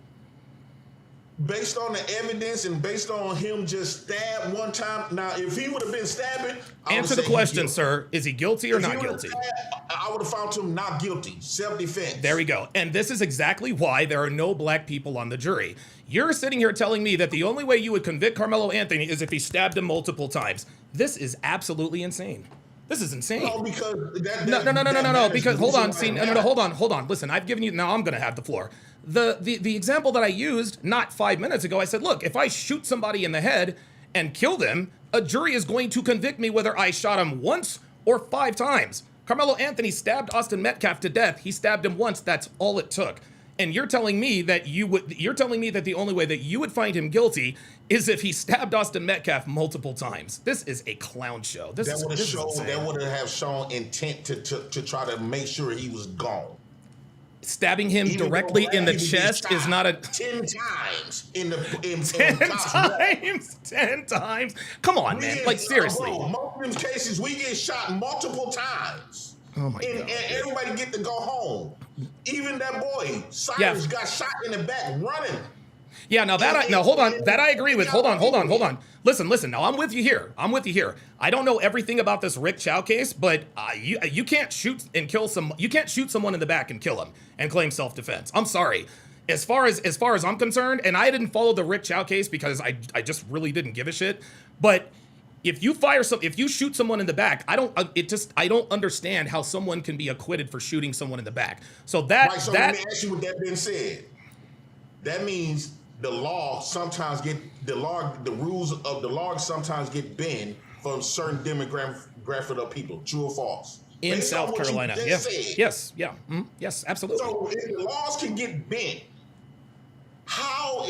Based on the evidence and based on him just stabbed one time. Now, if he would have been stabbing, answer the question, sir. Is he guilty or not guilty? I would have found him not guilty. Self-defense. There we go. And this is exactly why there are no black people on the jury. You're sitting here telling me that the only way you would convict Karmelo Anthony is if he stabbed him multiple times. This is absolutely insane. This is insane. No, because no. Because hold on, hold on. Listen, I've given you. Now I'm going to have the floor. The example that I used not 5 minutes ago, I said, look, if I shoot somebody in the head and kill them, a jury is going to convict me whether I shot him once or 5 times. Karmelo Anthony stabbed Austin Metcalf to death. He stabbed him once. That's all it took. And you're telling me that you're telling me that the only way that you would find him guilty is if he stabbed Austin Metcalf multiple times. This is a clown show. That would have shown intent to try to make sure he was gone. Stabbing him directly in the chest is not a 10 times in 10 times. Come on, man. Like seriously. Bro, most of them cases we get shot multiple times. Oh my God. And everybody get to go home. Even that boy, Cyrus, got shot in the back running. Yeah, now hold on. That I agree with. Hold on. Listen. Now I'm with you here. I don't know everything about this Rick Chow case, but you can't shoot and kill you can't shoot someone in the back and kill him and claim self-defense. I'm sorry. As far as I'm concerned, and I didn't follow the Rick Chow case because I just really didn't give a shit. But if you shoot someone in the back, I don't understand how someone can be acquitted for shooting someone in the back. So let me ask you, with that being said, that means the rules of the law sometimes get bent from certain demographic of people. True or false? In South Carolina, yeah. Yes, yeah. Yes, absolutely. So if the laws can get bent, how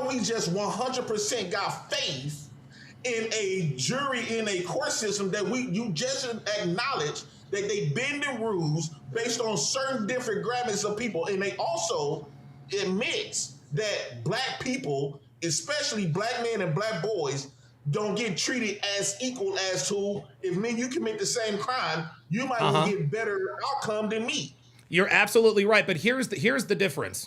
we just 100% got faith in a jury, in a court system that you just acknowledge that they bend the rules based on certain different grammars of people, and they also admits that black people, especially black men and black boys, don't get treated as equal as to if you commit the same crime, you might get better outcome than me. You're absolutely right, but here's the difference.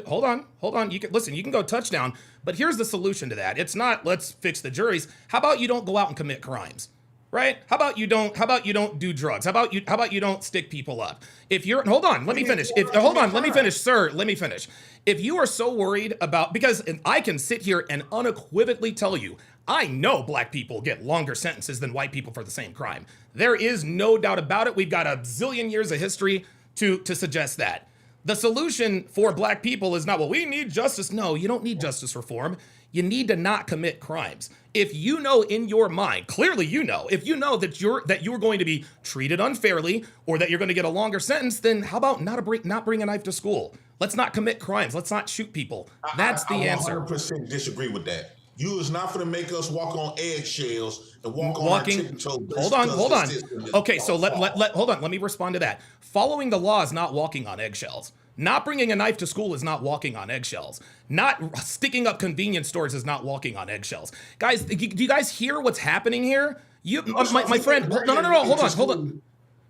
Hold on. You can go touchdown, but here's the solution to that. It's not let's fix the juries. How about you don't go out and commit crimes? Right? How about you don't do drugs? How about you don't stick people up? Let me finish, sir. Let me finish. If you are so worried about, because I can sit here and unequivocally tell you, I know black people get longer sentences than white people for the same crime. There is no doubt about it. We've got a zillion years of history to suggest that. The solution for black people is not, well, we need justice. No, you don't need justice reform. You need to not commit crimes. If you know in your mind, clearly if you know that you're going to be treated unfairly or that you're going to get a longer sentence, then how about not bring a knife to school? Let's not commit crimes. Let's not shoot people. That's the answer. I 100% disagree with that. You is not going to make us walk on eggshells and walk on our tiptoes. Hold on. Okay, so hold on. Let me respond to that. Following the law is not walking on eggshells. Not bringing a knife to school is not walking on eggshells. Not sticking up convenience stores is not walking on eggshells. Guys, do you guys hear what's happening here? My friend, no,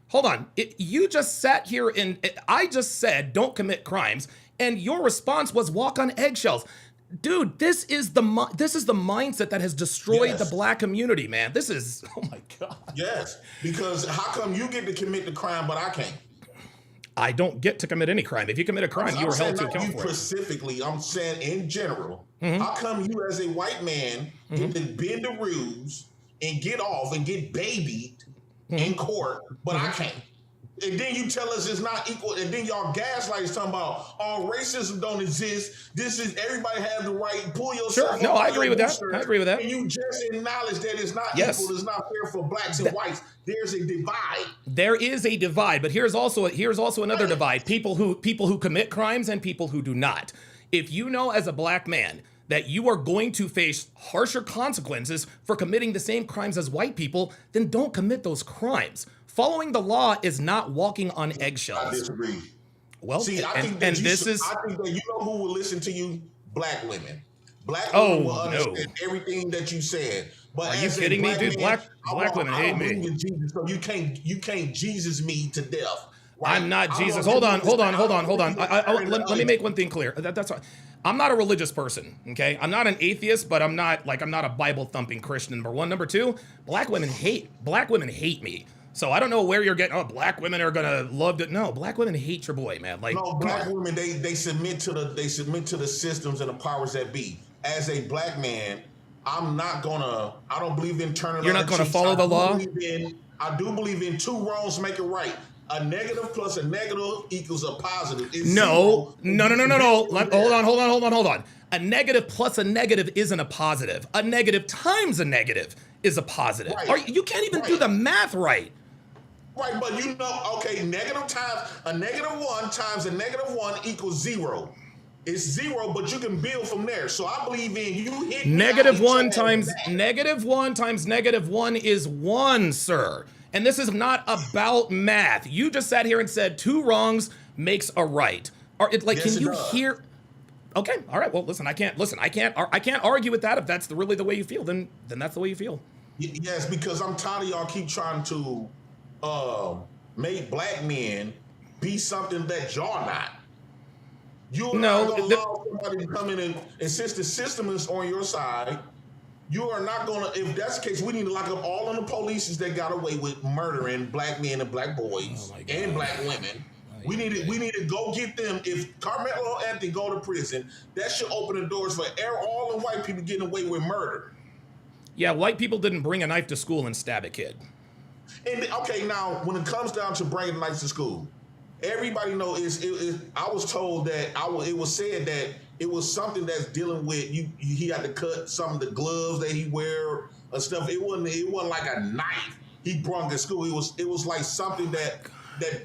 hold on. You just sat here and I just said don't commit crimes, and your response was walk on eggshells. Dude, this is the mindset that has destroyed the black community, man. This is, oh my God. Yes, because how come you get to commit the crime but I can't? I don't get to commit any crime. If you commit a crime, you are held to account for it. Specifically, I'm saying in general. How come you as a white man get to bend the rules and get off and get babied in court, but I can't? And then you tell us it's not equal, and then y'all gaslight is talking about racism don't exist. This is everybody has the right. Pull yourself. Sure. No, I agree with that. And you just acknowledge that it's not equal. It's not fair for blacks and whites. There's a divide. There is a divide, but here's also another divide: people who commit crimes and people who do not. If you know as a black man that you are going to face harsher consequences for committing the same crimes as white people, then don't commit those crimes. Following the law is not walking on eggshells. I disagree. Well, see, I think that you know who will listen to you? Black women. Black women will understand everything that you said. But are you kidding me, dude? Black women hate me. Jesus, so you can't Jesus me to death. Right? I'm not Jesus. Hold on. Let me make one thing clear. That's right. I'm not a religious person, okay? I'm not an atheist, but I'm not a Bible thumping Christian. Number one. Number two, black women hate me. So I don't know where you're getting. Oh, black women are gonna love it. No, black women hate your boy, man. No, black women they submit to the systems and the powers that be. As a black man, I don't believe in turning. You're not gonna follow the law. I do believe in two wrongs make it right. A negative plus a negative equals a positive. No. Hold on. A negative plus a negative isn't a positive. A negative times a negative is a positive. Right. You can't even do the math right. Right, but negative times a -1 times a -1 equals 0. It's 0, but you can build from there. So I believe in you hit -1 times -1 is 1, sir. And this is not about math. You just sat here and said 2 wrongs makes a right. Can you hear? Okay, all right. Well, listen. I can't argue with that. If that's really the way you feel, then that's the way you feel. Yes, because I'm tired of y'all keep trying to make black men be something that y'all not. You're not going to allow somebody to come in and since the system is on your side, you are not going to, if that's the case, we need to lock up all of the police that got away with murdering black men and black boys and black women. We need to go get them. If Karmelo Anthony go to prison, that should open the doors for all the white people getting away with murder. Yeah, white people didn't bring a knife to school and stab a kid. And okay, now when it comes down to bringing knives to school, everybody know I was told that it was said that it was something that's dealing with he had to cut some of the gloves that he wear and stuff. It wasn't like a knife he brought to school. It was like something that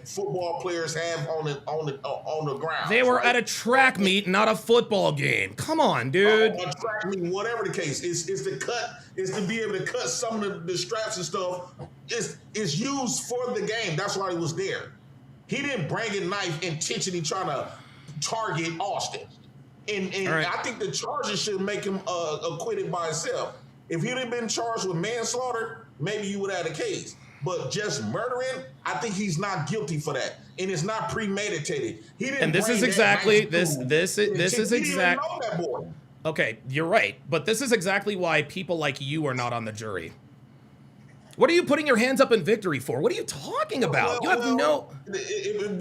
football players have on the ground. They were at a track meet, not a football game. Come on, dude. A track meet, whatever the case, it's to be able to cut some of the straps and stuff. It's used for the game. That's why he was there. He didn't bring a knife intentionally trying to target Austin. And right. I think the charges should make him acquitted by himself. If he'd have been charged with manslaughter, maybe you would have had a case. But just murdering, I think he's not guilty for that, and it's not premeditated. He didn't. And this is exactly this is exactly. Okay, you're right, but this is exactly why people like you are not on the jury. What are you putting your hands up in victory for? What are you talking about? You have no.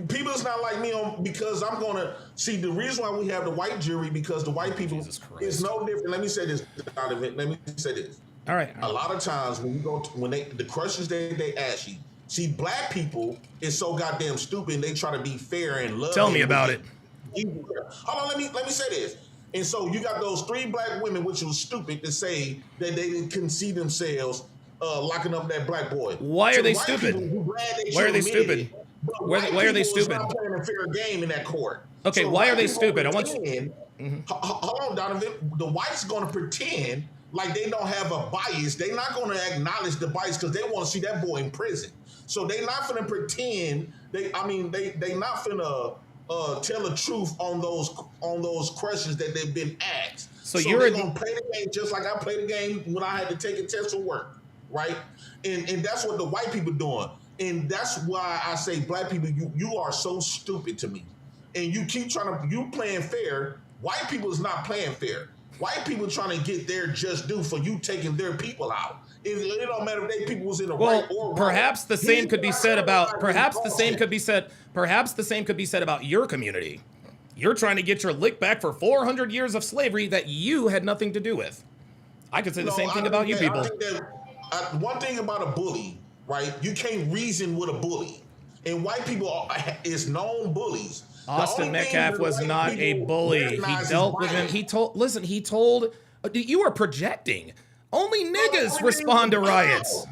People is not like me because I'm gonna see the reason why we have the white jury because the white people is no different. Let me say this, Donovan. Let me say this. All right. A lot of times when you go the questions they ask you, see, black people is so goddamn stupid. And they try to be fair and love. Tell me about it. Hold on, let me say this. And so you got those 3 black women, which was stupid to say that they didn't concede themselves locking up that black boy. Why are they stupid? Why are they stupid? Why are they stupid? Not playing a fair game in that court. Okay, so why are they stupid? I want you. Hold on, Donovan. The whites going to pretend like they don't have a bias. They're not going to acknowledge the bias because they want to see that boy in prison. So they're not going to pretend. They not going to tell the truth on those questions that they've been asked. So you're going to play the game just like I played the game when I had to take a test for work, right? And that's what the white people doing. And that's why I say black people, you are so stupid to me. And you keep you playing fair. White people is not playing fair. White people trying to get their just due for you taking their people out. It don't matter if they people was in the right or wrong. Perhaps the same could be said about your community. You're trying to get your lick back for 400 years of slavery that you had nothing to do with. I could say the same thing about you people. I think that, one thing about a bully, right? You can't reason with a bully. And white people is known bullies. Austin Metcalf was not a bully. He dealt with him. He told, you are projecting. Only niggas respond to riots.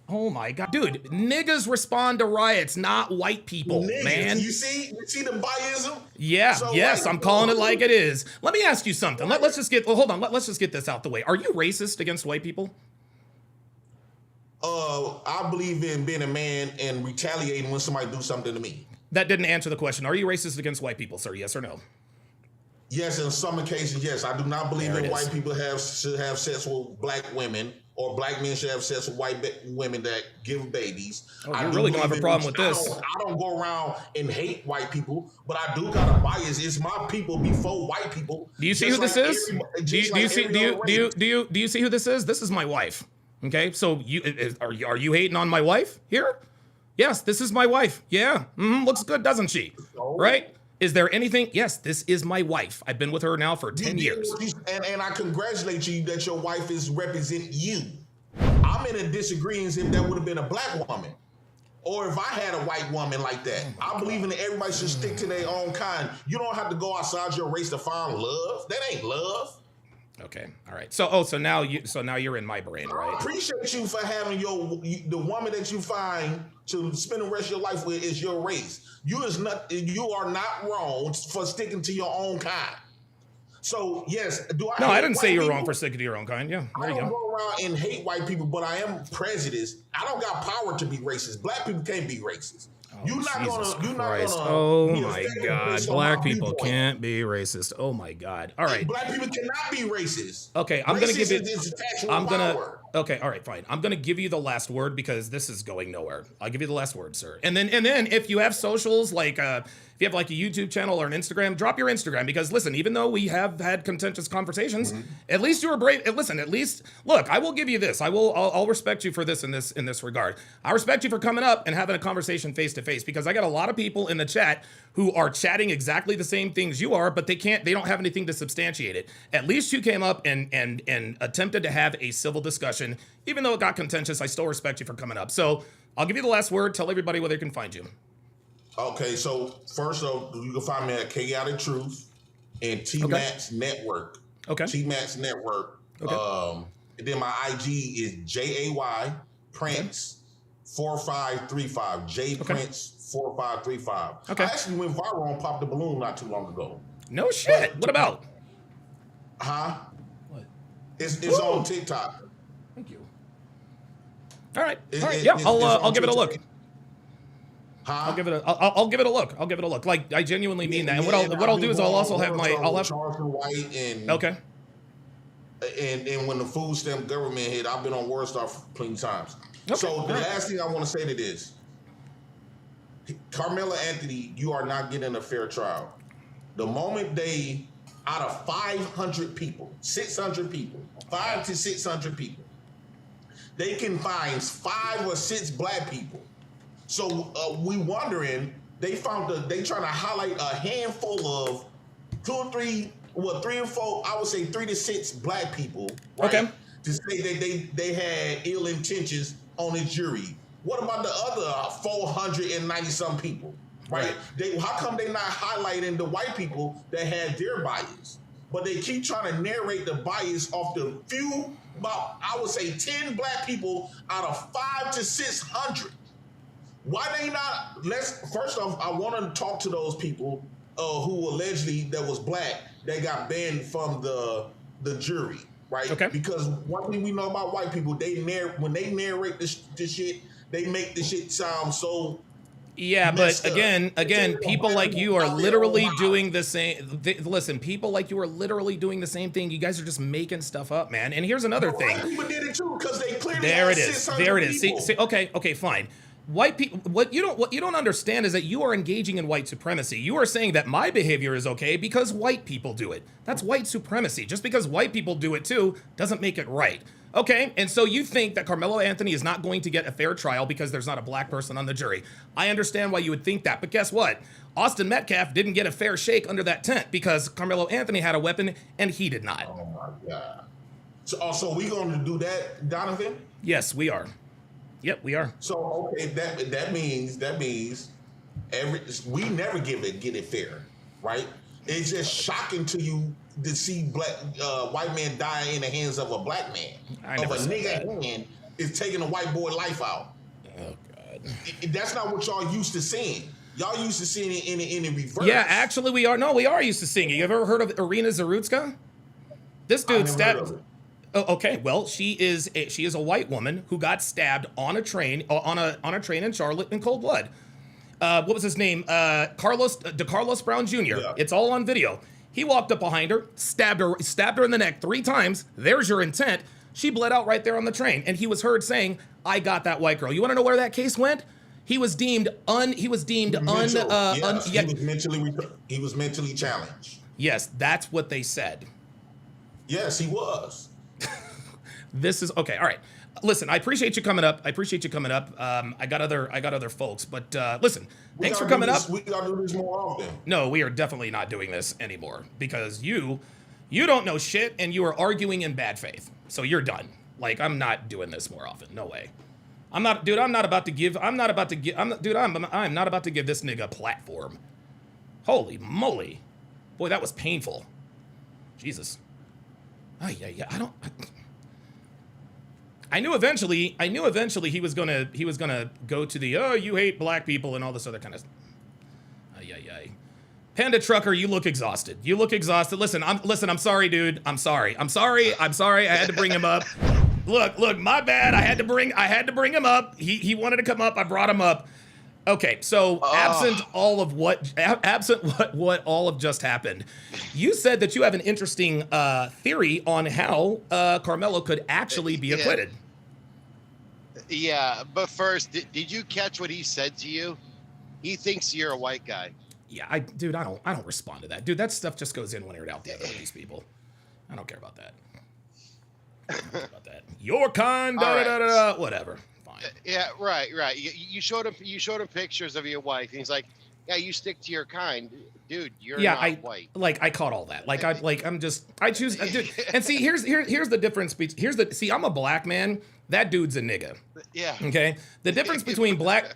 Oh my God. Dude, niggas respond to riots, not white people, man. You see the biasm? Yeah, so yes, I'm calling it like it is. Let me ask you something. Let's just get, hold on, let's just get this out the way. Are you racist against white people? I believe in being a man and retaliating when somebody do something to me. That didn't answer the question. Are you racist against white people, sir? Yes or no? Yes, in some occasions, yes. I do not believe that white people should have sex with black women or black men should have sex with white women that give babies. Oh, you really don't have a problem with this. I don't go around and hate white people, but I do got a bias. It's my people before white people. Do you see who this is? Do you see who this is? This is my wife. Okay, so are you hating on my wife here? Yes, this is my wife. Yeah, looks good, doesn't she? Right? Is there anything? Yes, this is my wife. I've been with her now for 10 years. And I congratulate you that your wife is representing you. I'm in a disagreement if that would have been a black woman. Or if I had a white woman like that. I believe in everybody should stick to their own kind. You don't have to go outside your race to find love. That ain't love. Okay, all right. So now you're in my brain, right? I appreciate you for having the woman that you find to spend the rest of your life with is your race. You are not wrong for sticking to your own kind. So yes, I didn't say you're wrong for sticking to your own kind. Yeah, there you go. I don't go around and hate white people, but I am prejudiced. I don't got power to be racist. Black people can't be racist. Oh my God. Black people can't be racist. Oh my God. All right. Black people cannot be racist. Okay, I'm going to give it. Okay, all right, fine. I'm going to give you the last word because this is going nowhere. I'll give you the last word, sir. And then if you have socials like If you have like a YouTube channel or an Instagram, drop your Instagram, because listen, even though we have had contentious conversations, at least you were brave. Listen, at least look, I will give you this. I'll respect you for this in this regard. I respect you for coming up and having a conversation face to face, because I got a lot of people in the chat who are chatting exactly the same things you are, but they don't have anything to substantiate it. At least you came up and attempted to have a civil discussion. Even though it got contentious, I still respect you for coming up. So I'll give you the last word. Tell everybody where they can find you. Okay, so first off, you can find me at Chaotic Truth and T-Max Network. Okay. T-Max Network. Okay. And then my IG is JAY Prince 4535. J Prince 4535. Okay. I actually went viral on Pop the Balloon not too long ago. No shit. What about? Huh? What? It's on TikTok. Thank you. All right. Yeah, I'll give it a look. Huh? I'll give it a look. I'll give it a look. Like, I genuinely mean that. And what I'll do is I'll also have Charleston White and okay. And when the food stamp government hit, I've been on WordStar plenty times. Okay. So the last thing I want to say to this, Karmelo Anthony, you are not getting a fair trial. The moment they, out of 500 people, 600 people, 500 to 600 people, they can find 5 or 6 black people. So we wondering, they trying to highlight a handful of 2 or 3, 3 or 4, I would say 3 to 6 black people, right? Okay. To say that they had ill intentions on the jury. What about the other 490 some people, right? How come they not highlighting the white people that had their bias? But they keep trying to narrate the bias off the few, about, I would say 10 black people out of 500 to 600. Why they not? First off, I want to talk to those people who allegedly that was black that got banned from the jury, right? Okay. Because one thing we know about white people, when they narrate this shit, they make the shit sound so. Yeah, but again, people like you are literally doing the same. Listen, people like you are literally doing the same thing. You guys are just making stuff up, man. And here's another thing. White people did it too, because they clearly. There it is. There it is. See, okay, fine. White people, what you don't understand is that you are engaging in white supremacy. You are saying that my behavior is okay because white people do it. That's white supremacy. Just because white people do it too doesn't make it right. Okay, and so you think that Karmelo Anthony is not going to get a fair trial because there's not a black person on the jury. I understand why you would think that, but guess what? Austin Metcalf didn't get a fair shake under that tent because Karmelo Anthony had a weapon and he did not. Oh my God. So we going to do that, Donovan? Yes, we are. Yep, we are. So okay, that means we never get it fair, right? It's just shocking to you to see white man die in the hands of a black man. Of a nigga hand is taking a white boy life out. Oh God. That's not what y'all used to seeing. Y'all used to seeing it in the reverse. Yeah, actually we are. No, we are used to seeing it. You ever heard of Irina Zarutska? This dude stabbed. Oh, okay, well, she is a white woman who got stabbed on a train in Charlotte in cold blood. What was his name? Carlos Brown Jr. Yeah. It's all on video. He walked up behind her, stabbed her in the neck 3 times. There's your intent. She bled out right there on the train, and he was heard saying, "I got that white girl." You want to know where that case went? He was deemed he was mentally challenged. Yes, that's what they said. Yes, he was. This is okay. All right. Listen, I appreciate you coming up. I got other folks, but listen, thanks for coming up. We gotta do this more often. No, we are definitely not doing this anymore because you don't know shit and you are arguing in bad faith. So you're done. Like, I'm not doing this more often. No way. I'm not about to give this nigga a platform. Holy moly. Boy, that was painful. Jesus. Yeah. I knew eventually he was gonna go to the you hate black people and all this other kind of. Panda Trucker, you look exhausted. Listen, I'm sorry, dude. I'm sorry. I had to bring him up. Look, my bad. I had to bring him up. He wanted to come up. I brought him up. Okay, so absent what all of just happened, you said that you have an interesting theory on how Karmelo could actually be acquitted. Yeah, but first, did you catch what he said to you? He thinks you're a white guy. Yeah, dude, I don't respond to that. Dude, that stuff just goes in one ear and out the other with these people. I don't care about that. I don't care about that. Your kind, da, da, da, da, whatever. Fine. Yeah, right. You showed him pictures of your wife, and he's like, "Yeah, you stick to your kind, dude. You're not white." Like I caught all that. I choose. Dude, and see, here's the difference. I'm a black man. That dude's a nigga. Yeah. Okay. The difference between black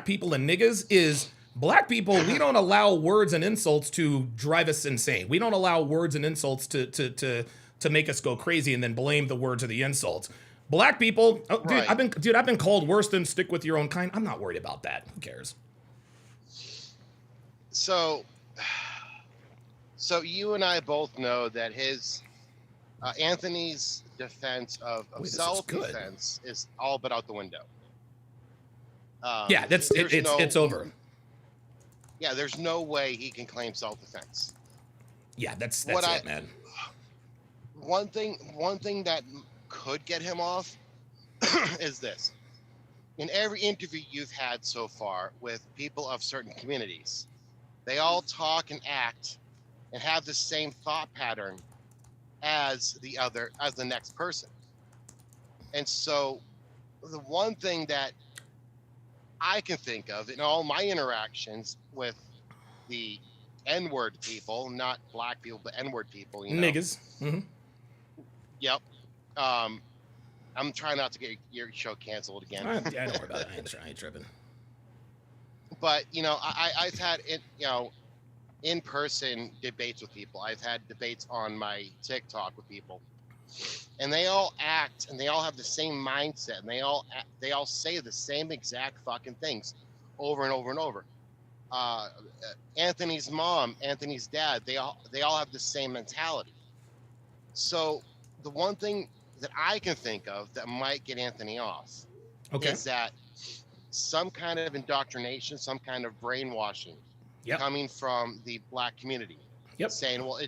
people and niggas is black people. We don't allow words and insults to drive us insane. We don't allow words and insults to make us go crazy and then blame the words or the insults. Black people, Right. I've been called worse than stick with your own kind. I'm not worried about that. Who cares? So you and I both know that Anthony's defense of self-defense is all but out the window. Yeah, it's over. Yeah, there's no way he can claim self-defense. Yeah, that's it, man. One thing that could get him off is this. In every interview you've had so far with people of certain communities, they all talk and act and have the same thought pattern as the next person. And so the one thing that I can think of in all my interactions with the N-word people, not black people, but N-word people, Niggas. Mm-hmm. Yep. I'm trying not to get your show canceled again. Yeah, don't worry about it. I ain't tripping. But I've had in-person debates with people. I've had debates on my TikTok with people, and they all act and they all have the same mindset, and they all say the same exact fucking things over and over and over. Anthony's mom, Anthony's dad, they all have the same mentality. So the one thing that I can think of that might get Anthony off is that some kind of indoctrination, some kind of brainwashing coming from the black community. Saying, well,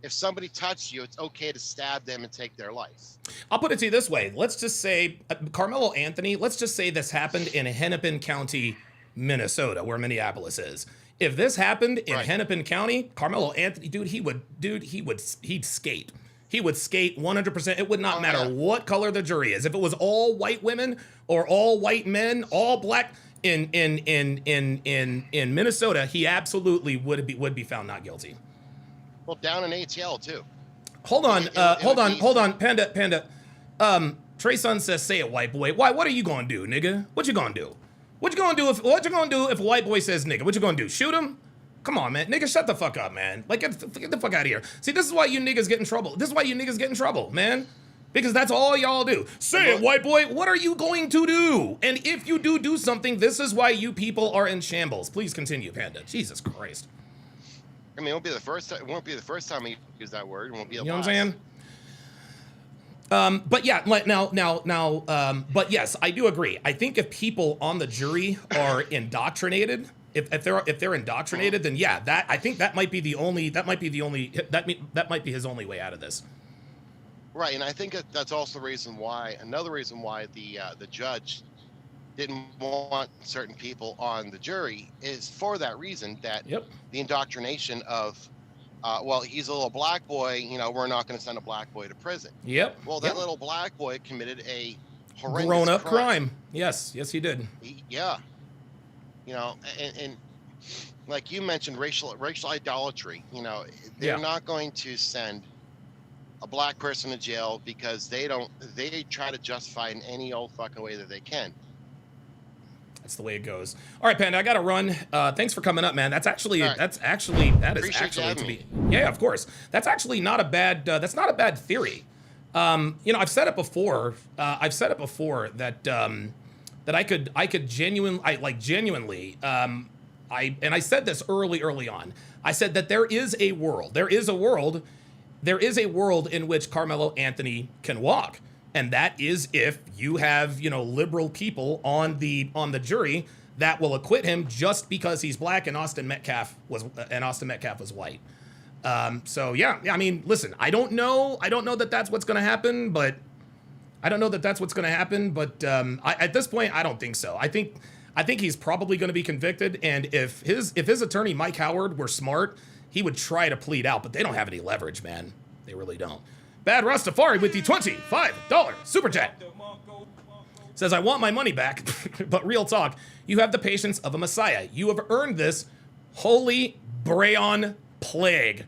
if somebody touched you, it's okay to stab them and take their life. I'll put it to you this way. Let's just say Karmelo Anthony, let's just say this happened in Hennepin County, Minnesota, where Minneapolis is. If this happened in Hennepin County, Karmelo Anthony, he'd skate. He would skate 100%. It would not matter what color the jury is. If it was all white women or all white men, all black in Minnesota, he absolutely would be found not guilty. Well, down in ATL too. Hold on, Panda. Trey Son says, "Say it, white boy." Why? What are you gonna do, nigga? What you gonna do? What you gonna do if a white boy says nigga? What you gonna do? Shoot him? Come on, man. Nigga, shut the fuck up, man. Like, get the fuck out of here. See, this is why you niggas get in trouble. This is why you niggas get in trouble, man. Because that's all y'all do. Say it, white boy. What are you going to do? And if you do something, this is why you people are in shambles. Please continue, Panda. Jesus Christ. I mean, it won't be the first time. It won't be the first time he used that word. It won't be the last. You know what I'm saying? But yeah, but yes, I do agree. I think if people on the jury are indoctrinated, if they're indoctrinated, then yeah, I think that might be his only way out of this. Right, and I think that's also another reason why the judge didn't want certain people on the jury is for that reason, that the indoctrination of, well, he's a little black boy, we're not going to send a black boy to prison. Well, that little black boy committed a horrendous grown-up crime. Yes, he did. And like you mentioned, racial idolatry. They're not going to send a black person to jail because they try to justify in any old fucking way that they can. That's the way it goes. All right, Panda, I gotta run. Thanks for coming up, man. That is actually to be. Yeah, of course. That's actually not a bad. That's not a bad theory. I've said it before. That I could genuinely. I said this early on. I said that there is a world in which Karmelo Anthony can walk. And that is if you have, liberal people on the jury that will acquit him just because he's black and Austin Metcalf was white. So yeah, I mean, listen, I don't know that that's what's going to happen, but at this point, I don't think so. I I think he's probably going to be convicted. And if his attorney, Mike Howard, were smart, he would try to plead out, but they don't have any leverage, man. They really don't. Bad Rastafari with the $25 super chat. Says, I want my money back, but real talk, you have the patience of a messiah. You have earned this holy Brayon plague.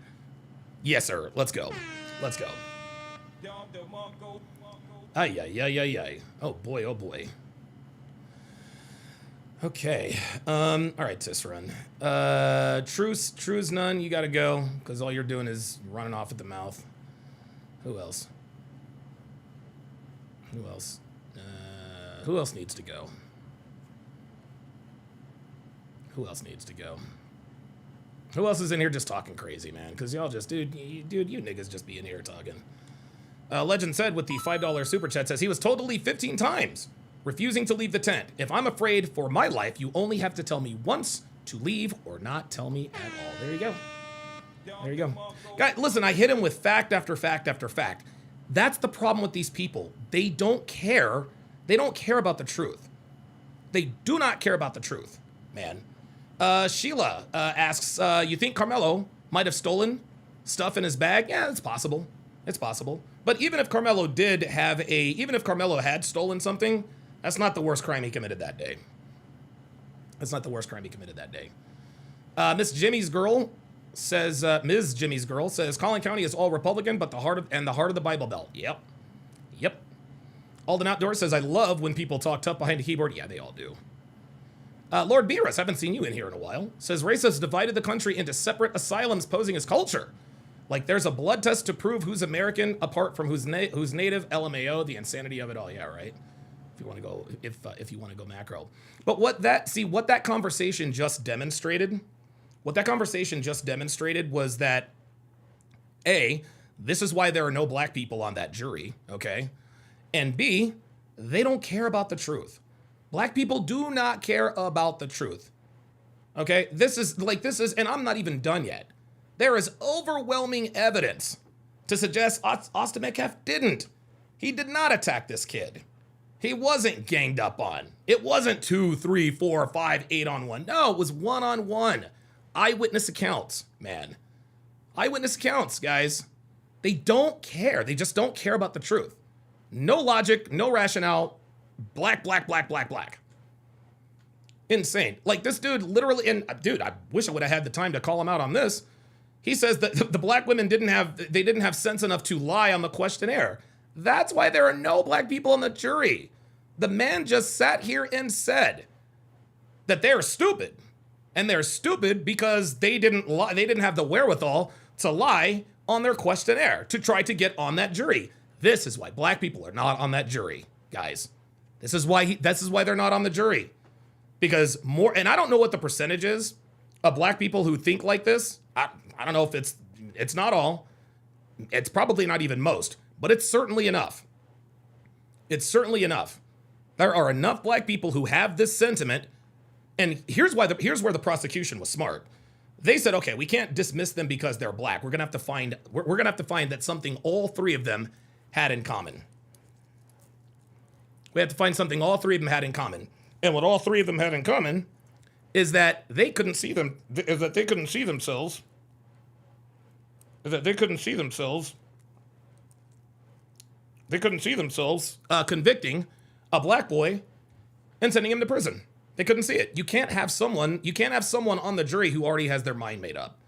Yes, sir. Let's go. Let's go. Ay, ay, ay, ay, ay. Oh, boy. Oh, boy. Okay. All right, sis run. True's none. You got to go because all you're doing is running off at the mouth. Who else? Who else? Who else needs to go? Who else needs to go? Who else is in here just talking crazy, man? Because y'all just, dude, you niggas just be in here talking. Legend said with the $5 super chat says he was told to leave 15 times, refusing to leave the tent. If I'm afraid for my life, you only have to tell me once to leave or not tell me at all. There you go. There you go. Guys, listen, I hit him with fact after fact after fact. That's the problem with these people. They don't care. They don't care about the truth. They do not care about the truth, man. Sheila asks, you think Karmelo might have stolen stuff in his bag? Yeah, it's possible. It's possible. But even if Karmelo had stolen something, that's not the worst crime he committed that day. That's not the worst crime he committed that day. Ms. Jimmy's Girl says, Collin County is all Republican, but the heart of the Bible Belt. Yep. Yep. Alden Outdoors says, I love when people talk tough behind a keyboard. Yeah, they all do. Lord Beerus, haven't seen you in here in a while, says racists divided the country into separate asylums posing as culture. Like there's a blood test to prove who's American apart from who's native. LMAO, the insanity of it all. Yeah, right. If you want to go macro. But what that conversation just demonstrated was that A, this is why there are no black people on that jury, okay? And B, they don't care about the truth. Black people do not care about the truth. Okay? This is, and I'm not even done yet. There is overwhelming evidence to suggest Austin Metcalf didn't. He did not attack this kid. He wasn't ganged up on. It wasn't 2, 3, 4, 5, 8 on 1. No, it was 1-on-1. Eyewitness accounts, man. Eyewitness accounts, guys. They don't care. They just don't care about the truth. No logic, no rationale. Black. Insane. Like this dude literally, and dude, I wish I would have had the time to call him out on this. He says that the black women didn't have sense enough to lie on the questionnaire. That's why there are no black people on the jury. The man just sat here and said that they're stupid. And they're stupid because they didn't lie, they didn't have the wherewithal to lie on their questionnaire to try to get on that jury. This is why black people are not on that jury, guys. This is why they're not on the jury. Because more, and I don't know what the percentage is of black people who think like this. I don't know if it's not all. It's probably not even most, but it's certainly enough. It's certainly enough. There are enough black people who have this sentiment. And here's where the prosecution was smart. They said, okay, we can't dismiss them because they're black. We're gonna have to find that something all three of them had in common. We have to find something all three of them had in common. And what all three of them had in common is that they couldn't see themselves. Convicting a black boy and sending him to prison. They couldn't see it. You can't have someone on the jury who already has their mind made up.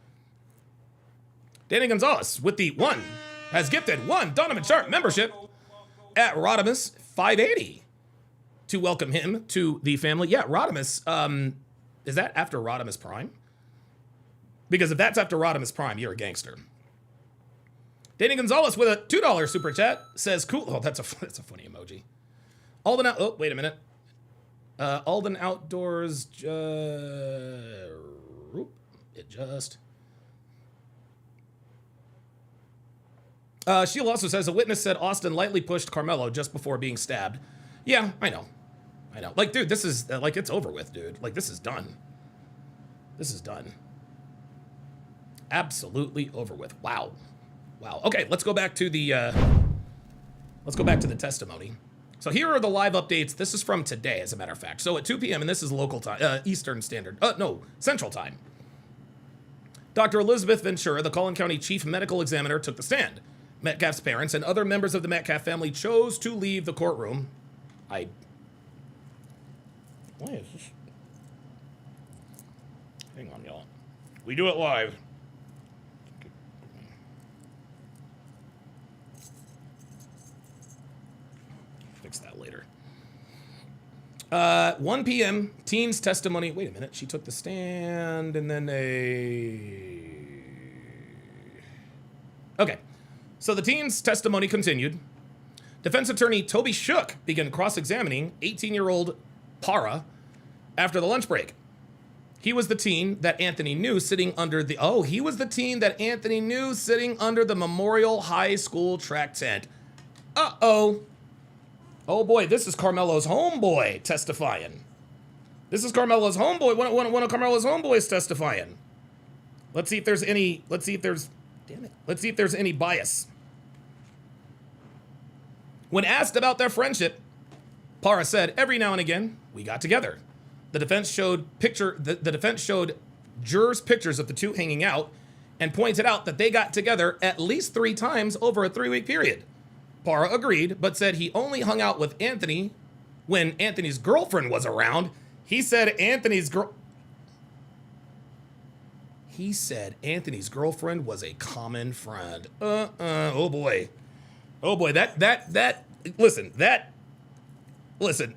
Danny Gonzalez with the one has gifted one Donovan Sharp membership at Rodimus 580 to welcome him to the family. Yeah, Rodimus, is that after Rodimus Prime? Because if that's after Rodimus Prime, you're a gangster. Danny Gonzalez with a $2 super chat says, cool. Oh, that's a funny emoji. Alden out. Oh, wait a minute. Alden Outdoors. Sheila also says a witness said Austin lightly pushed Karmelo just before being stabbed. Yeah, I know. Like, dude, this is like it's over with, dude. Like, this is done. This is done. Absolutely over with. Wow. Okay, let's go back to the testimony. So here are the live updates. This is from today, as a matter of fact. So at 2 p.m., and this is local time, Eastern Standard, Central Time. Dr. Elizabeth Ventura, the Collin County Chief Medical Examiner, took the stand. Metcalf's parents and other members of the Metcalf family chose to leave the courtroom. Why is this? Hang on, y'all. We do it live. Fix that later. 1 p.m. Teen's testimony. Wait a minute. She took the stand and then Okay. So the teen's testimony continued. Defense attorney Toby Shook began cross-examining 18-year-old Para after the lunch break. He was the teen that Anthony knew sitting under the Memorial High School track tent. Uh-oh. Oh boy, this is Karmelo's homeboy testifying. This is Karmelo's homeboy, one of Karmelo's homeboys testifying. Let's see if there's any bias. When asked about their friendship, Para said, every now and again, we got together. The defense showed jurors pictures of the two hanging out and pointed out that they got together at least 3 times over a 3-week period. Para agreed, but said he only hung out with Anthony when Anthony's girlfriend was around. He said Anthony's girlfriend was a common friend. Oh boy. Listen,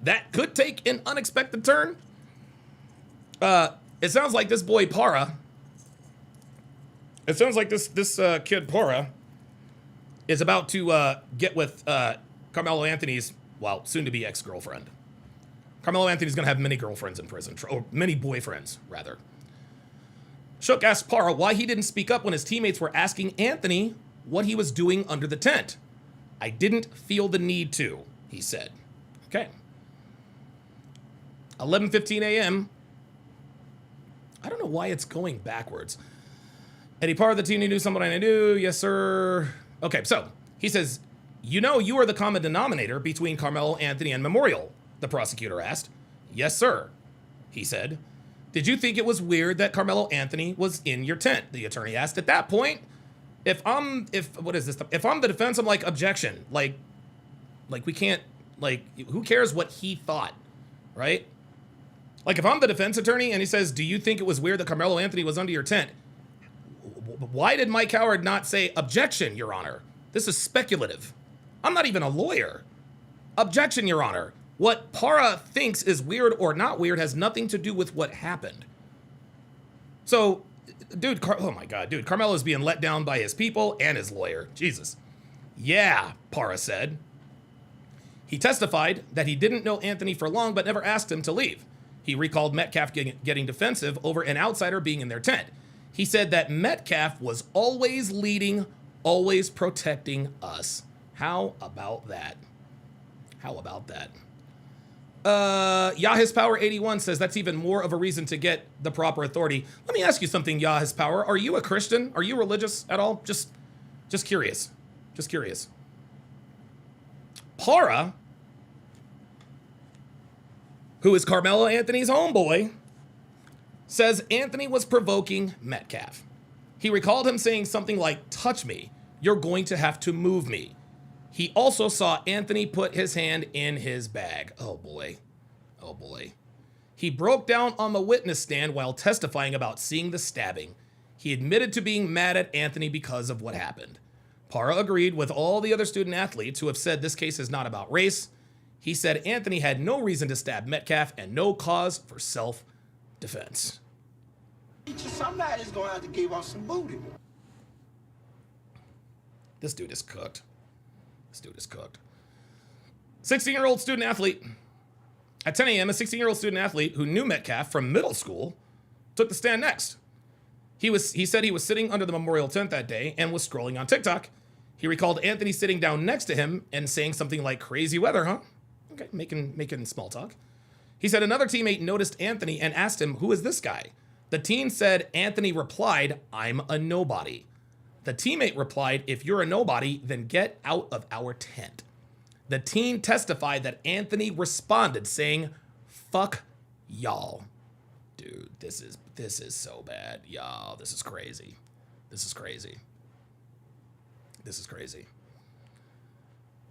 that could take an unexpected turn. It sounds like this boy Para. It sounds like this kid Para is about to get with Karmelo Anthony's, soon-to-be ex-girlfriend. Karmelo Anthony's going to have many girlfriends in prison, or many boyfriends, rather. Shook asked Para why he didn't speak up when his teammates were asking Anthony what he was doing under the tent. I didn't feel the need to, he said. Okay. 11:15 a.m. I don't know why it's going backwards. Eddie Parr, the team, knew someone I knew. Yes, sir. Okay, so he says, you are the common denominator between Karmelo Anthony and Memorial, the prosecutor asked. Yes, sir, he said. Did you think it was weird that Karmelo Anthony was in your tent? The attorney asked. At that point, if I'm the defense, I'm like, objection. Like we can't, who cares what he thought, right? Like if I'm the defense attorney and he says, do you think it was weird that Karmelo Anthony was under your tent? Why did Mike Howard not say, objection, Your Honor? This is speculative. I'm not even a lawyer. Objection, Your Honor. What Para thinks is weird or not weird has nothing to do with what happened. So, oh my God, Carmelo's being let down by his people and his lawyer. Jesus. Yeah, Para said. He testified that he didn't know Anthony for long, but never asked him to leave. He recalled Metcalf getting defensive over an outsider being in their tent. He said that Metcalf was always leading, always protecting us. How about that? Yahis Power 81 says that's even more of a reason to get the proper authority. Let me ask you something, Yahis Power. Are you a Christian? Are you religious at all? Just curious. Just curious. Para, who is Karmelo Anthony's homeboy, says Anthony was provoking Metcalf. He recalled him saying something like, touch me, you're going to have to move me. He also saw Anthony put his hand in his bag. Oh boy. He broke down on the witness stand while testifying about seeing the stabbing. He admitted to being mad at Anthony because of what happened. Para agreed with all the other student athletes who have said this case is not about race. He said Anthony had no reason to stab Metcalf and no cause for self-defense. Somebody's going to have to give us some booty. This dude is cooked. 16-year-old student athlete. At 10 a.m., a 16-year-old student athlete who knew Metcalf from middle school took the stand next. He said he was sitting under the memorial tent that day and was scrolling on TikTok. He recalled Anthony sitting down next to him and saying something like, crazy weather, huh? Okay, making small talk. He said another teammate noticed Anthony and asked him, who is this guy? The teen said Anthony replied, I'm a nobody. The teammate replied, if you're a nobody, then get out of our tent. The teen testified that Anthony responded saying, "Fuck y'all." Dude, this is so bad. Y'all, this is crazy. This is crazy. This is crazy.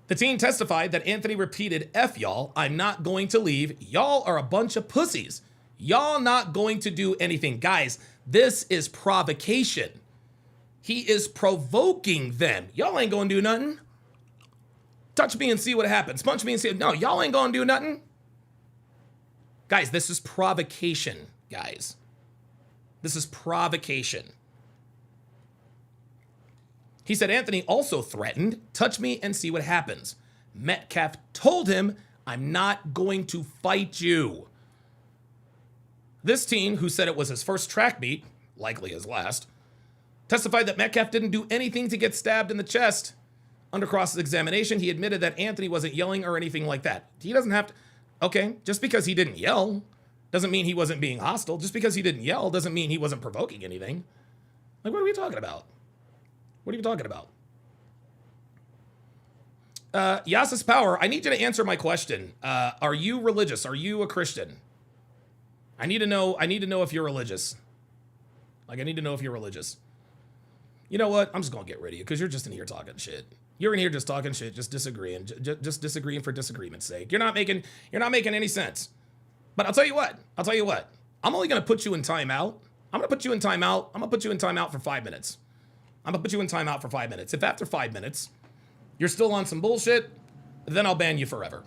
The teen testified that Anthony repeated, "F y'all, I'm not going to leave. Y'all are a bunch of pussies. Y'all not going to do anything." Guys, this is provocation. He is provoking them. Y'all ain't gonna do nothing. Touch me and see what happens. Punch me and see. No, y'all ain't gonna do nothing. Guys, this is provocation, guys. This is provocation. He said Anthony also threatened, "Touch me and see what happens." Metcalf told him, "I'm not going to fight you." This teen, who said it was his first track meet, likely his last, testified that Metcalf didn't do anything to get stabbed in the chest. Under cross-examination, he admitted that Anthony wasn't yelling or anything like that. He doesn't have to... Okay, just because he didn't yell doesn't mean he wasn't being hostile. Just because he didn't yell doesn't mean he wasn't provoking anything. Like, what are we talking about? What are you talking about? Yasis Power, I need you to answer my question. Are you religious? Are you a Christian? I need to know if you're religious. Like, I need to know if you're religious. You know what? I'm just gonna get rid of you because you're just in here talking shit. You're in here just talking shit, just disagreeing, just disagreeing for disagreement's sake. You're not making any sense. But I'll tell you what. I'm only gonna put you in timeout. I'm gonna put you in timeout for 5 minutes. If after 5 minutes you're still on some bullshit, then I'll ban you forever.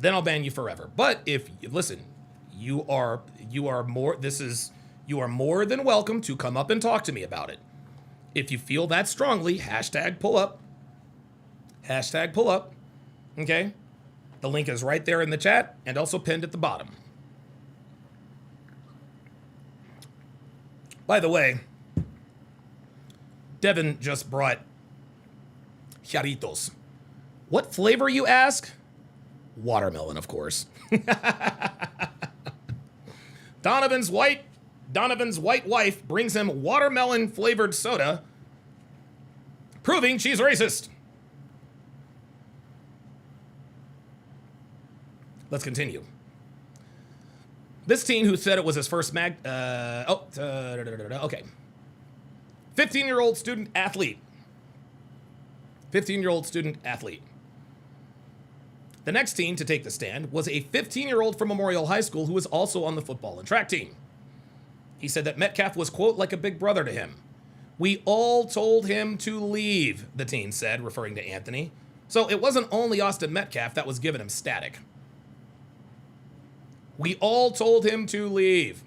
But if listen, you are more than welcome to come up and talk to me about it. If you feel that strongly, #pull up. Okay? The link is right there in the chat and also pinned at the bottom. By the way, Devin just brought Jarritos. What flavor, you ask? Watermelon, of course. Donovan's white wife brings him watermelon flavored soda, proving she's racist. Let's continue. This teen who said it was his first okay. 15-year-old student athlete. The next teen to take the stand was a 15-year-old from Memorial High School who was also on the football and track team. He said that Metcalf was, quote, like a big brother to him. "We all told him to leave," the teen said, referring to Anthony. So it wasn't only Austin Metcalf that was giving him static. "We all told him to leave."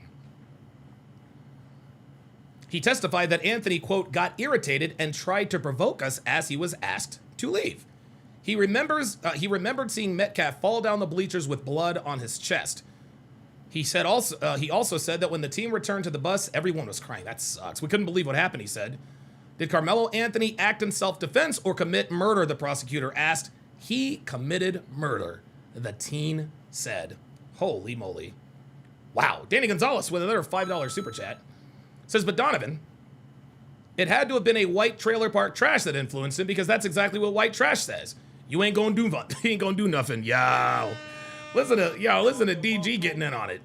He testified that Anthony, quote, got irritated and tried to provoke us as he was asked to leave. He remembered seeing Metcalf fall down the bleachers with blood on his chest. He also said that when the team returned to the bus, everyone was crying. "That sucks. We couldn't believe what happened," he said. "Did Karmelo Anthony act in self-defense or commit murder?" the prosecutor asked. "He committed murder," the teen said. Holy moly. Wow. Danny Gonzalez with another $5 super chat says, "But Donovan, it had to have been a white trailer park trash that influenced him, because that's exactly what white trash says. You ain't gonna do nothing. Yo. Listen to DG getting in on it.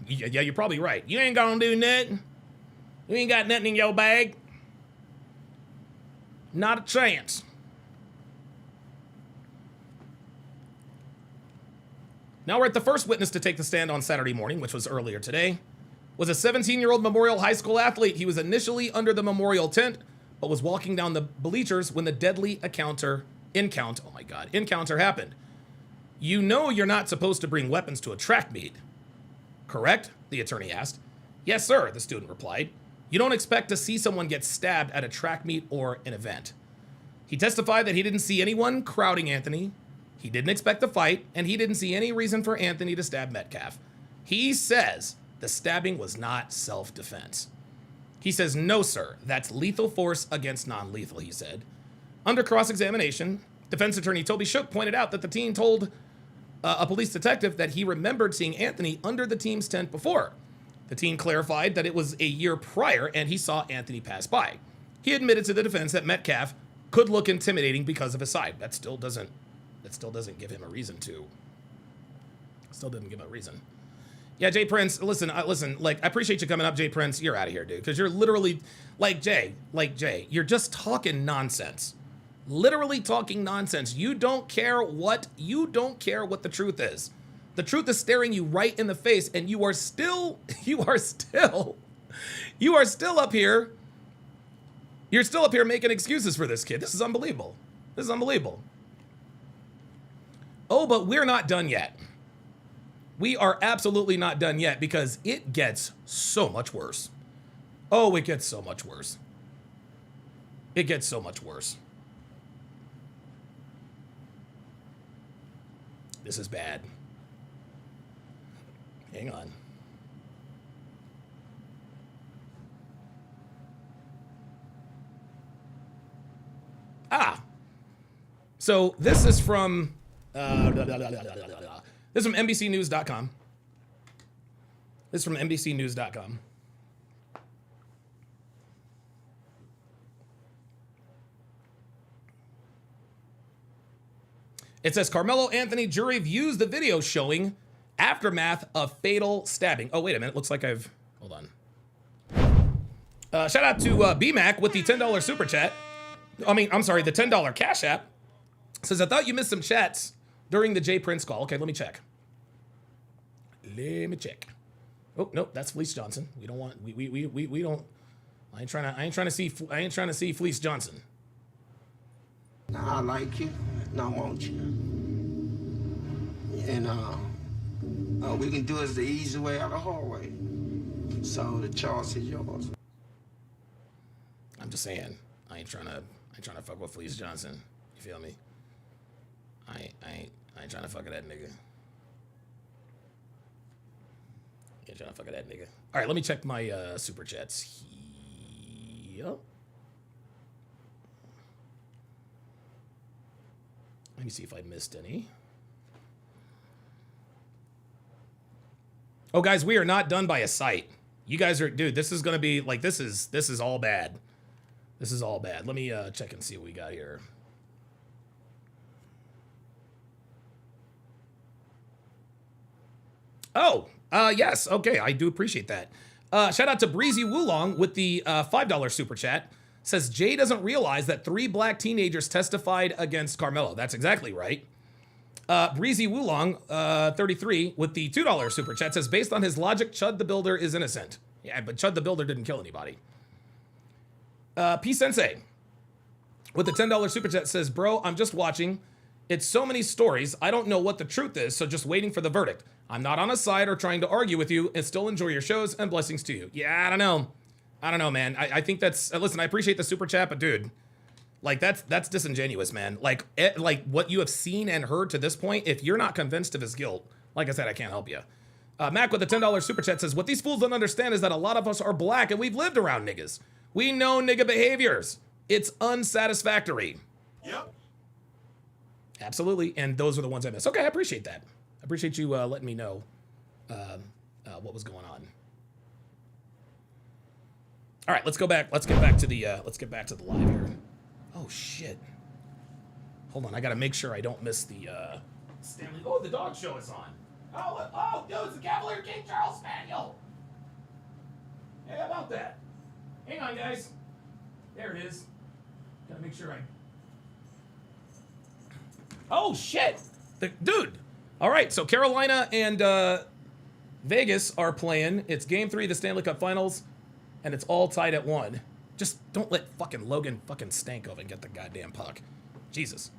Yeah, you're probably right. You ain't gonna do nothing. You ain't got nothing in your bag. Not a chance." Now we're at the first witness to take the stand on Saturday morning, which was earlier today, was a 17-year-old Memorial High School athlete. He was initially under the Memorial tent, but was walking down the bleachers when the deadly encounter happened. "You know you're not supposed to bring weapons to a track meet, correct?" the attorney asked. "Yes, sir," the student replied. "You don't expect to see someone get stabbed at a track meet or an event." He testified that he didn't see anyone crowding Anthony. He didn't expect the fight, and he didn't see any reason for Anthony to stab Metcalf. He says the stabbing was not self-defense. He says, "No, sir, that's lethal force against non-lethal," he said. Under cross-examination, defense attorney Toby Shook pointed out that the teen told a police detective that he remembered seeing Anthony under the team's tent before. The teen clarified that it was a year prior and he saw Anthony pass by. He admitted to the defense that Metcalf could look intimidating because of his side. That still doesn't give him a reason to. Still didn't give him a reason. Yeah, Jay Prince, listen, like, I appreciate you coming up, Jay Prince. You're out of here, dude, because you're literally, Jay, you're just talking nonsense. Literally talking nonsense. You don't care what the truth is. The truth is staring you right in the face, and you are still up here. You're still up here making excuses for this kid. This is unbelievable. This is unbelievable. Oh, but we're not done yet. We are absolutely not done yet because it gets so much worse. Oh, it gets so much worse. It gets so much worse. This is bad. Hang on. So this is from this is from NBCnews.com. This is from NBCnews.com. It says Karmelo Anthony jury views the video showing aftermath of fatal stabbing. Oh, wait a minute. Looks like hold on. Shout out to BMac with the $10 super chat. I'm sorry, the $10 Cash App. Says, I thought you missed some chats during the Jay Prince call. Okay, let me check. Oh, nope, that's Fleece Johnson. We don't want, we don't, I ain't trying to see Fleece Johnson. I like you, and I want you. And we can do it the easy way or the hard way. So the choice is yours. I'm just saying, I ain't trying to fuck with Fleece Johnson. You feel me? I ain't trying to fuck with that nigga. Ain't trying to fuck with that nigga. All right, let me check my super chats here. Let me see if I missed any. Oh, guys, we are not done by a sight. You guys are, dude, this is gonna be like, this is all bad. This is all bad. Let me check and see what we got here. Oh, yes. Okay, I do appreciate that. Shout out to Breezy Wulong with the $5 super chat. Says Jay doesn't realize that 3 black teenagers testified against Karmelo. That's exactly right. Breezy Wulong, 33, with the $2 super chat says, based on his logic, Chud the Builder is innocent. Yeah, but Chud the Builder didn't kill anybody. P Sensei with the $10 super chat says, bro, I'm just watching. It's so many stories. I don't know what the truth is, so just waiting for the verdict. I'm not on a side or trying to argue with you and still enjoy your shows and blessings to you. Yeah, I don't know, man. I think that's, listen, I appreciate the super chat, but dude, like that's disingenuous, man. Like what you have seen and heard to this point, if you're not convinced of his guilt, like I said, I can't help you. Mac with the $10 super chat says, what these fools don't understand is that a lot of us are black and we've lived around niggas. We know nigga behaviors. It's unsatisfactory. Yep. Absolutely, and those are the ones I missed. Okay, I appreciate that. I appreciate you letting me know what was going on. All right, let's go back. Let's get back to the live here. Oh shit! Hold on, I gotta make sure I don't miss the Stanley. Oh, the dog show is on. Oh, dude, it's the Cavalier King Charles Spaniel. Hey, how about that? Hang on, guys. There it is. Gotta make sure I. Oh shit, dude. All right, so Carolina and Vegas are playing. It's Game 3 of the Stanley Cup Finals, and it's all tied at 1. Just don't let fucking Logan fucking Stankoven get the goddamn puck. Jesus.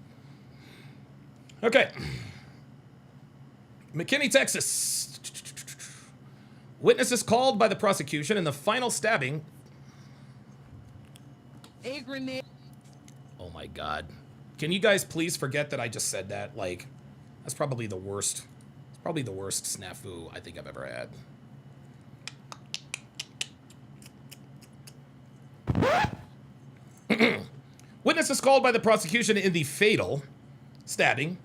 Okay. McKinney, Texas. Witnesses called by the prosecution in the final stabbing. Oh my God. Can you guys please forget that I just said that? Like, that's probably the worst. It's probably the worst snafu I think I've ever had. Witnesses called by the prosecution in the fatal stabbing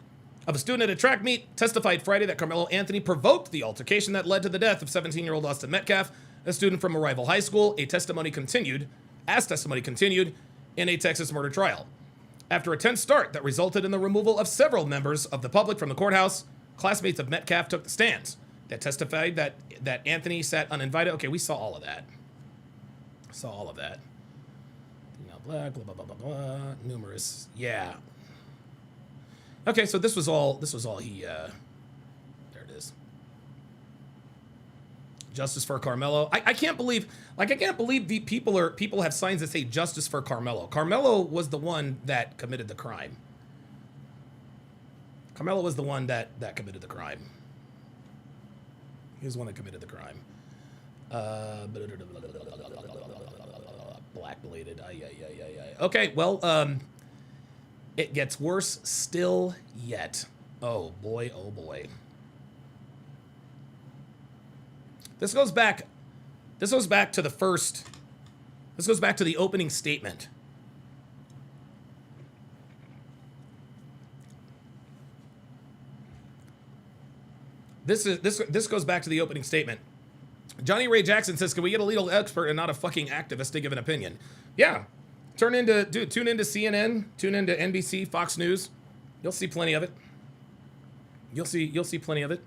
of a student at a track meet testified Friday that Karmelo Anthony provoked the altercation that led to the death of 17-year-old Austin Metcalf, a student from a rival high school. Testimony continued in a Texas murder trial. After a tense start that resulted in the removal of several members of the public from the courthouse, classmates of Metcalf took the stands. They testified that Anthony sat uninvited. Okay, we saw all of that. Saw all of that. Blah, blah, blah, blah, blah, blah. Numerous. Yeah. Okay, so this was all he, there it is. Justice for Karmelo. I can't believe the people have signs that say justice for Karmelo. Karmelo was the one that committed the crime. Karmelo was the one that committed the crime. He was the one that committed the crime. Black bladed. Okay, well, it gets worse still yet. Oh boy, oh boy. This goes back to the first. This goes back to the opening statement. This goes back to the opening statement. Johnny Ray Jackson says, "Can we get a legal expert and not a fucking activist to give an opinion?" Yeah. Tune into CNN, tune into NBC, Fox News. You'll see plenty of it. You'll see plenty of it.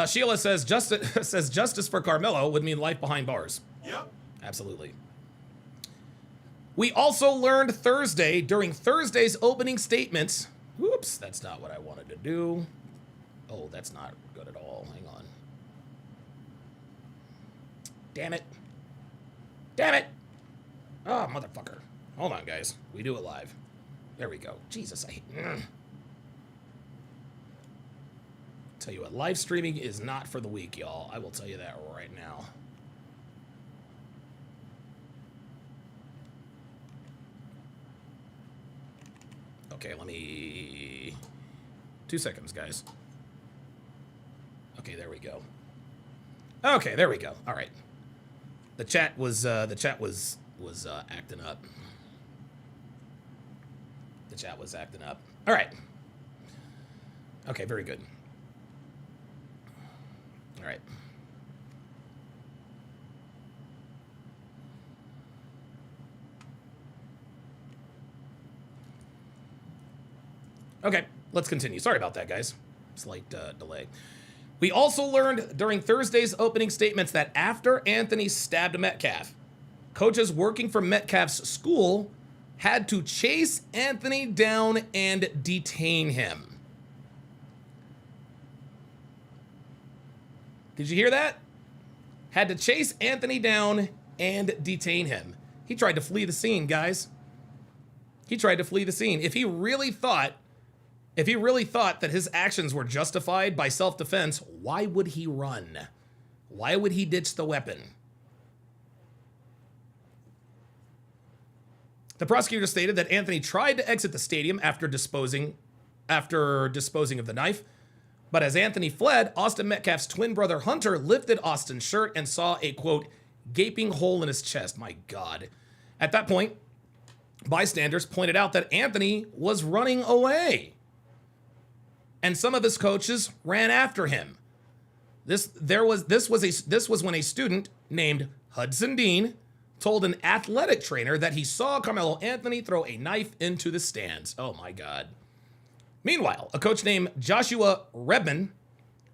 Sheila says justice for Karmelo would mean life behind bars. Yep. Absolutely. We also learned Thursday, during Thursday's opening statements. Whoops, that's not what I wanted to do. Oh, that's not good at all. Hang on. Damn it. Damn it. Oh, motherfucker. Hold on, guys. We do it live. There we go. Jesus, I hate... Tell you what, live streaming is not for the weak, y'all. I will tell you that right now. Okay, let me... 2 seconds, guys. Okay, there we go. Okay, there we go. All right. The chat was acting up. The chat was acting up. All right. Okay, very good. All right. Okay, let's continue. Sorry about that, guys. Slight delay. We also learned during Thursday's opening statements that after Anthony stabbed Metcalf, coaches working for Metcalf's school had to chase Anthony down and detain him. Did you hear that? Had to chase Anthony down and detain him. He tried to flee the scene, guys. He tried to flee the scene. If he really thought that his actions were justified by self-defense, why would he run? Why would he ditch the weapon? The prosecutor stated that Anthony tried to exit the stadium after disposing of the knife. But as Anthony fled, Austin Metcalf's twin brother Hunter lifted Austin's shirt and saw a, quote, gaping hole in his chest. My God. At that point, bystanders pointed out that Anthony was running away. And some of his coaches ran after him. This was when a student named Hudson Dean told an athletic trainer that he saw Karmelo Anthony throw a knife into the stands. Oh my God. Meanwhile, a coach named Joshua Redman,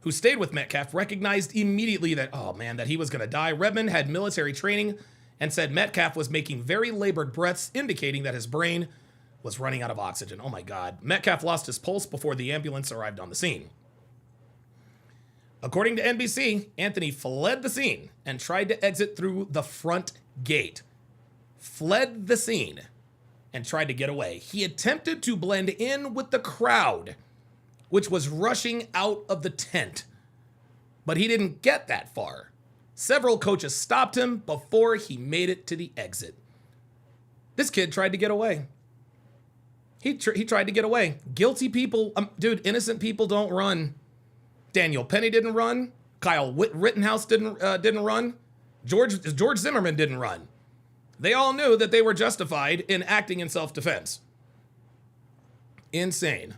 who stayed with Metcalf, recognized immediately that, oh man, that he was going to die. Redman had military training and said Metcalf was making very labored breaths, indicating that his brain was running out of oxygen. Oh my God. Metcalf lost his pulse before the ambulance arrived on the scene. According to NBC, Anthony fled the scene and tried to exit through the front gate. Fled the scene and tried to get away. He attempted to blend in with the crowd, which was rushing out of the tent. But he didn't get that far. Several coaches stopped him before he made it to the exit. This kid tried to get away. He tried to get away. Guilty people, dude, innocent people don't run. Daniel Penny didn't run. Kyle Rittenhouse didn't run. George Zimmerman didn't run. They all knew that they were justified in acting in self-defense. Insane.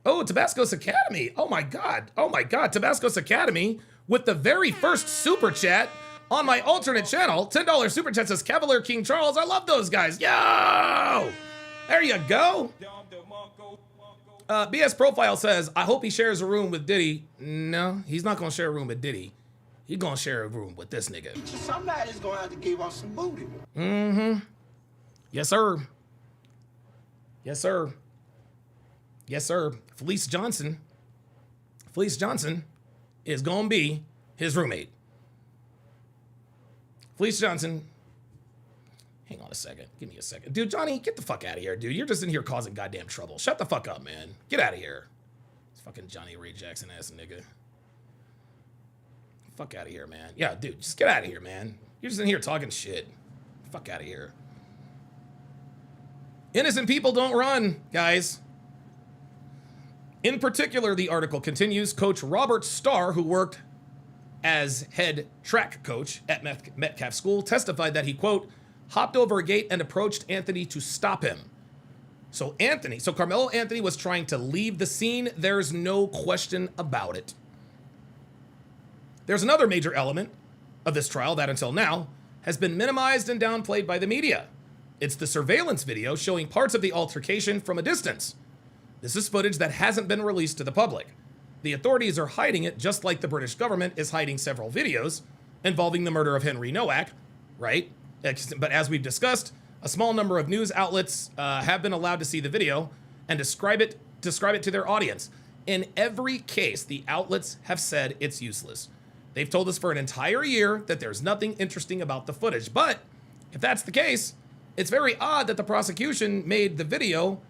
Oh, Tabasco's Academy. Oh my God. Oh my God. Tabasco's Academy with the very first super chat On my alternate channel, $10 super chat says Cavalier King Charles. I love those guys. Yo! There you go. BS Profile says, I hope he shares a room with Diddy. No, he's not going to share a room with Diddy. He's going to share a room with this nigga. Somebody's going to have to give us some booty. Mm-hmm. Yes, sir. Yes, sir. Yes, sir. Felice Johnson is going to be his roommate. Felice Johnson. Hang on a second. Give me a second. Dude, Johnny, get the fuck out of here, dude. You're just in here causing goddamn trouble. Shut the fuck up, man. Get out of here. It's fucking Johnny Ray Jackson ass nigga. Fuck out of here, man. Yeah, dude, just get out of here, man. You're just in here talking shit. Fuck out of here. Innocent people don't run, guys. In particular, the article continues, Coach Robert Starr, who worked as head track coach at Metcalf School, testified that he, quote, hopped over a gate and approached Anthony to stop him. So Karmelo Anthony was trying to leave the scene. There's no question about it. There's another major element of this trial that until now has been minimized and downplayed by the media. It's the surveillance video showing parts of the altercation from a distance. This is footage that hasn't been released to the public. The authorities are hiding it just like the British government is hiding several videos involving the murder of Henry Nowak, right? But as we've discussed, a small number of news outlets have been allowed to see the video and describe it to their audience. In every case, the outlets have said it's useless. They've told us for an entire year that there's nothing interesting about the footage. But if that's the case, it's very odd that the prosecution made the video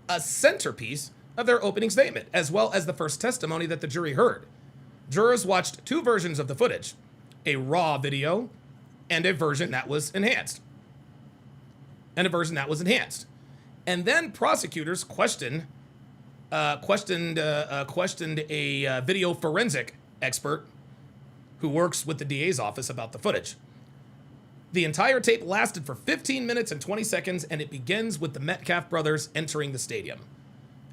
a centerpiece of their opening statement, as well as the first testimony that the jury heard. Jurors watched two versions of the footage, a raw video and a version that was enhanced. And then prosecutors questioned a video forensic expert who works with the DA's office about the footage. The entire tape lasted for 15 minutes and 20 seconds, and it begins with the Metcalf brothers entering the stadium.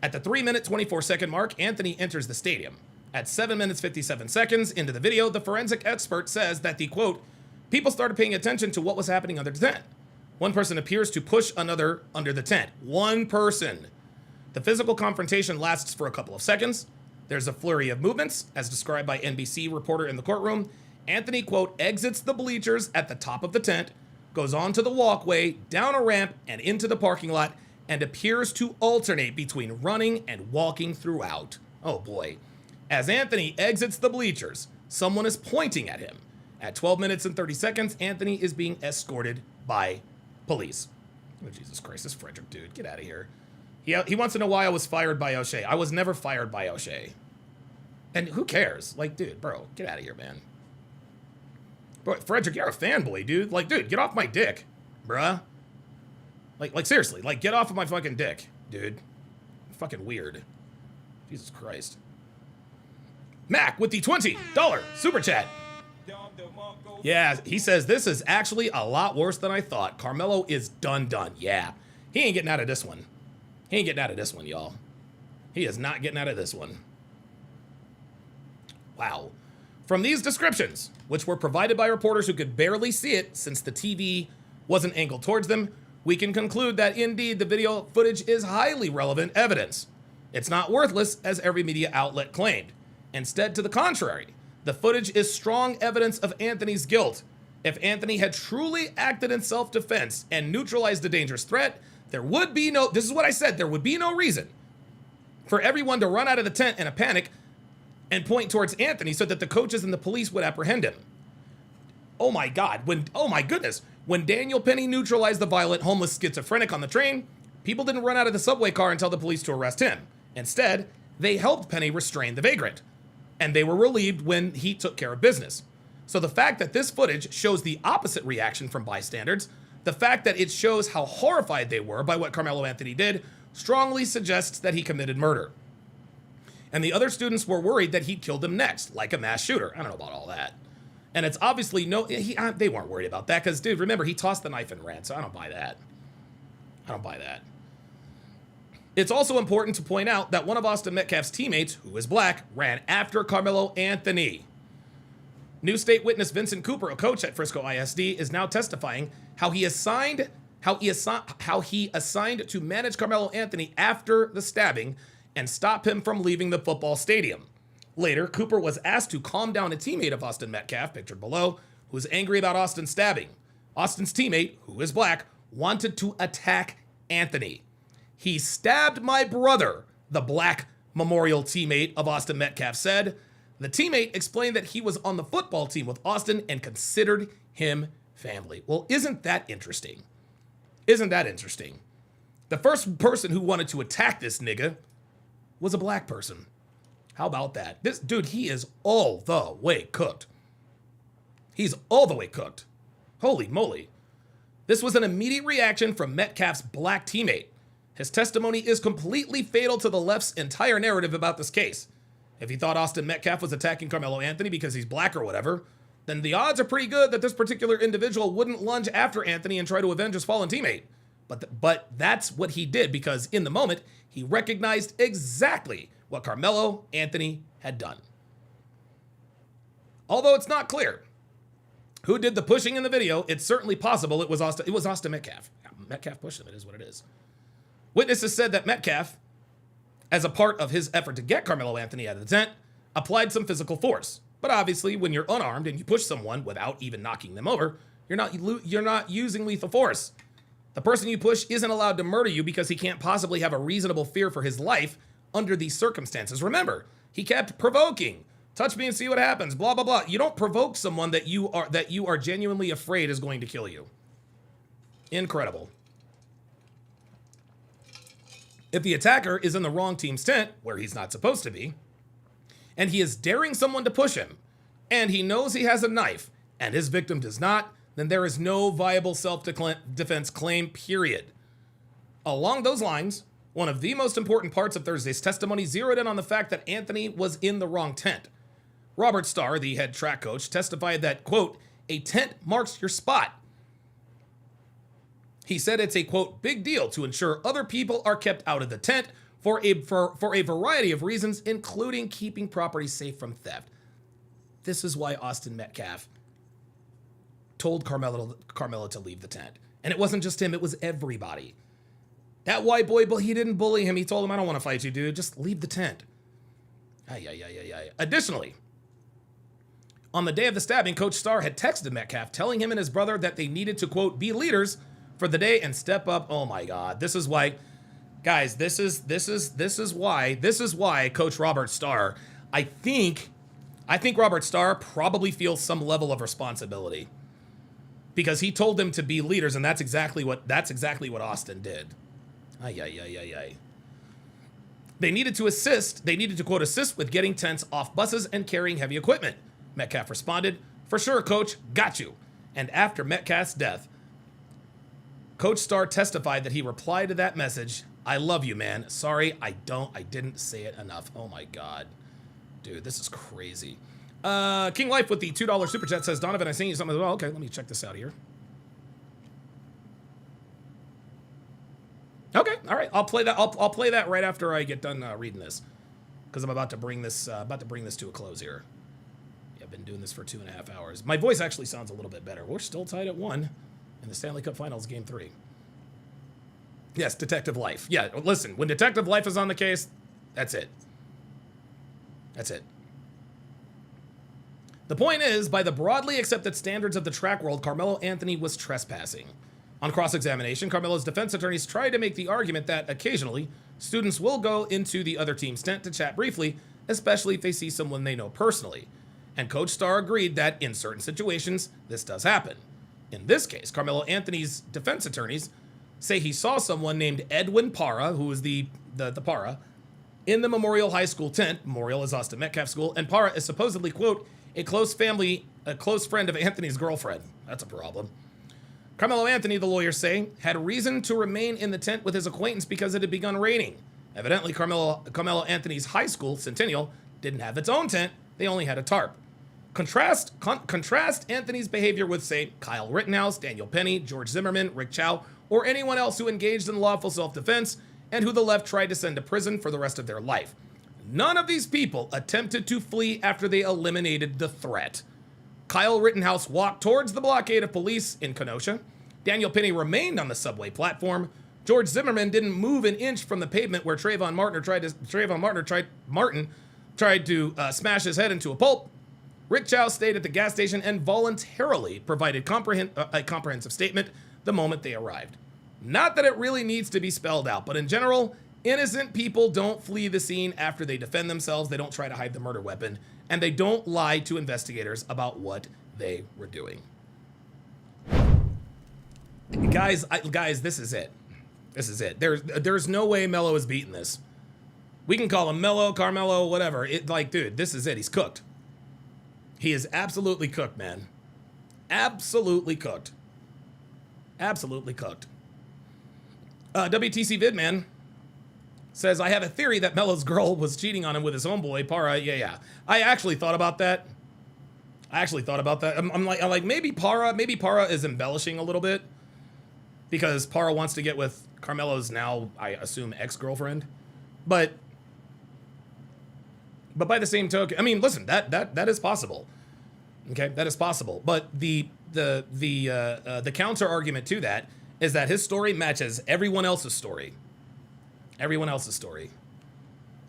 At the 3-minute, 24-second mark, Anthony enters the stadium. At 7 minutes, 57 seconds into the video, the forensic expert says that the, quote, people started paying attention to what was happening under the tent. One person appears to push another under the tent. One person. The physical confrontation lasts for a couple of seconds. There's a flurry of movements, as described by NBC reporter in the courtroom. Anthony, quote, exits the bleachers at the top of the tent, goes onto the walkway, down a ramp, and into the parking lot, and appears to alternate between running and walking throughout. Oh boy. As Anthony exits the bleachers, someone is pointing at him. At 12 minutes and 30 seconds, Anthony is being escorted by police. Oh, Jesus Christ, this Frederick dude, get out of here. He wants to know why I was fired by O'Shea. I was never fired by O'Shea. And who cares? Like, dude, bro, get out of here, man. Bro, Frederick, you're a fanboy, dude. Like, dude, get off my dick, bruh. Like seriously, like, get off of my fucking dick, dude. Fucking weird. Jesus Christ. Mac with the $20 super chat. Yeah, he says, this is actually a lot worse than I thought. Karmelo is done. Yeah, he ain't getting out of this one. He ain't getting out of this one, y'all. He is not getting out of this one. Wow. From these descriptions, which were provided by reporters who could barely see it since the TV wasn't angled towards them, we can conclude that indeed the video footage is highly relevant evidence. It's not worthless as every media outlet claimed. Instead, to the contrary, the footage is strong evidence of Anthony's guilt. If Anthony had truly acted in self-defense and neutralized the dangerous threat, there would be no, this is what I said, there would be no reason for everyone to run out of the tent in a panic and point towards Anthony so that the coaches and the police would apprehend him. Oh my God, oh my goodness, when Daniel Penny neutralized the violent homeless schizophrenic on the train, people didn't run out of the subway car and tell the police to arrest him. Instead, they helped Penny restrain the vagrant, and they were relieved when he took care of business. So the fact that this footage shows the opposite reaction from bystanders, the fact that it shows how horrified they were by what Karmelo Anthony did, strongly suggests that he committed murder. And the other students were worried that he'd killed them next, like a mass shooter. I don't know about all that. And it's obviously they weren't worried about that because, dude, remember, he tossed the knife and ran, so I don't buy that. It's also important to point out that one of Austin Metcalf's teammates, who is black, ran after Karmelo Anthony. New state witness Vincent Cooper, a coach at Frisco ISD, is now testifying how he assigned to manage Karmelo Anthony after the stabbing and stop him from leaving the football stadium. Later, Cooper was asked to calm down a teammate of Austin Metcalf, pictured below, who was angry about Austin's stabbing. Austin's teammate, who is black, wanted to attack Anthony. He stabbed my brother, the black Memorial teammate of Austin Metcalf said. The teammate explained that he was on the football team with Austin and considered him family. Well, isn't that interesting? Isn't that interesting? The first person who wanted to attack this nigga was a black person. How about that? This dude, he is all the way cooked. He's all the way cooked. Holy moly. This was an immediate reaction from Metcalf's black teammate. His testimony is completely fatal to the left's entire narrative about this case. If he thought Austin Metcalf was attacking Karmelo Anthony because he's black or whatever, then the odds are pretty good that this particular individual wouldn't lunge after Anthony and try to avenge his fallen teammate. But that's what he did, because in the moment, he recognized exactly what Karmelo Anthony had done. Although it's not clear who did the pushing in the video, it's certainly possible it was Austin Metcalf. Metcalf pushed him, it is what it is. Witnesses said that Metcalf, as a part of his effort to get Karmelo Anthony out of the tent, applied some physical force. But obviously, when you're unarmed and you push someone without even knocking them over, you're not using lethal force. The person you push isn't allowed to murder you because he can't possibly have a reasonable fear for his life under these circumstances. Remember, he kept provoking. Touch me and see what happens, blah, blah, blah. You don't provoke someone that you are genuinely afraid is going to kill you. Incredible. If the attacker is in the wrong team's tent, where he's not supposed to be, and he is daring someone to push him, and he knows he has a knife, and his victim does not, then there is no viable self-defense claim, period. Along those lines, one of the most important parts of Thursday's testimony zeroed in on the fact that Anthony was in the wrong tent. Robert Starr, the head track coach, testified that, quote, a tent marks your spot. He said it's a, quote, big deal to ensure other people are kept out of the tent for a variety of reasons, including keeping property safe from theft. This is why Austin Metcalf told Karmelo to leave the tent. And it wasn't just him, it was everybody. That white boy, he didn't bully him. He told him, I don't want to fight you, dude. Just leave the tent. Additionally, on the day of the stabbing, Coach Starr had texted Metcalf telling him and his brother that they needed to, quote, be leaders for the day and step up. Oh my God. This is why, guys, this is why Coach Robert Starr, I think Robert Starr probably feels some level of responsibility, because he told them to be leaders, and that's exactly what Austin did. They needed to assist. They needed to, quote, assist with getting tents off buses and carrying heavy equipment. Metcalf responded, for sure, coach, got you. And after Metcalf's death, Coach Starr testified that he replied to that message, I love you, man. Sorry, I didn't say it enough. Oh my God. Dude, this is crazy. King Life with the $2 super chat says, Donovan, I sent you something as well. Okay, let me check this out here. Okay, all right. I'll play that. I'll play that right after I get done reading this, because I'm about to bring this to a close here. Yeah, I've been doing this for 2.5 hours. My voice actually sounds a little bit better. We're still tied at 1 in the Stanley Cup Finals, Game 3. Yes, Detective Life. Yeah, listen, when Detective Life is on the case, that's it. That's it. The point is, by the broadly accepted standards of the track world, Karmelo Anthony was trespassing. On cross-examination, Karmelo's defense attorneys tried to make the argument that occasionally, students will go into the other team's tent to chat briefly, especially if they see someone they know personally. And Coach Starr agreed that in certain situations, this does happen. In this case, Karmelo Anthony's defense attorneys say he saw someone named Edwin Parra, who is the Parra, in the Memorial High School tent. Memorial is Austin Metcalf School, and Parra is supposedly, quote, a close friend of Anthony's girlfriend. That's a problem. Karmelo Anthony, the lawyers say, had reason to remain in the tent with his acquaintance because it had begun raining. Evidently, Karmelo Anthony's high school, Centennial, didn't have its own tent. They only had a tarp. Contrast Anthony's behavior with, say, Kyle Rittenhouse, Daniel Penny, George Zimmerman, Rick Chow, or anyone else who engaged in lawful self-defense and who the left tried to send to prison for the rest of their life. None of these people attempted to flee after they eliminated the threat. Kyle Rittenhouse walked towards the blockade of police in Kenosha. Daniel Penny remained on the subway platform. George Zimmerman didn't move an inch from the pavement where Trayvon Martin tried to smash his head into a pulp. Rick Chow stayed at the gas station and voluntarily provided a comprehensive statement the moment they arrived. Not that it really needs to be spelled out, but in general, innocent people don't flee the scene after they defend themselves. They don't try to hide the murder weapon, and they don't lie to investigators about what they were doing. Guys, this is it. This is it. There's no way Mello is beating this. We can call him Mello, Carmelo, whatever. Dude, this is it. He's cooked. He is absolutely cooked, man. Absolutely cooked. Absolutely cooked. WTC Vidman says, I have a theory that Mello's girl was cheating on him with his homeboy, Para. Yeah. I actually thought about that. I'm like, maybe Para is embellishing a little bit because Para wants to get with Carmelo's now, I assume, ex-girlfriend. But by the same token, I mean, listen, that is possible. Okay, that is possible. But the counter argument to that is that his story matches everyone else's story. Everyone else's story.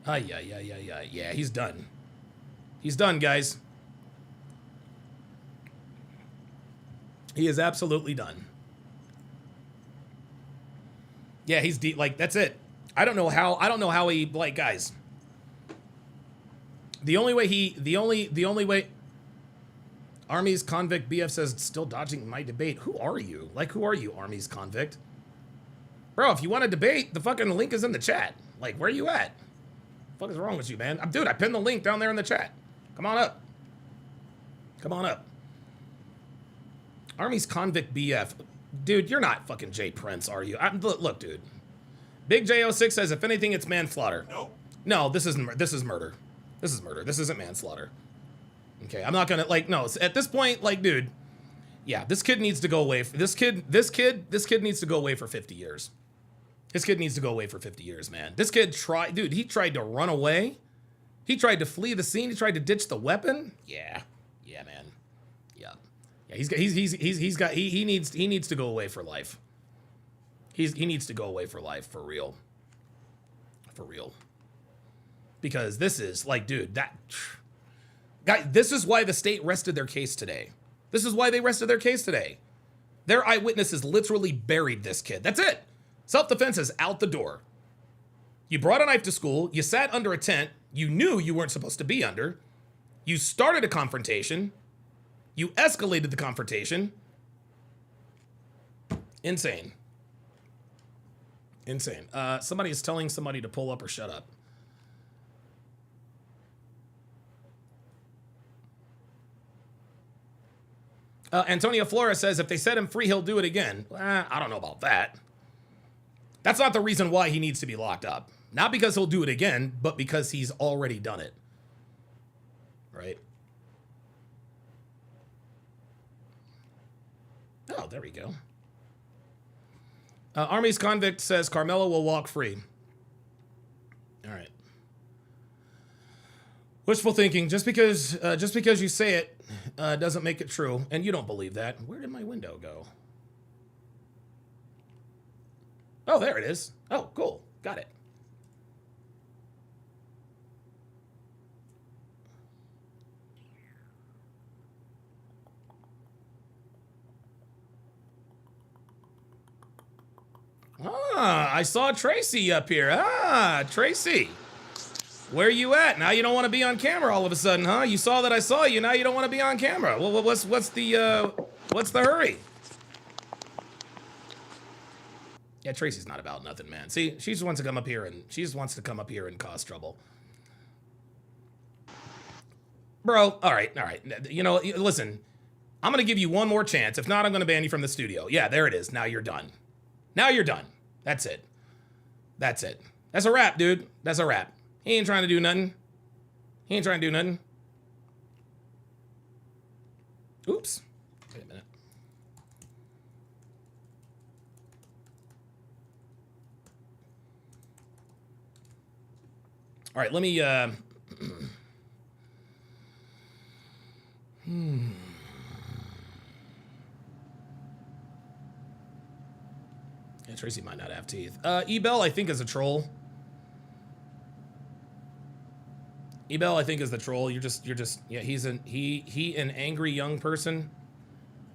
Yeah, he's done. He's done, guys. He is absolutely done. Yeah, he's deep. Like, that's it. I don't know how he, like, guys. The only way Army's convict BF says still dodging my debate. Who are you? Like, who are you, Army's convict? Bro, if you want to debate, the fucking link is in the chat. Like, where are you at? What the fuck is wrong with you, man? Dude, I pinned the link down there in the chat. Come on up. Come on up. Army's convict BF. Dude, you're not fucking Jay Prince, are you? Look, dude. Big J06 says, if anything, it's manslaughter. No, this is murder. This is murder. This isn't manslaughter. Okay, I'm not gonna, like, no. At this point, like, dude, yeah, this kid needs to go away. This kid needs to go away for 50 years. This kid needs to go away for 50 years, man. This kid he tried to run away. He tried to flee the scene. He tried to ditch the weapon. Yeah, man. Yeah, he needs to go away for life. He needs to go away for life, for real. For real. Because this is, like, dude, guy, this is why the state rested their case today. This is why they rested their case today. Their eyewitnesses literally buried this kid. That's it. Self-defense is out the door. You brought a knife to school. You sat under a tent you knew you weren't supposed to be under. You started a confrontation. You escalated the confrontation. Insane. Insane. Somebody is telling somebody to pull up or shut up. Antonio Flores says, if they set him free, he'll do it again. I don't know about that. That's not the reason why he needs to be locked up. Not because he'll do it again, but because he's already done it. Right? Oh, there we go. Army's convict says Carmelo will walk free. All right. Wishful thinking. Just because you say it doesn't make it true, and you don't believe that. Where did my window go? Oh, there it is. Oh, cool. Got it. I saw Tracy up here. Tracy. Where you at? Now you don't want to be on camera all of a sudden, huh? You saw that I saw you, now you don't want to be on camera. Well, what's the hurry? Yeah, Tracy's not about nothing, man. See, she just wants to come up here and cause trouble. Bro, all right. You know, listen, I'm going to give you one more chance. If not, I'm going to ban you from the studio. Yeah, there it is. Now you're done. Now you're done. That's it. That's it. That's a wrap, dude. That's a wrap. He ain't trying to do nothing. Oops. Wait a minute. All right, let me, Tracy might not have teeth. Ebel, I think, is a troll. Ebel, I think, is the troll. You're just, yeah, he's an angry young person.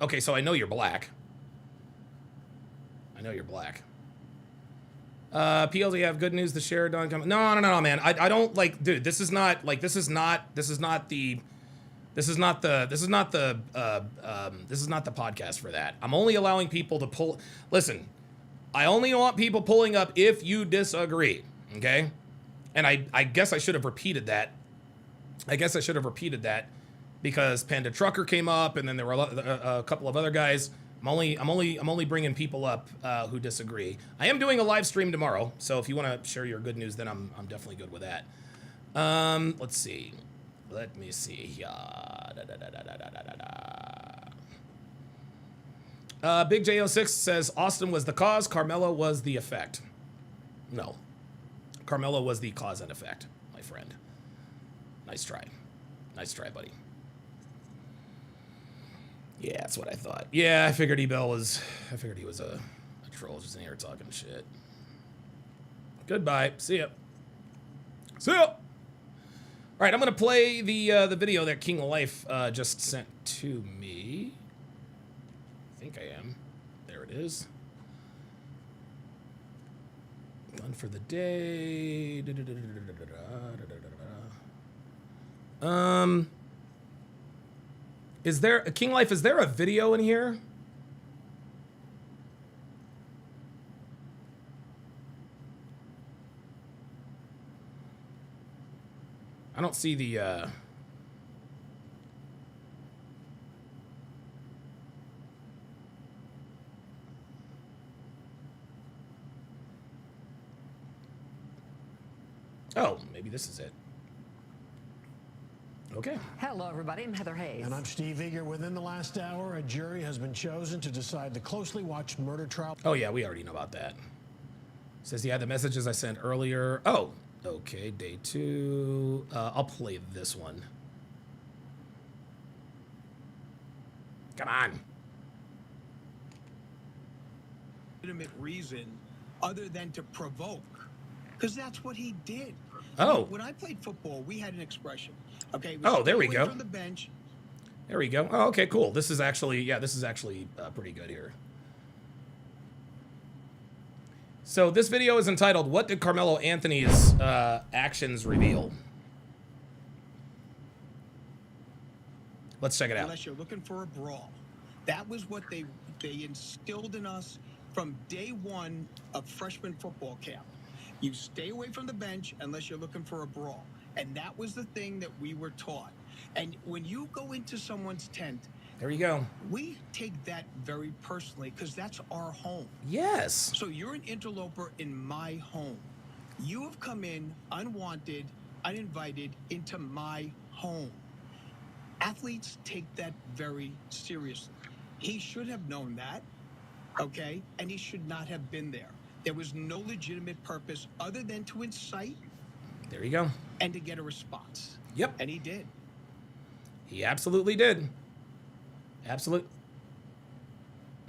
Okay, so I know you're black. I know you're black. PLD, have good news to share. Don, come. No, man. I don't like, dude. This is not the podcast for that. I'm only allowing people to pull. Listen, I only want people pulling up if you disagree. Okay, and I guess I should have repeated that. Because Panda Trucker came up, and then there were a couple of other guys. I'm only bringing people up who disagree. I am doing a live stream tomorrow, so if you want to share your good news, then I'm definitely good with that. Let's see. Let me see here. Big J06 says Austin was the cause, Karmelo was the effect. No, Karmelo was the cause and effect, my friend. Nice try, buddy. Yeah, that's what I thought. Yeah, I figured he was a troll just in here talking shit. Goodbye. See ya. All right, I'm gonna play the video that King Life just sent to me. I think I am. There it is. Done for the day. Is there King Life? Is there a video in here? I don't see the Oh, maybe this is it. Okay. Hello, everybody. I'm Heather Hayes. And I'm Steve Eager. Within the last hour, a jury has been chosen to decide the closely watched murder trial. Oh, yeah, we already know about that. Says, yeah, the messages I sent earlier. Oh, okay, day 2. I'll play this one. Come on. Legitimate reason other than to provoke, because that's what he did. Oh. When I played football, we had an expression. Okay. Oh, there we go. From the bench. There we go. Oh, okay, cool. This is actually, pretty good here. So this video is entitled, What Did Karmelo Anthony's Actions Reveal? Let's check it out. Unless you're looking for a brawl. That was what they instilled in us from day 1 of freshman football camp. You stay away from the bench unless you're looking for a brawl. And that was the thing that we were taught. And when you go into someone's tent, there you go. We take that very personally because that's our home. Yes. So you're an interloper in my home. You have come in unwanted, uninvited into my home. Athletes take that very seriously. He should have known that, okay? And he should not have been there. There was no legitimate purpose other than to incite. There you go. And to get a response. Yep. And he did. He absolutely did. Absolute.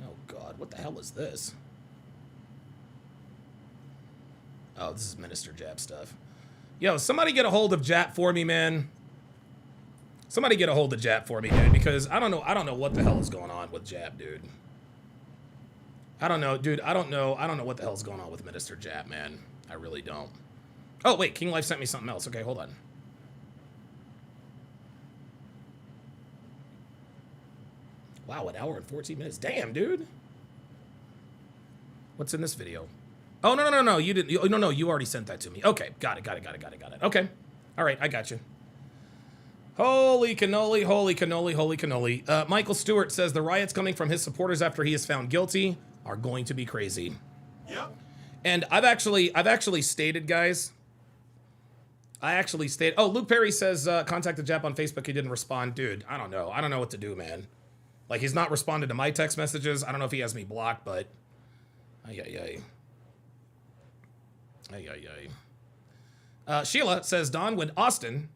Oh, God. What the hell is this? Oh, this is Minister Jap stuff. Yo, somebody get a hold of Jap for me, man. Somebody get a hold of Jap for me, dude, because I don't know what the hell is going on with Jap, dude. I don't know, dude. I don't know what the hell's going on with Minister Jap, man. I really don't. Oh, wait, King Life sent me something else. Okay, hold on. Wow, 1 hour and 14 minutes. Damn, dude. What's in this video? Oh, no. You didn't. No, you already sent that to me. Okay, got it. Okay. All right, I got you. Holy cannoli, holy cannoli, holy cannoli. Michael Stewart says the riots coming from his supporters after he is found guilty are going to be crazy. Yep. And I've actually stated, guys. Oh, Luke Perry says contacted Jap on Facebook. He didn't respond. Dude, I don't know. I don't know what to do, man. Like, he's not responded to my text messages. I don't know if he has me blocked, but... Sheila says, Don, when Austin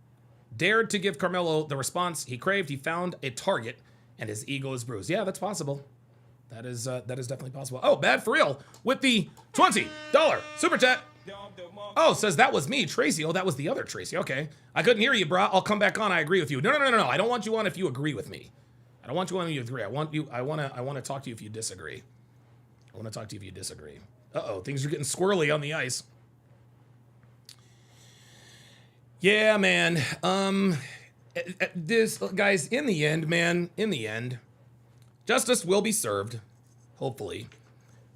dared to give Karmelo the response he craved, he found a target and his ego is bruised. Yeah, that's possible. That is definitely possible. Oh, Bad for Real with the $20 super chat. Oh, says that was me, Tracy. Oh, that was the other Tracy. Okay. I couldn't hear you, brah. I'll come back on. I agree with you. No. I don't want you on if you agree with me. I don't want you on if you agree. I want to talk to you if you disagree. I want to talk to you if you disagree. Uh-oh, things are getting squirrely on the ice. Yeah, man. This, guys, in the end, man, in the end, justice will be served, hopefully.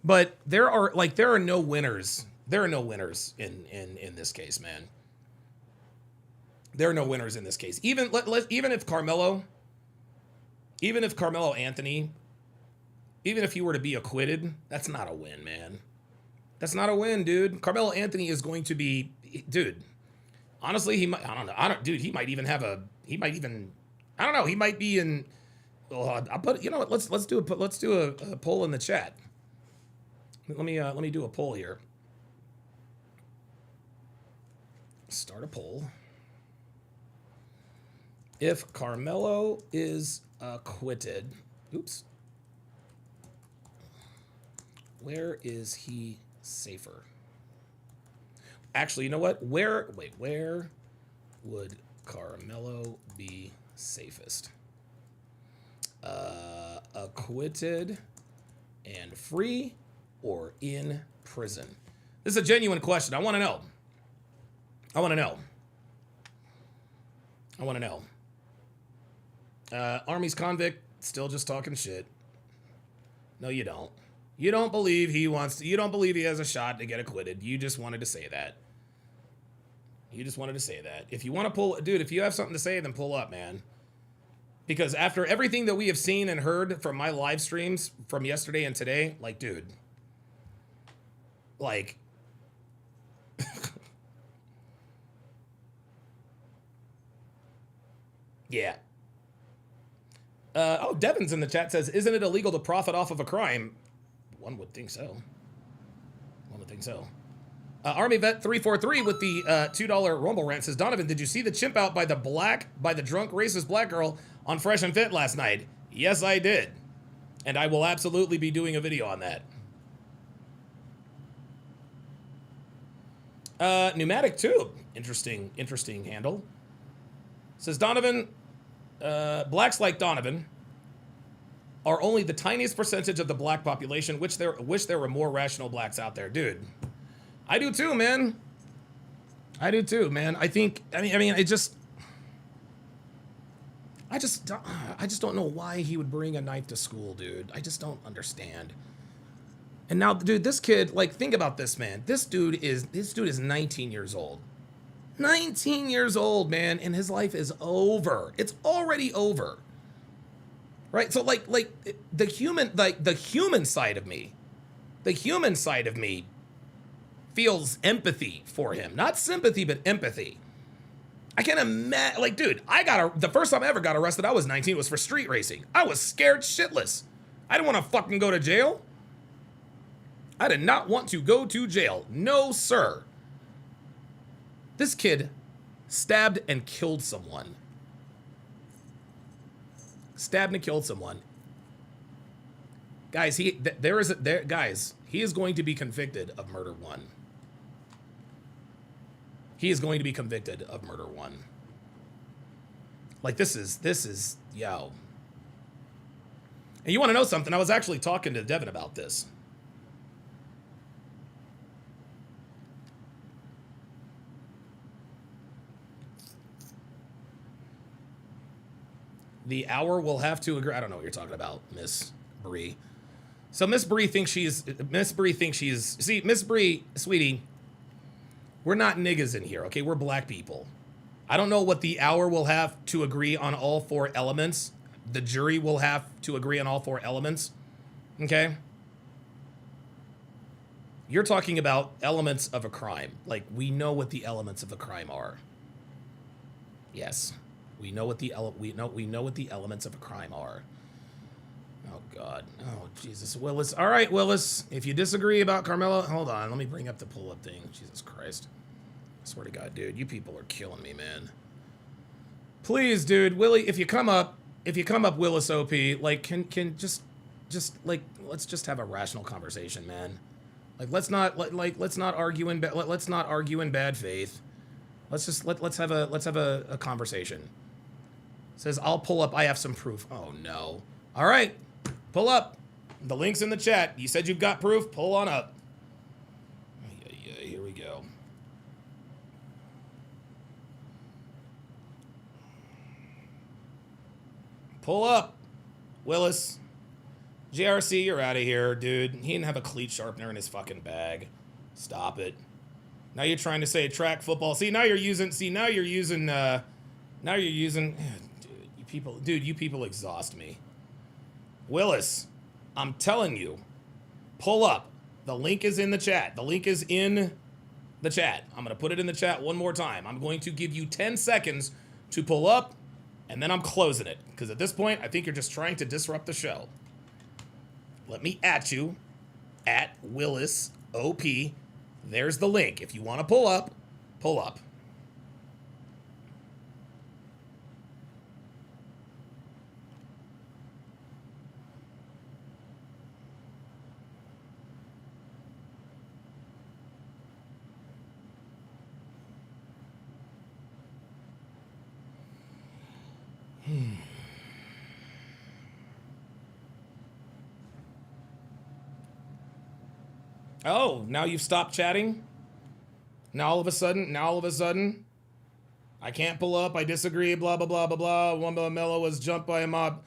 But there are no winners. There are no winners in this case, man. There are no winners in this case. Even if Karmelo Anthony, even if he were to be acquitted, that's not a win, man. That's not a win, dude. Karmelo Anthony is going to be, dude. Honestly, he might. I don't know. Dude, he might even have a. He might even. I don't know. He might be in. Well, I'll put. You know what? Let's do a poll in the chat. Let me do a poll here. Start a poll. If Karmelo is acquitted, oops. Where is he safer? Actually, you know what? Where would Karmelo be safest? Acquitted and free or in prison? This is a genuine question. I want to know. Army's convict, still just talking shit. No, you don't. You don't believe he has a shot to get acquitted. You just wanted to say that. If you want to pull, dude, if you have something to say, then pull up, man. Because after everything that we have seen and heard from my live streams from yesterday and today, like, dude, like, yeah. Oh, Devin's in the chat says, isn't it illegal to profit off of a crime? One would think so. Army Vet 343 with the $2 Rumble rant says, Donovan, did you see the chimp out by the drunk racist black girl on Fresh and Fit last night? Yes, I did. And I will absolutely be doing a video on that. Pneumatic Tube. Interesting handle. Says Donovan, blacks like Donovan are only the tiniest percentage of the black population. Wish there were more rational blacks out there, dude. I do too, man. I just don't know why he would bring a knife to school, dude. I just don't understand. And now, dude, this kid, like, think about this, man. This dude is 19 years old. 19 years old, man, and his life is over. It's already over. Right? So like the human side of me feels empathy for him. Not sympathy, but empathy. I can't imagine, like, dude, the first time I ever got arrested, I was 19, was for street racing. I was scared shitless. I didn't want to fucking go to jail. I did not want to go to jail. No, sir. This kid stabbed and killed someone. Guys, he is going to be convicted of murder one. Like, this is, yo. And you want to know something? I was actually talking to Devin about this. The hour will have to agree. I don't know what you're talking about, Miss Bree. So Miss Bree thinks she's, see, Miss Bree, sweetie, we're not niggas in here, okay? We're black people. I don't know what the hour will have to agree on all four elements. The jury will have to agree on all four elements, okay? You're talking about elements of a crime. Like, we know what the elements of a crime are. Yes. We know what the elements of a crime are. Oh God. Oh Jesus. Willis. All right, Willis. If you disagree about Karmelo, hold on. Let me bring up the pull-up thing. Jesus Christ. I swear to God, dude, you people are killing me, man. Please, dude, Willie, if you come up, Willis OP, like, can just just like, let's just have a rational conversation, man. Like, let's not argue in bad faith. Let's have a conversation. Says, I'll pull up. I have some proof. Oh no. All right, pull up. The link's in the chat. You said you've got proof. Pull on up. Yeah, here we go. Pull up, Willis. JRC, you're out of here, dude. He didn't have a cleat sharpener in his fucking bag. Stop it. Now you're trying to say track football. See, now you're using, dude, you people exhaust me. Willis, I'm telling you, pull up. The link is in the chat. The link is in the chat. I'm going to put it in the chat one more time. I'm going to give you 10 seconds to pull up, and then I'm closing it. Because at this point, I think you're just trying to disrupt the show. Let me at you, at Willis OP. There's the link. If you want to pull up, pull up. Oh, now you've stopped chatting? Now all of a sudden, I can't pull up, I disagree, blah, blah, blah, blah, blah. One Melo was jumped by a mob.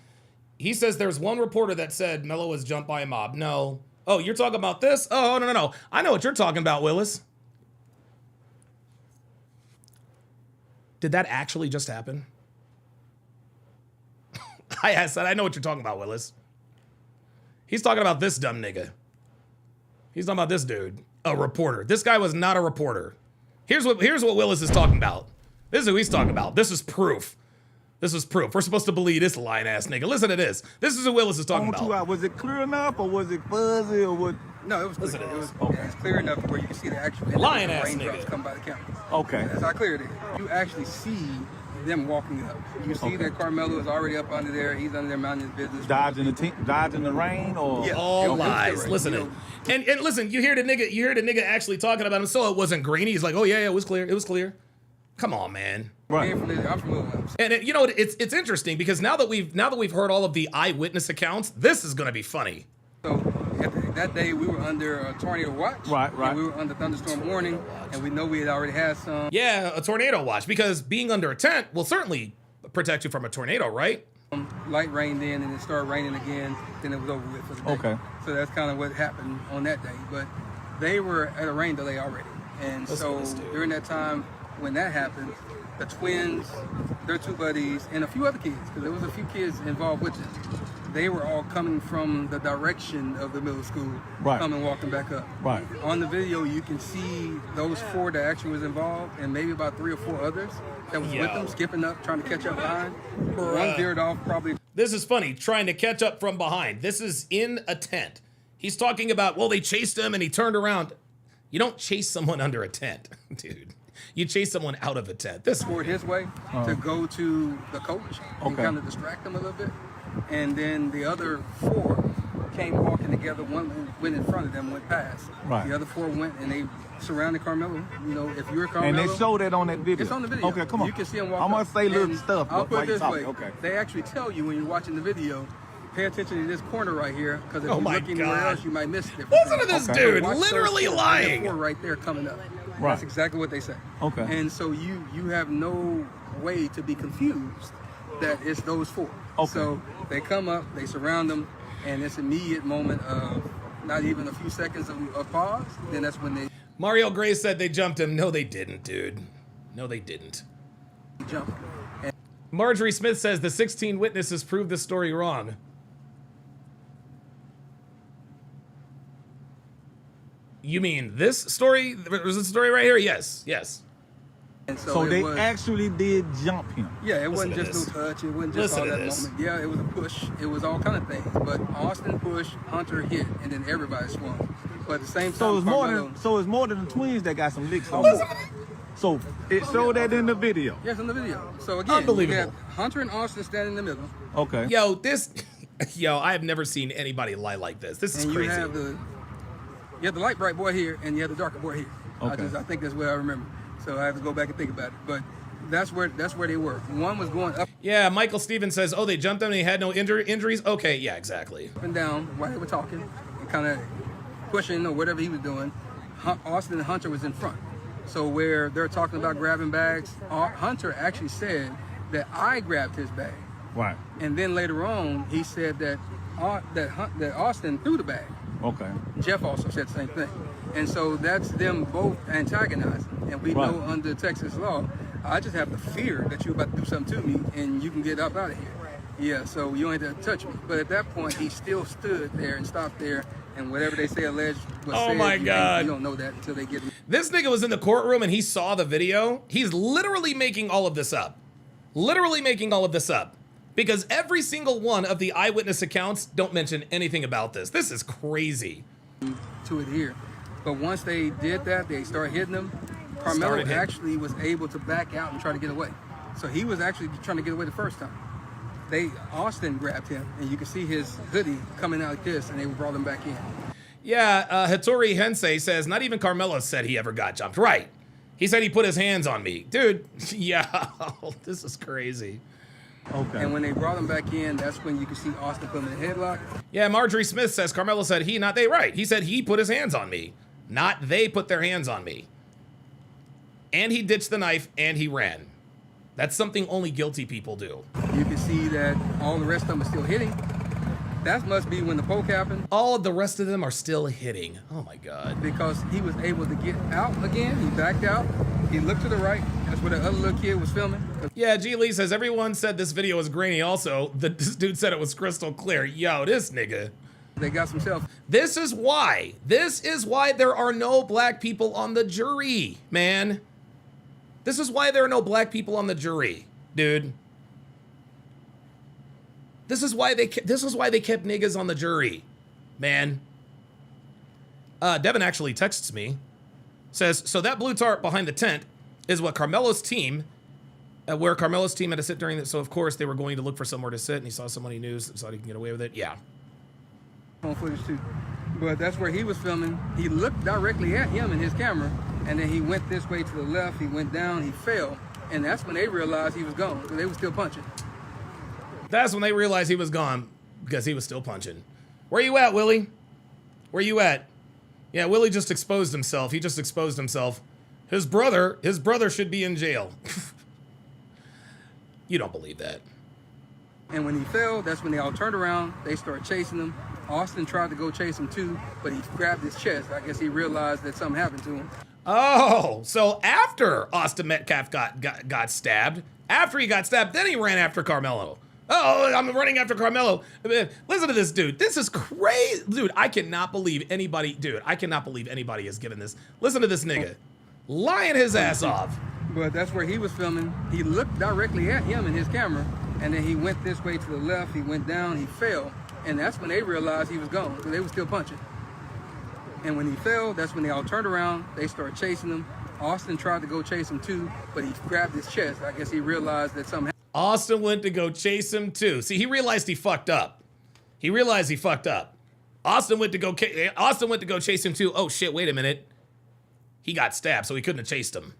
He says there's one reporter that said Melo was jumped by a mob. No. Oh, you're talking about this? Oh, no. I know what you're talking about, Willis. Did that actually just happen? I said, I know what you're talking about, Willis. He's talking about this dumb nigga. He's talking about this dude, a reporter. This guy was not a reporter. Here's what Willis is talking about. This is who he's talking about. This is proof. This is proof. We're supposed to believe this lying ass nigga. Listen to this. This is who Willis is talking about. Was it clear enough or was it fuzzy or what? No, it was clear. It was clear enough where you can see the actual lying ass raindrops nigga come by the camera. Okay. That's how clear it is. You actually see them walking up. You see that Karmelo is already up under there. He's under there minding his business. Dodging the rain or? Yeah. All lies. Listen to it. And listen, you hear the nigga actually talking about him, so it wasn't grainy. He's like, oh yeah, it was clear. It was clear. Come on, man. Right. And you know, it's interesting because now that we've heard all of the eyewitness accounts, this is gonna be funny. So that day we were under a tornado watch. Right. And we were under thunderstorm warning, and we know we had already had some. Yeah, a tornado watch, because being under a tent will certainly protect you from a tornado, right? Light rained in, and it started raining again. Then it was over with for the day. Okay. So that's kind of what happened on that day. But they were at a rain delay already, and so during that time when that happened, the twins, their two buddies, and a few other kids, because there was a few kids involved with it. They were all coming from the direction of the middle school, coming walking back up. Right. On the video, you can see those four that actually was involved, and maybe about 3 or 4 others that was with them, skipping up, trying to catch up behind. One veered off, probably. This is funny, trying to catch up from behind. This is in a tent. He's talking about, well, they chased him and he turned around. You don't chase someone under a tent, dude. You chase someone out of a tent. This toward his way to go to the coach and kind of distract him a little bit. And then the other 4 came walking together. One went in front of them, went past. Right. The other 4 went and they surrounded Carmelo. You know, if you're Carmelo. And they showed that on that video. It's on the video. Okay, come on. You can see him walk I'm gonna up. say little stuff. I'll put it this way. Okay. They actually tell you when you're watching the video, pay attention to this corner right here, because if you look anywhere else, you might miss it. Listen to this dude, literally lying. 4 right there coming up. Right. That's exactly what they say. Okay. And so you have no way to be confused that it's those 4. Okay. So they come up, they surround them, and this immediate moment of not even a few seconds of pause, then that's when they... Mario Gray said they jumped him. No, they didn't, dude. No, they didn't. Jump. Marjorie Smith says the 16 witnesses proved the story wrong. You mean this story? Was this story right here? Yes. And so they actually did jump him. Yeah, it wasn't just no touch. It wasn't just all that moment. Yeah, it was a push. It was all kind of things. But Austin pushed, Hunter hit, and then everybody swung. But at the same time, so it's more than the twins that got some licks on. So it showed that in the video. Yes, in the video. So again, you have Hunter and Austin standing in the middle. Okay. Yo, this Yo, I have never seen anybody lie like this. This is And crazy. you have the light bright boy here, and you have the darker boy here. Okay. I think that's what I remember. So I have to go back and think about it. But that's where they were. One was going up. Yeah, Michael Stevens says, oh, they jumped him and he had no injuries? Okay, yeah, exactly. Up and down while they were talking and kind of pushing or whatever he was doing. Austin and Hunter was in front. So where they're talking about grabbing bags, Hunter actually said that I grabbed his bag. Right. And then later on, he said that Austin threw the bag. Okay. Jeff also said the same thing. And so that's them both antagonizing. And we know under Texas law, I just have the fear that you're about to do something to me and you can get up out of here. Yeah, so you don't have to touch me. But at that point, he still stood there and stopped there. And whatever they say alleged was said, my God. You don't know that until they get... This nigga was in the courtroom and he saw the video. He's literally making all of this up. Literally making all of this up. Because every single one of the eyewitness accounts don't mention anything about this. This is crazy. To adhere. But once they did that, they started hitting him. Karmelo actually was able to back out and try to get away. So he was actually trying to get away the first time. Austin grabbed him, and you can see his hoodie coming out like this, and they brought him back in. Yeah, Hattori Hensei says, not even Karmelo said he ever got jumped. Right. He said he put his hands on me. Dude, yeah, this is crazy. Okay. And when they brought him back in, that's when you can see Austin put him in a headlock. Yeah, Marjorie Smith says, Karmelo said he, not they. Right. He said he put his hands on me. Not they put their hands on me. And he ditched the knife, and he ran. That's something only guilty people do. You can see that all the rest of them are still hitting. That must be when the poke happened. All of the rest of them are still hitting. Oh my God. Because he was able to get out again. He backed out. He looked to the right. That's where the other little kid was filming. Yeah, G. Lee says, everyone said this video was grainy also. This dude said it was crystal clear. Yo, this nigga. They got some self. This is why there are no black people on the jury, man. This is why there are no black people on the jury, dude. This is why they kept niggas on the jury, man. Devin actually texts me, says, so that blue tarp behind the tent is what Karmelo's team, where Karmelo's team had to sit during this. So of course they were going to look for somewhere to sit, and he saw someone he knew, so he can get away with it. Yeah. On footage too, but that's where he was filming. He looked directly at him in his camera, and then he went this way to the left. He went down. He fell, and that's when they realized he was gone. So they were still punching. That's when they realized he was gone because he was still punching. Where you at, Willie? Where you at? Yeah, Willie just exposed himself. He just exposed himself. His brother should be in jail. You don't believe that. And when he fell, that's when they all turned around. They started chasing him. Austin tried to go chase him too, but he grabbed his chest. I guess he realized that something happened to him. Oh, so after Austin Metcalf got stabbed, after he got stabbed, then he ran after Karmelo. Oh, I'm running after Karmelo. Listen to this dude. This is crazy. Dude, I cannot believe anybody has given this. Listen to this nigga. Lying his ass off. But that's where he was filming. He looked directly at him in his camera, and then he went this way to the left. He went down. He fell. And that's when they realized he was gone. So they were still punching. And when he fell, that's when they all turned around. They started chasing him. Austin tried to go chase him too, but he grabbed his chest. I guess he realized that something happened. Austin went to go chase him too. See, he realized he fucked up. Austin went to go chase him too. Oh shit, wait a minute. He got stabbed, so he couldn't have chased him.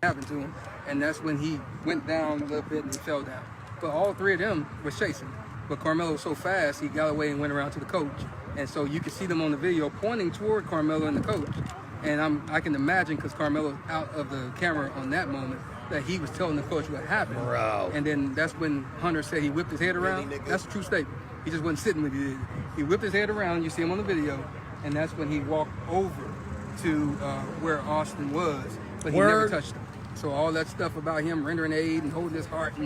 Happened to him. And that's when he went down a little bit and he fell down. But all three of them were chasing. But Karmelo was so fast, he got away and went around to the coach. And so you can see them on the video pointing toward Karmelo and the coach. And I can imagine, because Karmelo's out of the camera on that moment, that he was telling the coach what happened. Bro. And then that's when Hunter said he whipped his head around. That's a true statement. He just wasn't sitting when he did. He whipped his head around, you see him on the video, and that's when he walked over to where Austin was, but he never touched him. So all that stuff about him rendering aid and holding his heart, and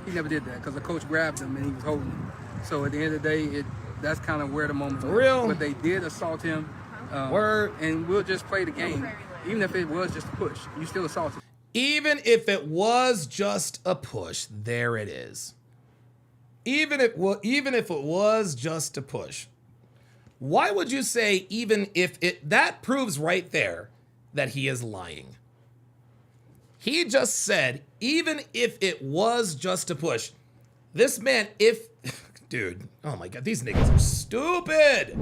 he never did that, because the coach grabbed him and he was holding him. So at the end of the day, that's kind of where the moment was. Real? But they did assault him. And we'll just play the game. Even if it was just a push, you still assaulted. Even if it was just a push, there it is. Even if it was just a push. Why would you say even if it, that proves right there that he is lying? He just said, even if it was just a push. This man, Dude, oh my God, these niggas are stupid.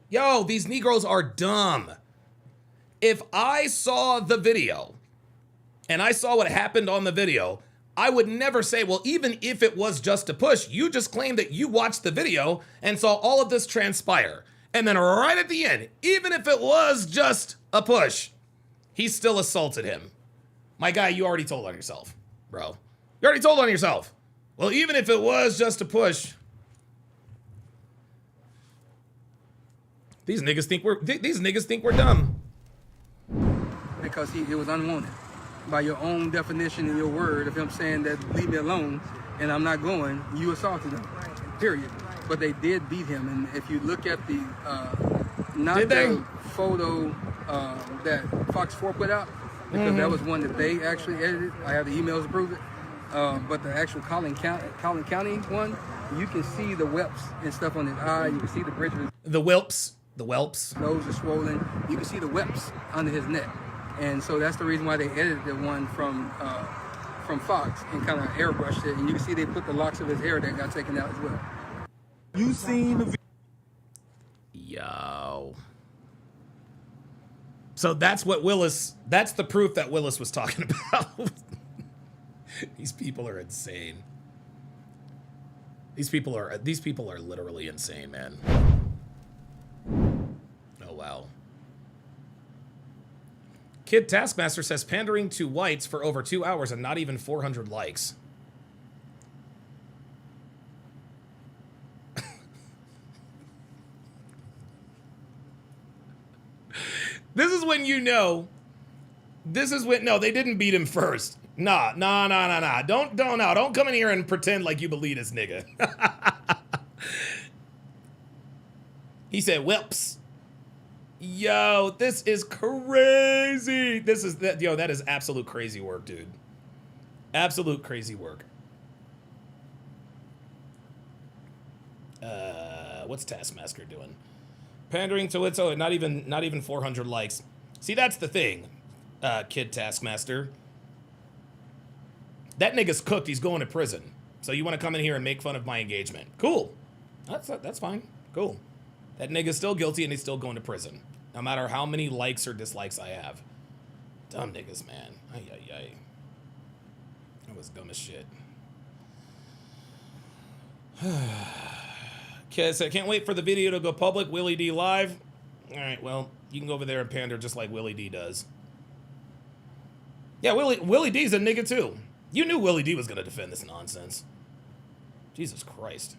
Yo, these Negroes are dumb. If I saw the video and I saw what happened on the video, I would never say, well, even if it was just a push, you just claimed that you watched the video and saw all of this transpire. And then right at the end, even if it was just a push, he still assaulted him. My guy, you already told on yourself, bro. You already told on yourself. Well, even if it was just a push. These niggas think we're dumb. Because it was unwanted. By your own definition and your word of him saying that leave me alone and I'm not going, you assaulted him. Period. But they did beat him, and if you look at the photo that Fox 4 put out, because that was one that they actually edited. I have the emails to prove it. But the actual Collin County one, you can see the whelps and stuff on his eye. You can see the bridges. The whelps. Nose is swollen. You can see the whelps under his neck. And so that's the reason why they edited the one from Fox and kind of airbrushed it. And you can see they put the locks of his hair that got taken out as well. You seen the Yo. So that's the proof that Willis was talking about. These people are insane. These people are literally insane, man. Oh, wow. Kid Taskmaster says pandering to whites for over 2 hours and not even 400 likes. This is when you know. No, they didn't beat him first. Nah. Don't come in here and pretend like you believe this nigga. He said, whelps. Yo, this is crazy. That is absolute crazy work, dude. Absolute crazy work. What's Taskmaster doing? Pandering to it, so not even 400 likes. See, that's the thing, Kid Taskmaster. That nigga's cooked. He's going to prison. So you want to come in here and make fun of my engagement? Cool. That's fine. Cool. That nigga's still guilty and he's still going to prison. No matter how many likes or dislikes I have. Dumb niggas, man. Ay. That was dumb as shit. Okay, so I can't wait for the video to go public. Willie D live. All right, well, you can go over there and pander just like Willie D does. Yeah, Willie D's a nigga too. You knew Willie D was going to defend this nonsense. Jesus Christ.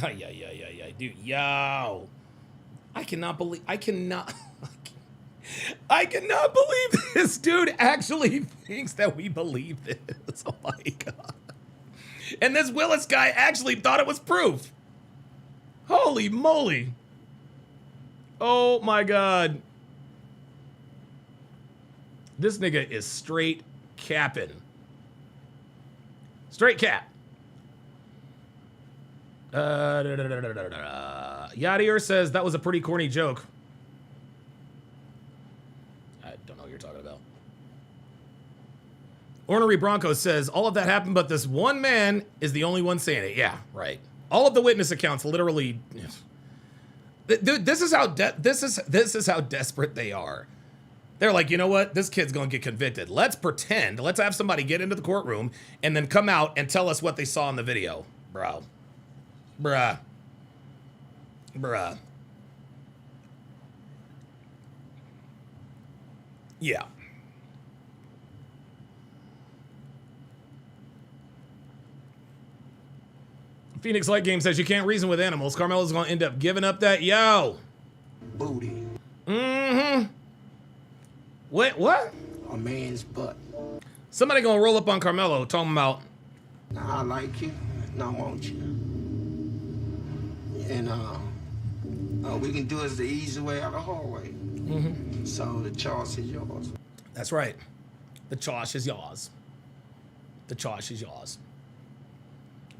Yeah. Dude, yo. I cannot believe this dude actually thinks that we believe this. Oh my God. And this Willis guy actually thought it was proof. Holy moly. Oh my God. This nigga is straight capping. Straight cap. Yadier says that was a pretty corny joke. I don't know what you're talking about. Ornery Bronco says all of that happened, but this one man is the only one saying it. Yeah, right. All of the witness accounts literally. Dude, this is how desperate they are. They're like, you know what? This kid's gonna get convicted. Let's pretend. Let's have somebody get into the courtroom and then come out and tell us what they saw in the video, bro. Bruh. Yeah. Phoenix Light Game says you can't reason with animals. Carmelo's gonna end up giving up that booty. Mm-hmm. Wait, what? A man's butt. Somebody gonna roll up on Karmelo talking about. Now I like you, and I want you. And we can do it the easy way out of the hard way. Mm-hmm. So the choice is yours. That's right. The choice is yours. The choice is yours.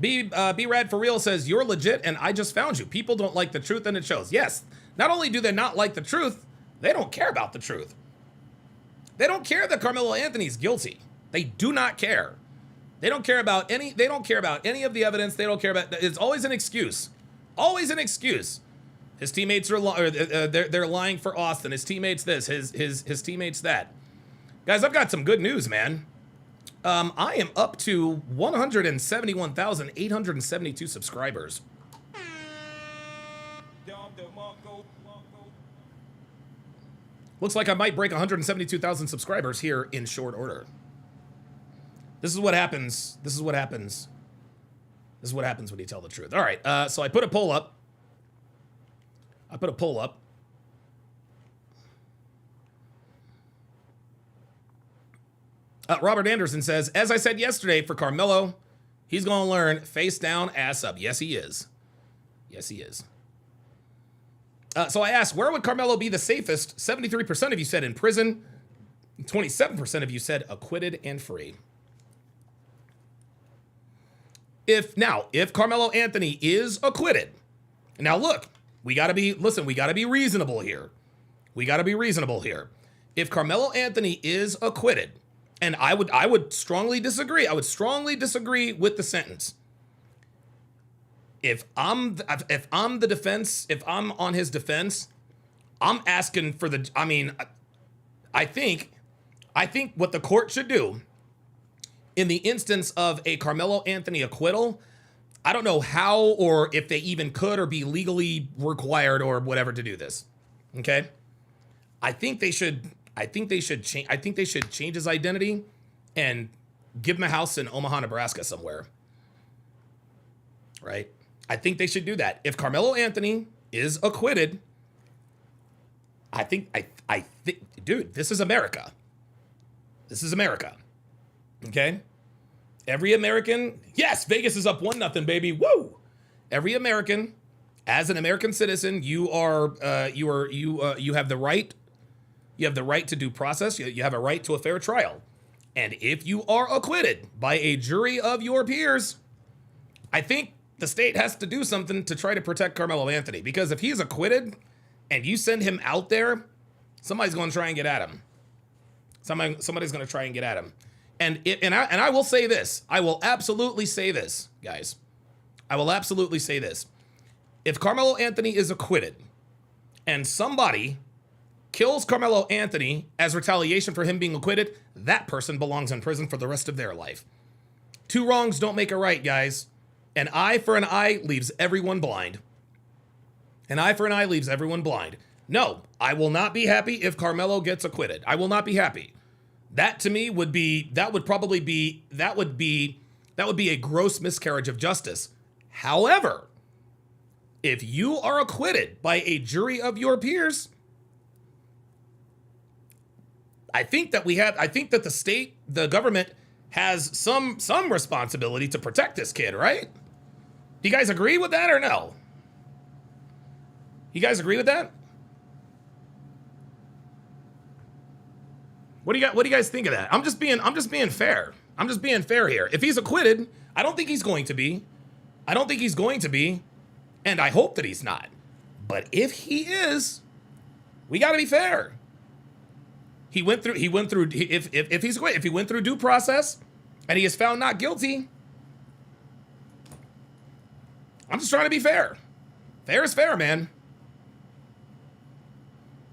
B-Rad for real says, you're legit and I just found you. People don't like the truth and it shows. Yes. Not only do they not like the truth, they don't care about the truth. They don't care that Karmelo Anthony's guilty. They do not care. They don't care about any of the evidence. They don't care about, it's always an excuse. Always an excuse. His teammates are they're lying for Austin. His teammates this, his teammates that. Guys, I've got some good news, man. I am up to 171,872 subscribers. Looks like I might break 172,000 subscribers here in short order. This is what happens. This is what happens. This is what happens when you tell the truth. All right, so I put a poll up. Robert Anderson says, as I said yesterday, for Karmelo, he's going to learn face down, ass up. Yes, he is. Yes, he is. So I asked, where would Karmelo be the safest? 73% of you said in prison. 27% of you said acquitted and free. If Karmelo Anthony is acquitted, now look, we got to be reasonable here. We got to be reasonable here. If Karmelo Anthony is acquitted, and I would strongly disagree. I would strongly disagree with the sentence. If I'm the defense, if I'm on his defense, I'm asking for the, I think what the court should do in the instance of a Karmelo Anthony acquittal, I don't know how or if they even could or be legally required or whatever to do this. Okay? I think they should change his identity and give him a house in Omaha, Nebraska somewhere. Right? I think they should do that. If Karmelo Anthony is acquitted, I think, dude, this is America. This is America. Okay? Every American, yes, Vegas is up 1-0, baby. Woo! Every American, as an American citizen, you have the right. You have the right to due process. You have a right to a fair trial. And if you are acquitted by a jury of your peers, I think the state has to do something to try to protect Karmelo Anthony. Because if he's acquitted and you send him out there, somebody's going to try and get at him. Somebody's going to try and get at him. And I will say this. I will absolutely say this, guys. I will absolutely say this. If Karmelo Anthony is acquitted and somebody kills Karmelo Anthony as retaliation for him being acquitted, that person belongs in prison for the rest of their life. Two wrongs don't make a right, guys. An eye for an eye leaves everyone blind. An eye for an eye leaves everyone blind. No, I will not be happy if Karmelo gets acquitted. I will not be happy. That to me would be a gross miscarriage of justice. However, if you are acquitted by a jury of your peers, I think that the state, the government has some responsibility to protect this kid, right? Do you guys agree with that or no? You guys agree with that? What do you guys think of that? I'm just being fair. I'm just being fair here. If he's acquitted, I don't think he's going to be. And I hope that he's not. But if he is, we got to be fair. If he went through due process and he is found not guilty, I'm just trying to be fair. Fair is fair, man.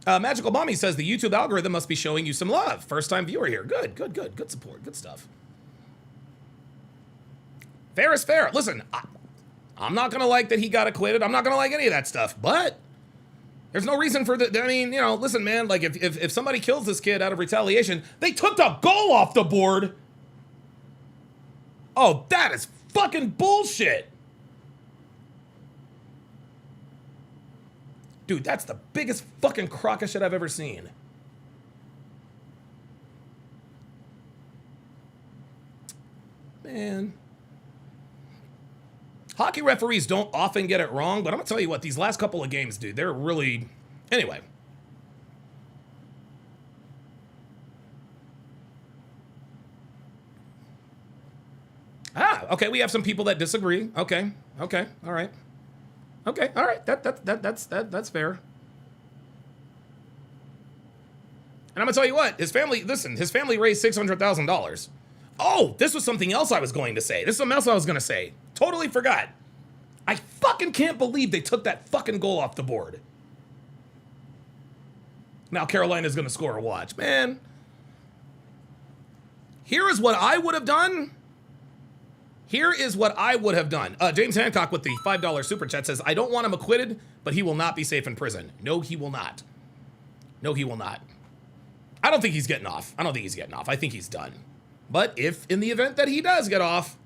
Magical Mommy says the YouTube algorithm must be showing you some love. First time viewer here. Good support. Good stuff. Fair is fair. Listen, I'm not going to like that he got acquitted. I'm not going to like any of that stuff, but there's no reason for listen, man, like if somebody kills this kid out of retaliation, they took the goal off the board. Oh, that is fucking bullshit. Dude, that's the biggest fucking crock of shit I've ever seen. Man. Hockey referees don't often get it wrong, but I'm going to tell you what, these last couple of games, dude, they're really... Anyway. Okay, we have some people that disagree. Okay, all right. Okay, all right, that's fair. And I'm gonna tell you what, his family raised $600,000. Oh, this was something else I was going to say. This is something else I was gonna say. Totally forgot. I fucking can't believe they took that fucking goal off the board. Now Carolina's gonna score a watch. Man, here is what I would have done. Here is what I would have done. James Hancock with the $5 super chat says, I don't want him acquitted, but he will not be safe in prison. No, he will not. No, he will not. I don't think he's getting off. I don't think he's getting off. I think he's done. But if in the event that he does get off.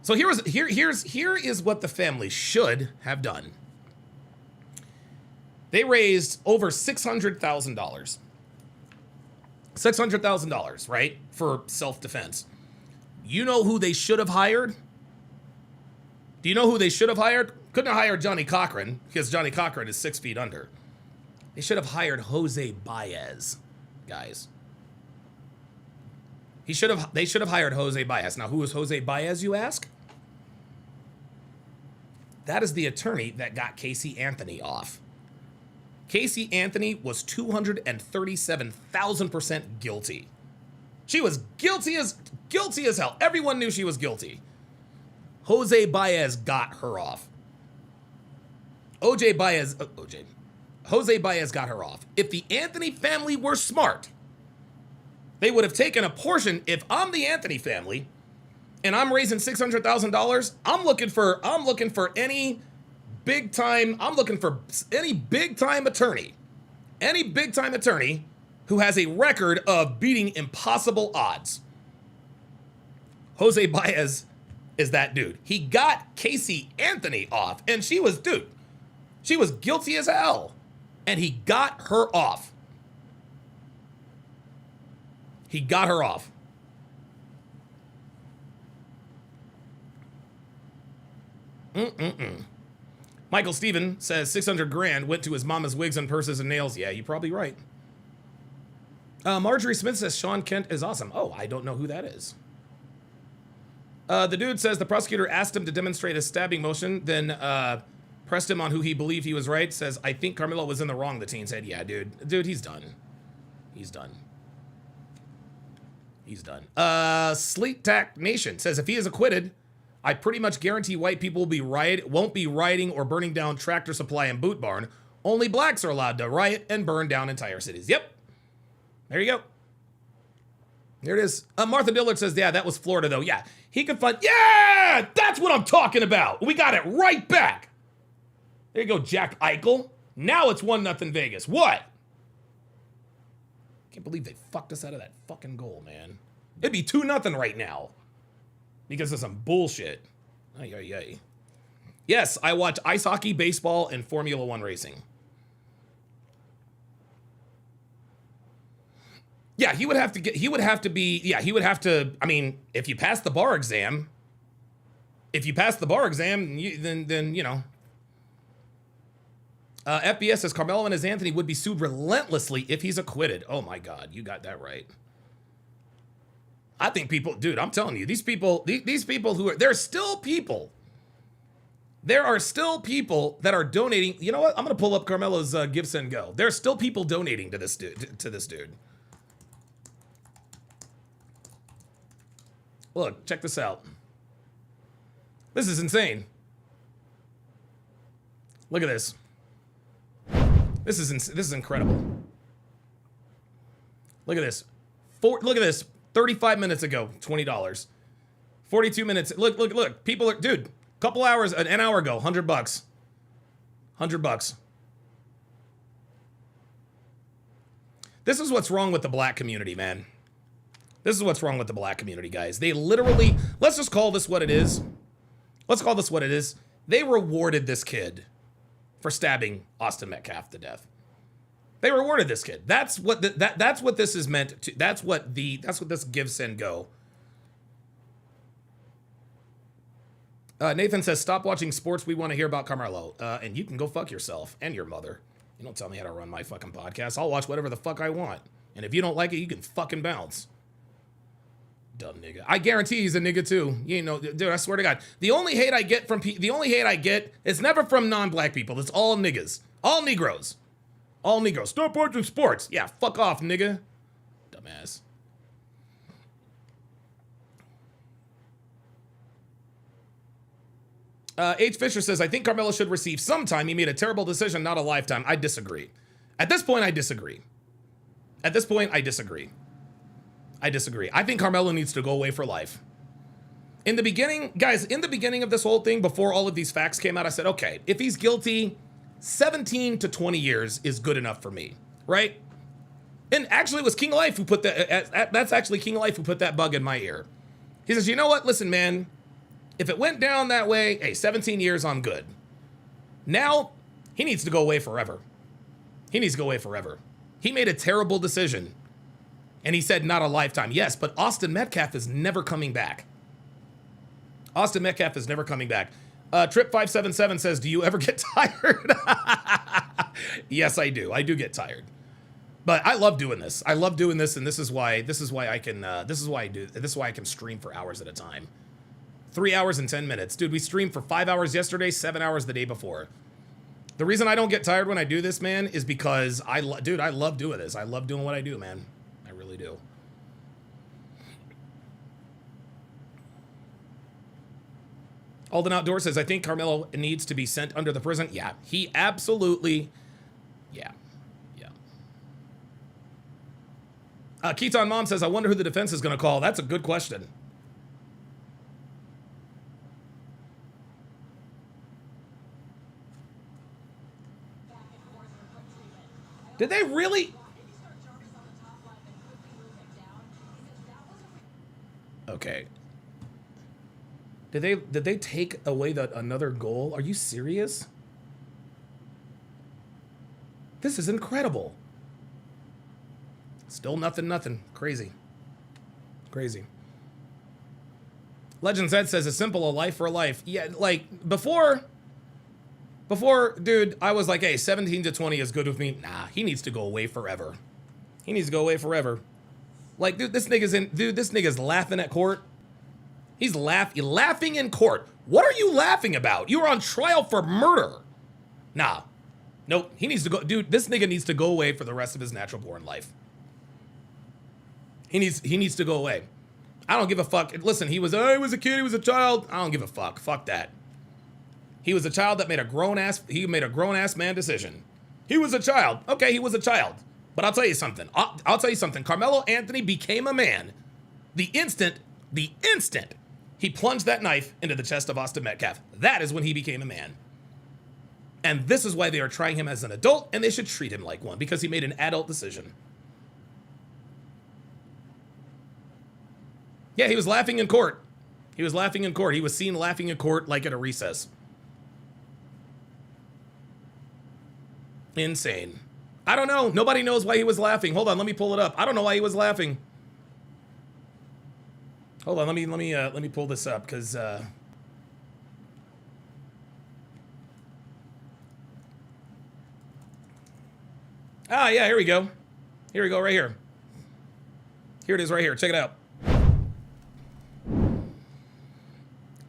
So here is what the family should have done. They raised over $600,000. $600,000, right? For self-defense. You know who they should have hired? Do you know who they should have hired? Couldn't have hired Johnny Cochran, because Johnny Cochran is 6 feet under. They should have hired Jose Baez, guys. They should have hired Jose Baez. Now, who is Jose Baez, you ask? That is the attorney that got Casey Anthony off. Casey Anthony was 237,000% guilty. She was guilty as hell. Everyone knew she was guilty. Jose Baez got her off. Jose Baez got her off. If the Anthony family were smart, they would have taken a portion. If I'm the Anthony family and I'm raising $600,000, I'm looking for any big time attorney. Any big time attorney who has a record of beating impossible odds. Jose Baez is that dude. He got Casey Anthony off, and she was guilty as hell. And he got her off. He got her off. Michael Steven says 600 grand went to his mama's wigs and purses and nails. Yeah, you're probably right. Marjorie Smith says Sean Kent is awesome. Oh, I don't know who that is. The dude says the prosecutor asked him to demonstrate a stabbing motion, then pressed him on who he believed he was right. Says, I think Karmelo was in the wrong, the teen said. Yeah, dude. Dude, he's done. He's done. He's done. Sleet Tack Nation says, if he is acquitted, I pretty much guarantee white people won't be rioting or burning down Tractor Supply and Boot Barn. Only blacks are allowed to riot and burn down entire cities. Yep. There you go. There it is. Martha Dillard says, yeah, that was Florida, though. Yeah, he could find... Yeah! That's what I'm talking about. We got it right back. There you go, Jack Eichel. Now it's 1-0 Vegas. What? Can't believe they fucked us out of that fucking goal, man. It'd be 2-0 right now. Because of some bullshit. Ay, ay, ay. Yes, I watch ice hockey, baseball, and Formula One racing. Yeah, he would have to, I mean, if you pass the bar exam, then you know. FBS says Karmelo and his Anthony would be sued relentlessly if he's acquitted. Oh my God, you got that right. I think people, dude, I'm telling you, these people who are, there are still people that are donating. You know what? I'm going to pull up Carmelo's Give, Send, Go. There are still people donating to this dude. Look, check this out. This is insane. Look at this. This is incredible. Look at this. Look at this. 35 minutes ago, $20. 42 minutes. Look. People are, dude, couple hours, an hour ago, $100. $100. This is what's wrong with the black community, man. This is what's wrong with the black community, guys. They literally, let's just call this what it is. Let's call this what it is. They rewarded this kid for stabbing Austin Metcalf to death. They rewarded this kid. That's what that's what this is meant to. That's what this Give, Send, Go. Nathan says, stop watching sports. We want to hear about Karmelo. And you can go fuck yourself and your mother. You don't tell me how to run my fucking podcast. I'll watch whatever the fuck I want. And if you don't like it, you can fucking bounce. Dumb nigga. I guarantee he's a nigga too. You know, dude, I swear to God. The only hate I get is never from non-black people. It's all niggas. All Negroes. All Negro. Stop watching sports. Yeah, fuck off, nigga. Dumbass. H. Fisher says, I think Karmelo should receive some time. He made a terrible decision, not a lifetime. I disagree. At this point, I disagree. At this point, I disagree. I disagree. I think Karmelo needs to go away for life. In the beginning, guys, in the beginning of this whole thing, before all of these facts came out, I said, okay, if he's guilty, 17 to 20 years is good enough for me, right? And actually, it was King of Life who put that, that's actually King of Life who put that bug in my ear. He says, you know what? Listen, man, if it went down that way, hey, 17 years, I'm good. Now, he needs to go away forever. He needs to go away forever. He made a terrible decision. And he said not a lifetime. Yes, but Austin Metcalf is never coming back. Austin Metcalf is never coming back. Trip577 says, do you ever get tired? Yes, I do. I do get tired. But I love doing this. I love doing this, and this is why I can stream for hours at a time. 3 hours and 10 minutes. Dude, we streamed for 5 hours yesterday, 7 hours the day before. The reason I don't get tired when I do this, man, is because I love doing this. I love doing what I do, man. I really do. Alden Outdoor says, I think Karmelo needs to be sent under the prison. Yeah, he absolutely, yeah. Keaton Mom says, I wonder who the defense is going to call. That's a good question. Did they really? Okay. Did they take away another goal? Are you serious? This is incredible. Still nothing. Crazy. Legends Ed says, a simple, a life for a life. Yeah, like, before, dude, I was like, hey, 17 to 20 is good with me. Nah, he needs to go away forever. He needs to go away forever. Like, dude, this nigga's laughing at court. He's laughing in court. What are you laughing about? You were on trial for murder. Nah. Nope, he needs to go. Dude, this nigga needs to go away for the rest of his natural born life. He needs to go away. I don't give a fuck. Listen, he was a kid, he was a child. I don't give a fuck. Fuck that. He was a child that made a grown-ass man decision. He was a child. Okay, he was a child. But I'll tell you something. I'll tell you something. Karmelo Anthony became a man the instant he plunged that knife into the chest of Austin Metcalf. That is when he became a man. And this is why they are trying him as an adult, and they should treat him like one, because he made an adult decision. Yeah, he was laughing in court. He was seen laughing in court like at a recess. Insane. I don't know. Nobody knows why he was laughing. Hold on, let me pull it up. I don't know why he was laughing. Hold on, let me pull this up, because yeah, here we go. Here we go, right here. Here it is right here. Check it out.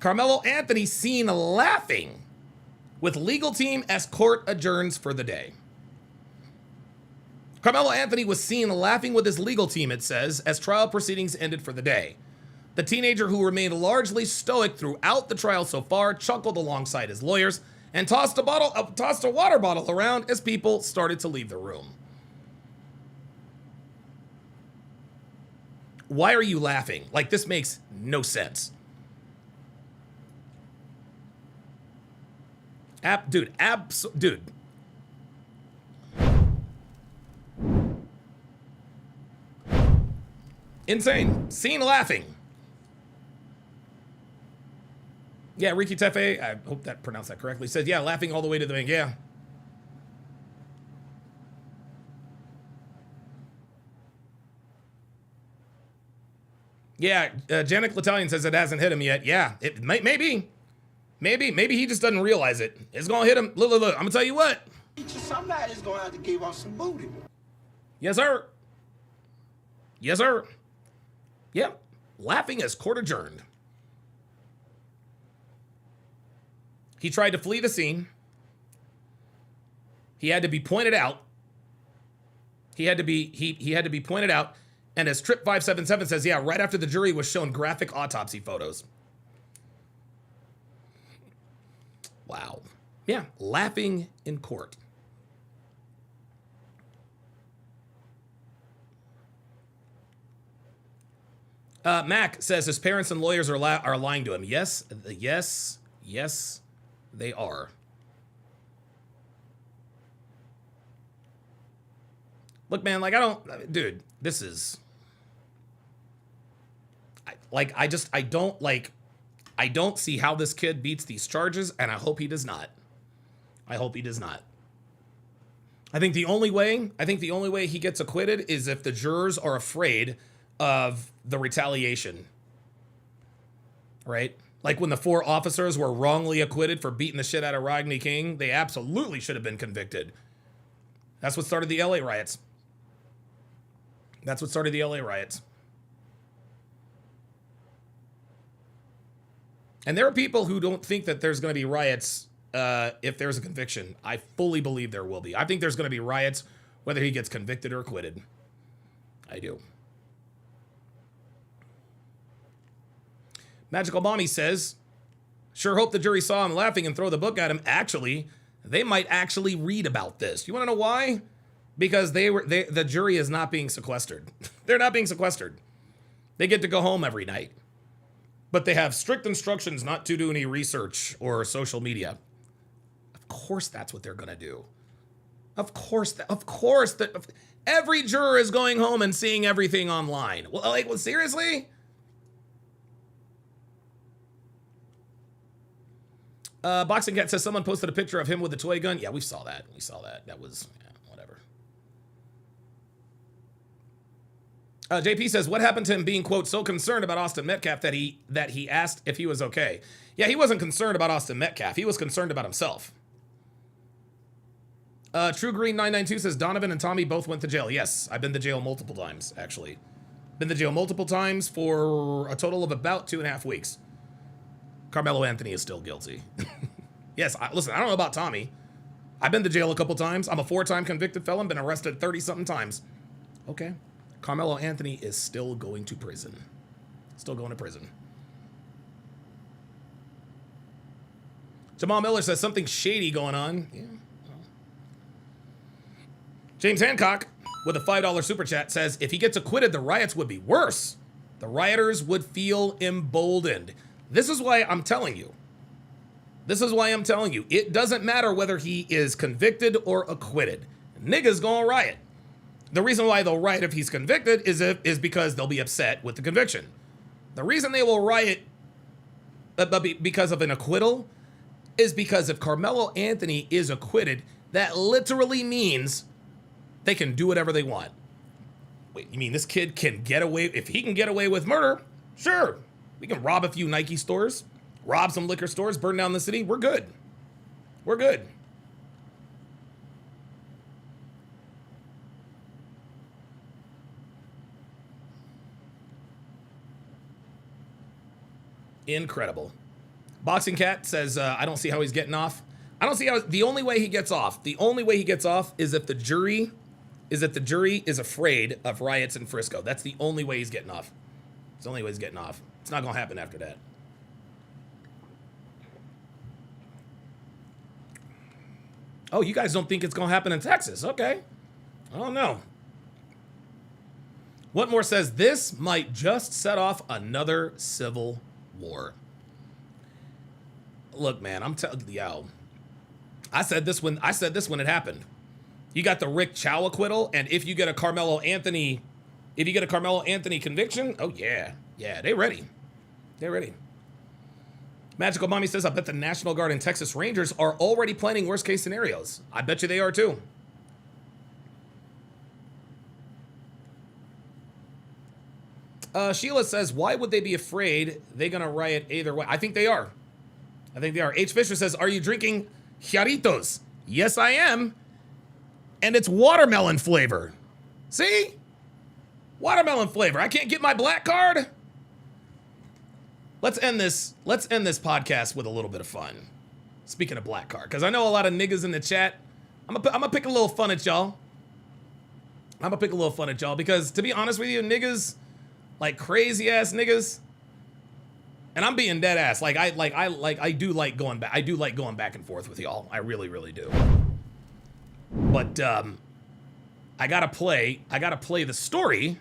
Karmelo Anthony seen laughing with legal team as court adjourns for the day. Karmelo Anthony was seen laughing with his legal team, it says, as trial proceedings ended for the day. The teenager, who remained largely stoic throughout the trial so far, chuckled alongside his lawyers and tossed a water bottle around as people started to leave the room. Why are you laughing? Like, this makes no sense. Dude. Insane. Seen laughing. Yeah, Ricky Tefe, I hope that pronounced that correctly, said, yeah, laughing all the way to the bank. Yeah. Yeah, Janik L'Italian says it hasn't hit him yet. Yeah, it maybe he just doesn't realize it. It's gonna hit him. Look, I'm gonna tell you what. Somebody's gonna have to give us some booty. Yes, sir. Yes, sir. Yep. Laughing as court adjourned. He tried to flee the scene. He had to be pointed out. He had to be pointed out. And as Trip 577 says, yeah, right after the jury was shown graphic autopsy photos. Wow. Yeah, laughing in court. Mac says his parents and lawyers are lying to him. Yes, they are. Look, man, like, dude, this is, I don't see how this kid beats these charges, and I hope he does not. I hope he does not. I think the only way he gets acquitted is if the jurors are afraid of the retaliation. Right? Like when the 4 officers were wrongly acquitted for beating the shit out of Rodney King, they absolutely should have been convicted. That's what started the LA riots. That's what started the LA riots. And there are people who don't think that there's going to be riots if there's a conviction. I fully believe there will be. I think there's going to be riots whether he gets convicted or acquitted. I do. Magical Mommy says, sure hope the jury saw him laughing and throw the book at him. Actually, they might actually read about this. You want to know why? Because the jury is not being sequestered. They're not being sequestered. They get to go home every night. But they have strict instructions not to do any research or social media. Of course that's what they're going to do. Of course every juror is going home and seeing everything online. Well, seriously? Boxing Cat says someone posted a picture of him with a toy gun. Yeah, we saw that. That was, whatever. JP says, what happened to him being, quote, so concerned about Austin Metcalf that he asked if he was okay? Yeah, he wasn't concerned about Austin Metcalf. He was concerned about himself. True Green 992 says Donovan and Tommy both went to jail. Yes, I've been to jail multiple times, actually. Been to jail multiple times for a total of about 2.5 weeks. Karmelo Anthony is still guilty. Yes, listen, I don't know about Tommy. I've been to jail a couple times. I'm a 4-time convicted felon, been arrested 30-something times. Okay. Karmelo Anthony is still going to prison. Still going to prison. Jamal Miller says something shady going on. Yeah. James Hancock, with a $5 super chat, says if he gets acquitted, the riots would be worse. The rioters would feel emboldened. This is why I'm telling you. It doesn't matter whether he is convicted or acquitted. Niggas gonna riot. The reason why they'll riot if he's convicted is because they'll be upset with the conviction. The reason they will riot because of an acquittal is because if Karmelo Anthony is acquitted, that literally means they can do whatever they want. Wait, you mean this kid can get away? If he can get away with murder, sure. We can rob a few Nike stores, rob some liquor stores, burn down the city. We're good. We're good. Incredible. Boxing Cat says, I don't see how he's getting off. I don't see how. The only way he gets off is if the jury is afraid of riots in Frisco. That's the only way he's getting off. It's the only way he's getting off. It's not going to happen after that. Oh, you guys don't think it's going to happen in Texas? Okay. I don't know. Whatmore says this might just set off another civil war. Look, man, I'm telling you, I said this when it happened. You got the Rick Chow acquittal, and if you get a Karmelo Anthony conviction, oh yeah, they ready. They're ready. Magical Mommy says, I bet the National Guard and Texas Rangers are already planning worst case scenarios. I bet you they are too. Sheila says, why would they be afraid they're going to riot either way? I think they are. H. Fisher says, are you drinking Jarritos? Yes, I am. And it's watermelon flavor. See? Watermelon flavor. I can't get my black card. Let's end this podcast with a little bit of fun. Speaking of black card, because I know a lot of niggas in the chat. I'm gonna pick a little fun at y'all. I'm gonna pick a little fun at y'all because, to be honest with you, niggas, like crazy ass niggas, and I'm being dead ass. Like I do like going back. I do like going back and forth with y'all. I really, really do. But I gotta play the story.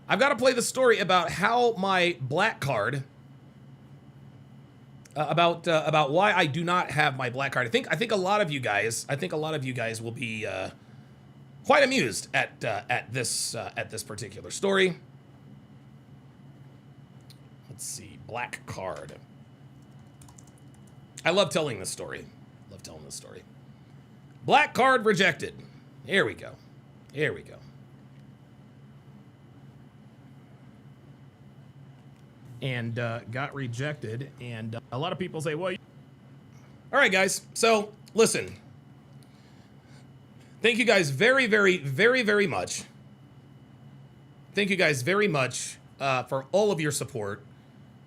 I've got to play the story about how my black card, about why I do not have my black card. I think a lot of you guys will be quite amused at this particular story. Let's see, black card. I love telling this story. Black card rejected. Here we go. And got rejected. And a lot of people say, well, all right, guys. So listen, thank you guys very, very, very, very much. Thank you guys very much for all of your support.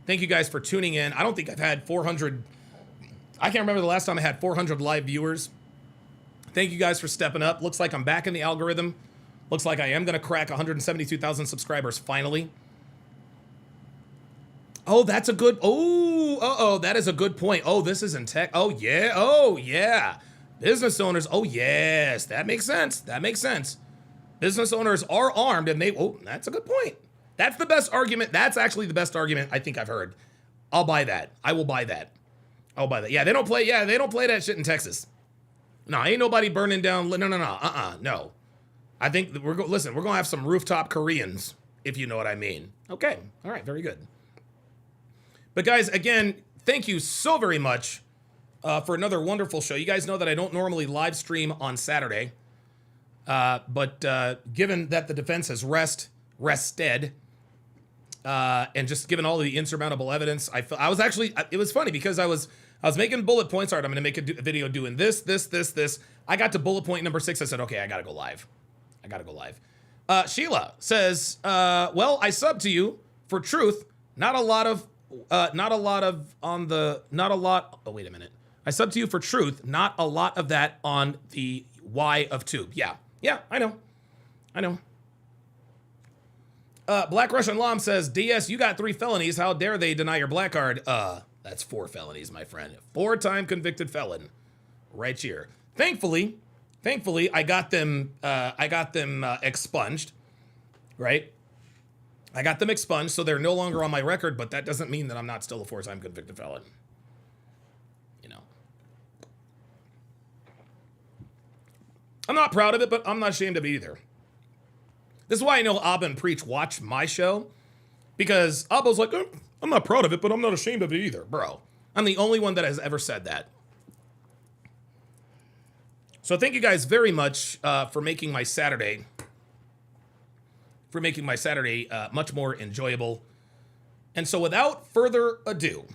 Thank you guys for tuning in. I don't think I've had 400. I can't remember the last time I had 400 live viewers. Thank you guys for stepping up. Looks like I'm back in the algorithm. Looks like I am going to crack 172,000 subscribers finally. Oh, that's a good, that is a good point. Oh, this is in tech. Oh, yeah. Business owners, oh, yes, that makes sense. Business owners are armed and that's a good point. That's the best argument. That's actually the best argument I think I've heard. I'll buy that. I will buy that. Yeah, they don't play that shit in Texas. No, ain't nobody burning down, no. I think we're going to have some rooftop Koreans, if you know what I mean. Okay, all right, very good. But guys, again, thank you so very much for another wonderful show. You guys know that I don't normally live stream on Saturday. But given that the defense has rested, and just given all the insurmountable evidence, I was actually, it was funny because I was making bullet points. All right, I'm going to make a video doing this. I got to bullet point number 6. I said, okay, I got to go live. Sheila says, well, I subbed to you for truth. I subbed to you for truth. Not a lot of that on the Y of Tube. Yeah, I know. Black Russian Lam says, DS, you got 3 felonies. How dare they deny your black card? That's 4 felonies, my friend. 4-time convicted felon. Right here. Thankfully, I got them expunged. Right? I got them expunged, so they're no longer on my record, but that doesn't mean that I'm not still a 4-time convicted felon. You know. I'm not proud of it, but I'm not ashamed of it either. This is why I know Abba and Preach watch my show, because Abba's like, I'm not proud of it, but I'm not ashamed of it either, bro. I'm the only one that has ever said that. So thank you guys very much for making my Saturday much more enjoyable. And so without further ado,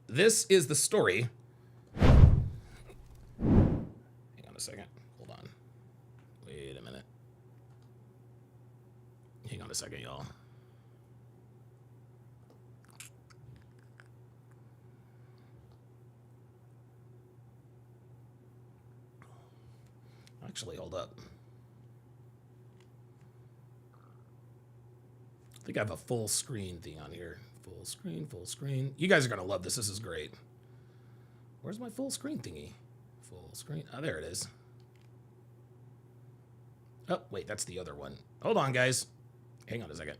this is the story. Hang on a second. Hold on. Wait a minute. Hang on a second, y'all. Actually, hold up. I think I have a full screen thing on here. Full screen. You guys are going to love this. This is great. Where's my full screen thingy? Full screen. Oh, there it is. Oh, wait, that's the other one. Hold on, guys. Hang on a second.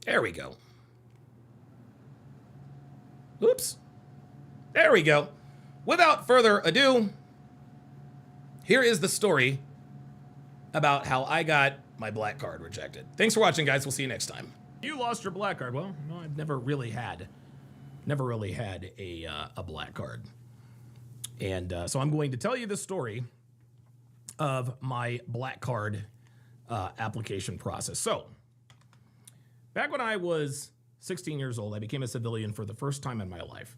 There we go. Oops. There we go. Without further ado, here is the story about how I got my black card rejected. Thanks for watching, guys. We'll see you next time. You lost your black card. Well, no, I've never really had a black card. And so I'm going to tell you the story of my black card application process. So back when I was 16 years old, I became a civilian for the first time in my life.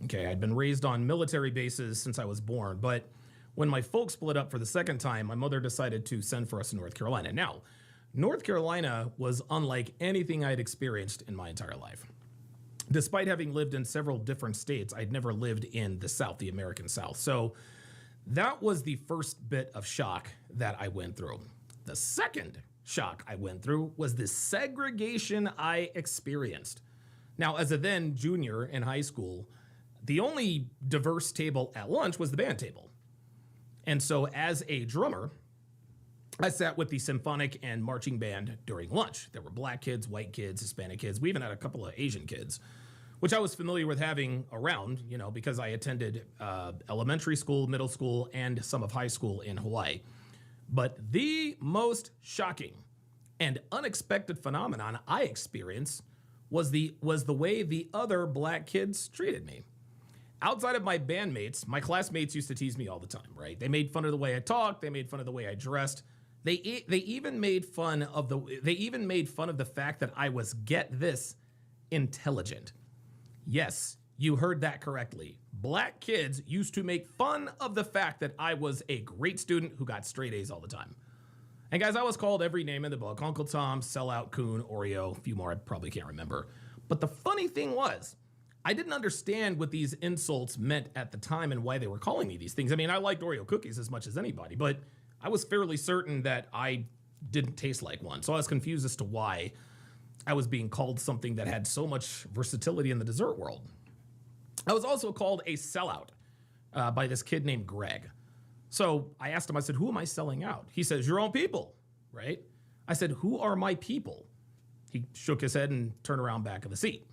Okay, I'd been raised on military bases since I was born, but when my folks split up for the second time, my mother decided to send for us to North Carolina. Now, North Carolina was unlike anything I'd experienced in my entire life. despite having lived in several different states, I'd never lived in the South, the American South. So that was the first bit of shock that I went through. The second shock I went through was the segregation I experienced. Now, as a then junior in high school, the only diverse table at lunch was the band table. And so as a drummer, I sat with the symphonic and marching band during lunch. There were black kids, white kids, Hispanic kids. We even had a couple of Asian kids, which I was familiar with having around, because I attended elementary school, middle school, and some of high school in Hawaii. But the most shocking and unexpected phenomenon I experienced was the way the other black kids treated me. Outside of my bandmates, my classmates used to tease me all the time, right? They made fun of the way I talked. They made fun of the way I dressed. They even made fun of the fact that I was, get this, intelligent. Yes, you heard that correctly. Black kids used to make fun of the fact that I was a great student who got straight A's all the time. And guys, I was called every name in the book: Uncle Tom, Sellout, Coon, Oreo, a few more I probably can't remember. But the funny thing was, I didn't understand what these insults meant at the time and why they were calling me these things. I mean, I liked Oreo cookies as much as anybody, but I was fairly certain that I didn't taste like one. So I was confused as to why I was being called something that had so much versatility in the dessert world. I was also called a sellout by this kid named Greg. So I asked him, I said, who am I selling out? He says, your own people, right? I said, who are my people? He shook his head and turned around back of the seat.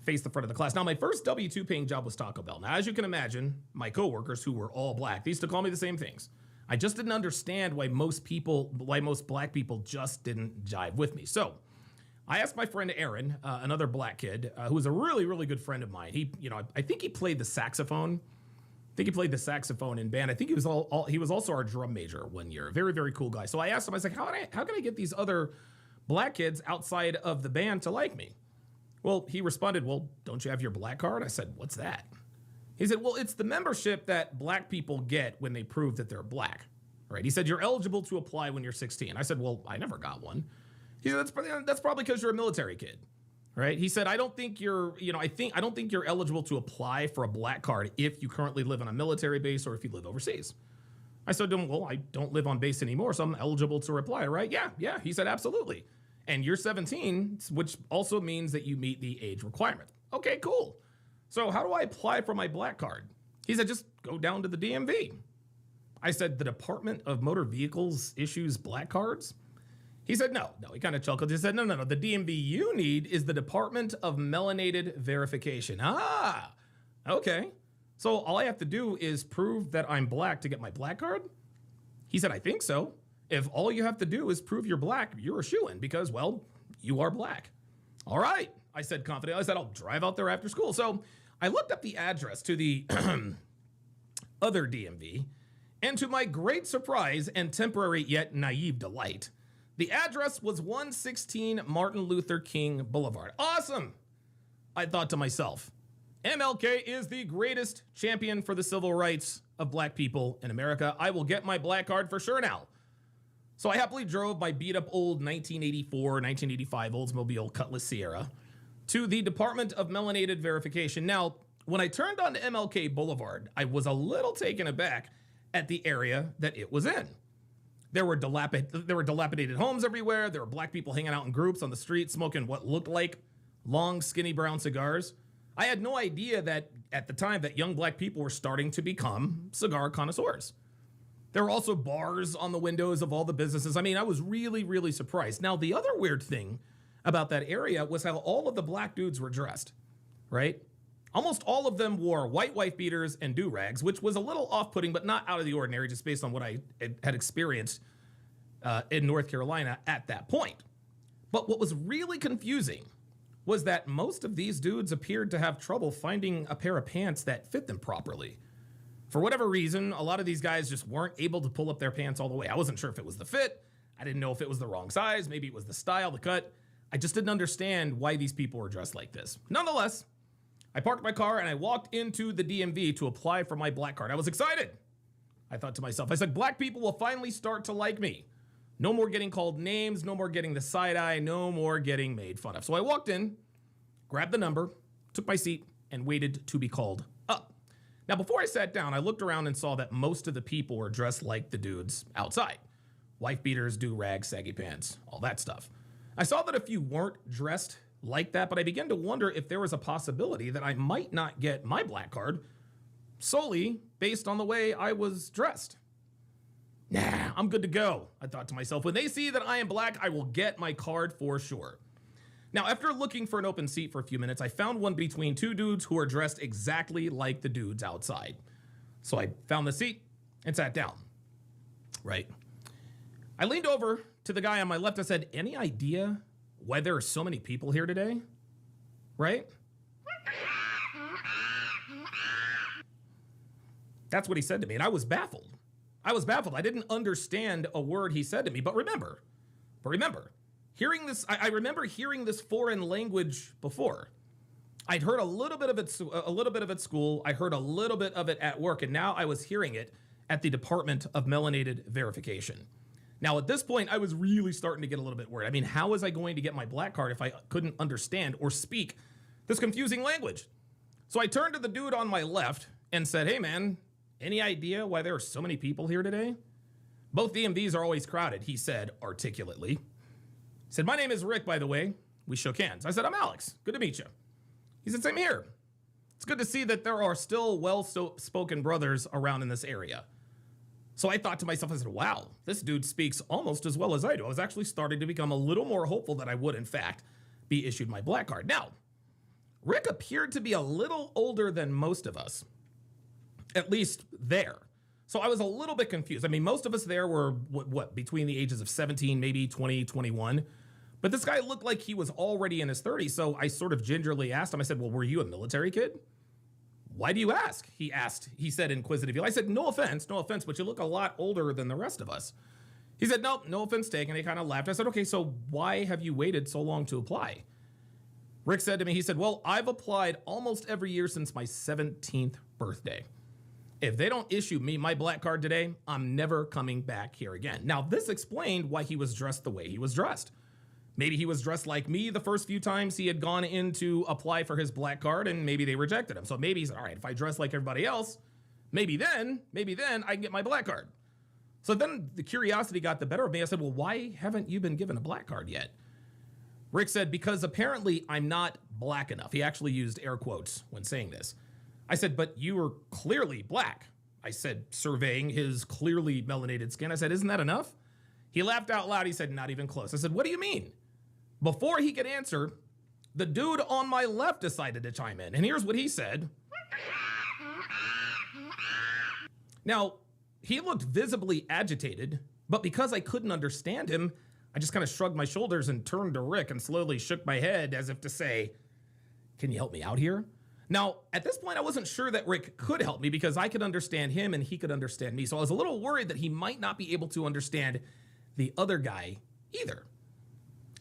Faced the front of the class. Now, my first W-2 paying job was Taco Bell. Now, as you can imagine, my coworkers, who were all black, they used to call me the same things. I just didn't understand why most black people just didn't jive with me. So I asked my friend Aaron, another black kid, who was a really, really good friend of mine. I think he played the saxophone. I think he played the saxophone in band. I think he was also our drum major one year. Very, very cool guy. So I asked him, I was like, how can I get these other black kids outside of the band to like me? Well, he responded, well, don't you have your black card? I said, what's that? He said, well, it's the membership that black people get when they prove that they're black, right? He said, you're eligible to apply when you're 16. I said, well, I never got one. He said, that's probably because you're a military kid, right? He said, I don't think you're eligible to apply for a black card if you currently live on a military base or if you live overseas. I said to him, well, I don't live on base anymore, so I'm eligible to apply, right? Yeah. He said, absolutely. And you're 17, which also means that you meet the age requirement. Okay, cool. So how do I apply for my black card? He said, just go down to the DMV. I said, the Department of Motor Vehicles issues black cards? He said, no. He kind of chuckled. He said, no. The DMV you need is the Department of Melanated Verification. Ah, okay. So all I have to do is prove that I'm black to get my black card? He said, I think so. If all you have to do is prove you're black, you're a shoo-in because, well, you are black. All right, I said confidently. I said, I'll drive out there after school. So I looked up the address to the other DMV, and to my great surprise and temporary yet naive delight, the address was 116 Martin Luther King Boulevard. Awesome, I thought to myself. MLK is the greatest champion for the civil rights of black people in America. I will get my black card for sure now. So I happily drove my beat-up old 1984, 1985 Oldsmobile Cutlass Sierra to the Department of Melanated Verification. Now, when I turned onto MLK Boulevard, I was a little taken aback at the area that it was in. There were dilapidated homes everywhere. There were black people hanging out in groups on the street, smoking what looked like long, skinny brown cigars. I had no idea that at the time that young black people were starting to become cigar connoisseurs. There were also bars on the windows of all the businesses. I mean, I was really, really surprised. Now, the other weird thing about that area was how all of the black dudes were dressed, right? Almost all of them wore white wife beaters and do-rags, which was a little off-putting, but not out of the ordinary, just based on what I had experienced in North Carolina at that point. But what was really confusing was that most of these dudes appeared to have trouble finding a pair of pants that fit them properly. For whatever reason, a lot of these guys just weren't able to pull up their pants all the way. I wasn't sure if it was the fit. I didn't know if it was the wrong size. Maybe it was the style, the cut. I just didn't understand why these people were dressed like this. Nonetheless, I parked my car and I walked into the DMV to apply for my black card. I was excited. I thought to myself, I said, black people will finally start to like me. No more getting called names, no more getting the side eye, no more getting made fun of. So I walked in grabbed the number, took my seat, and waited to be called up. Now, before I sat down, I looked around and saw that most of the people were dressed like the dudes outside. Wife beaters, do-rags, saggy pants, all that stuff. I saw that a few weren't dressed like that, but I began to wonder if there was a possibility that I might not get my black card solely based on the way I was dressed. Nah, I'm good to go, I thought to myself. When they see that I am black, I will get my card for sure. Now, after looking for an open seat for a few minutes, I found one between two dudes who are dressed exactly like the dudes outside. So I found the seat and sat down. Right. I leaned over to the guy on my left and said, any idea why there are so many people here today? Right? That's what he said to me, and I was baffled. I didn't understand a word he said to me, but remember, hearing this, I remember hearing this foreign language before. I'd heard a little bit of it at school. I heard a little bit of it at work, and now I was hearing it at the Department of Melanated Verification. Now, at this point, I was really starting to get a little bit worried. I mean, how was I going to get my black card if I couldn't understand or speak this confusing language? So I turned to the dude on my left and said, hey, man, any idea why there are so many people here today? Both DMVs are always crowded, he said articulately. He said, my name is Rick, by the way. We shook hands. I said, I'm Alex. Good to meet you. He said, same here. It's good to see that there are still well-spoken brothers around in this area. So I thought to myself, I said, wow, this dude speaks almost as well as I do. I was actually starting to become a little more hopeful that I would, in fact, be issued my black card. Now, Rick appeared to be a little older than most of us, at least there. So I was a little bit confused. I mean, most of us there were, between the ages of 17, maybe 20, 21. But this guy looked like he was already in his 30s. So I sort of gingerly asked him, I said, well, were you a military kid? Why do you ask? He said inquisitively. I said, no offense, but you look a lot older than the rest of us. He said, nope, no offense taken. He kind of laughed. I said, okay, so why have you waited so long to apply? Rick said to me, he said, well, I've applied almost every year since my 17th birthday. If they don't issue me my black card today, I'm never coming back here again. Now, this explained why he was dressed the way he was dressed. Maybe he was dressed like me the first few times he had gone in to apply for his black card, and maybe they rejected him. So maybe he said, all right, if I dress like everybody else, maybe then I can get my black card. So then the curiosity got the better of me. I said, well, why haven't you been given a black card yet? Rick said, because apparently I'm not black enough. He actually used air quotes when saying this. I said, but you are clearly black. I said, surveying his clearly melanated skin. I said, isn't that enough? He laughed out loud. He said, not even close. I said, what do you mean? Before he could answer, the dude on my left decided to chime in. And here's what he said. Now, he looked visibly agitated, but because I couldn't understand him, I just kind of shrugged my shoulders and turned to Rick and slowly shook my head as if to say, can you help me out here? Now, at this point, I wasn't sure that Rick could help me because I could understand him and he could understand me. So I was a little worried that he might not be able to understand the other guy either.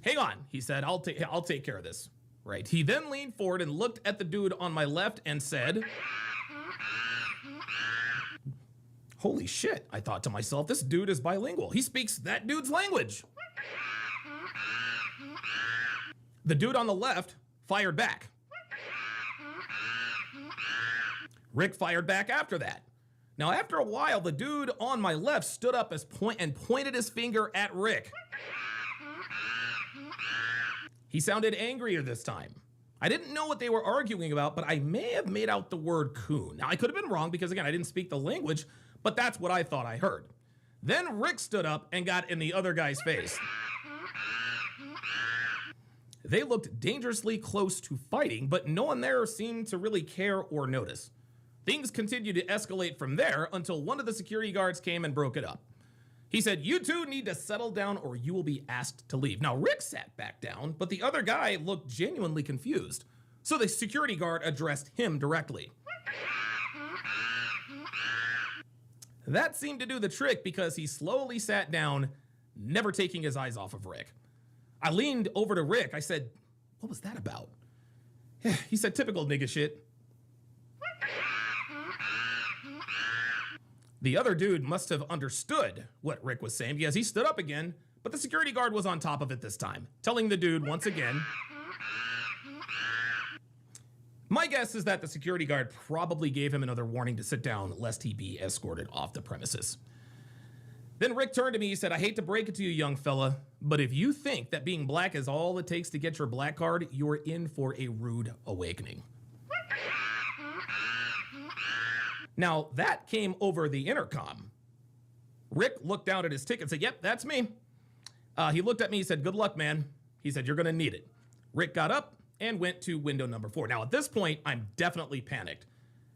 Hang on, he said, I'll take care of this. Right. He then leaned forward and looked at the dude on my left and said, holy shit, I thought to myself, this dude is bilingual. He speaks that dude's language. The dude on the left fired back. Rick fired back after that. Now, after a while, the dude on my left stood up and pointed his finger at Rick. He sounded angrier this time. I didn't know what they were arguing about, but I may have made out the word coon. Now, I could have been wrong because, again, I didn't speak the language, but that's what I thought I heard. Then Rick stood up and got in the other guy's face. They looked dangerously close to fighting, but no one there seemed to really care or notice. Things continued to escalate from there until one of the security guards came and broke it up. He said, you two need to settle down or you will be asked to leave. Now, Rick sat back down, but the other guy looked genuinely confused. So the security guard addressed him directly. That seemed to do the trick because he slowly sat down, never taking his eyes off of Rick. I leaned over to Rick. I said, what was that about? He said, typical nigga shit. The other dude must have understood what Rick was saying because he stood up again, but the security guard was on top of it this time, telling the dude once again, My guess is that the security guard probably gave him another warning to sit down lest he be escorted off the premises. Then Rick turned to me, he said, I hate to break it to you, young fella, but if you think that being black is all it takes to get your black card, you're in for a rude awakening. Now, that came over the intercom. Rick looked down at his ticket and said, yep, that's me. He looked at me, he said, good luck, man. He said, you're gonna need it. Rick got up and went to window number 4. Now, at this point, I'm definitely panicked.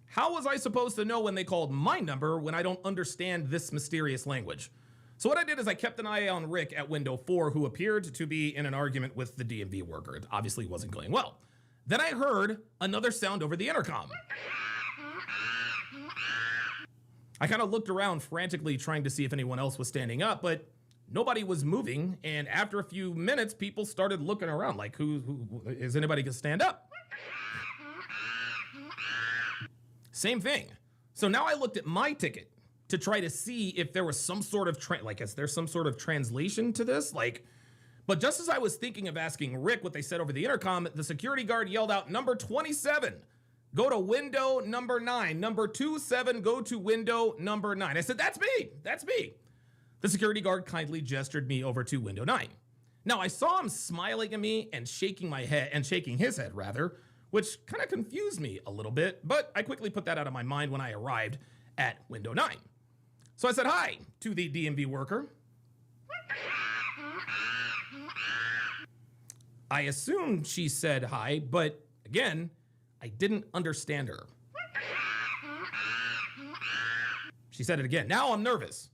How was I supposed to know when they called my number when I don't understand this mysterious language? So what I did is I kept an eye on Rick at window 4, who appeared to be in an argument with the DMV worker. It obviously wasn't going well. Then I heard another sound over the intercom. I kind of looked around frantically trying to see if anyone else was standing up, but nobody was moving. And after a few minutes, people started looking around like, who is anybody gonna stand up? Same thing. So now I looked at my ticket to try to see if there was some sort of, is there some sort of translation to this? But just as I was thinking of asking Rick what they said over the intercom, the security guard yelled out, number 27, go to window number 9. Number 27, go to window number 9. I said, that's me, that's me. The security guard kindly gestured me over to window 9. Now I saw him smiling at me and shaking his head rather, which kind of confused me a little bit, but I quickly put that out of my mind when I arrived at window 9. So I said hi to the DMV worker. I assumed she said hi, but again, I didn't understand her. She said it again. Now I'm nervous.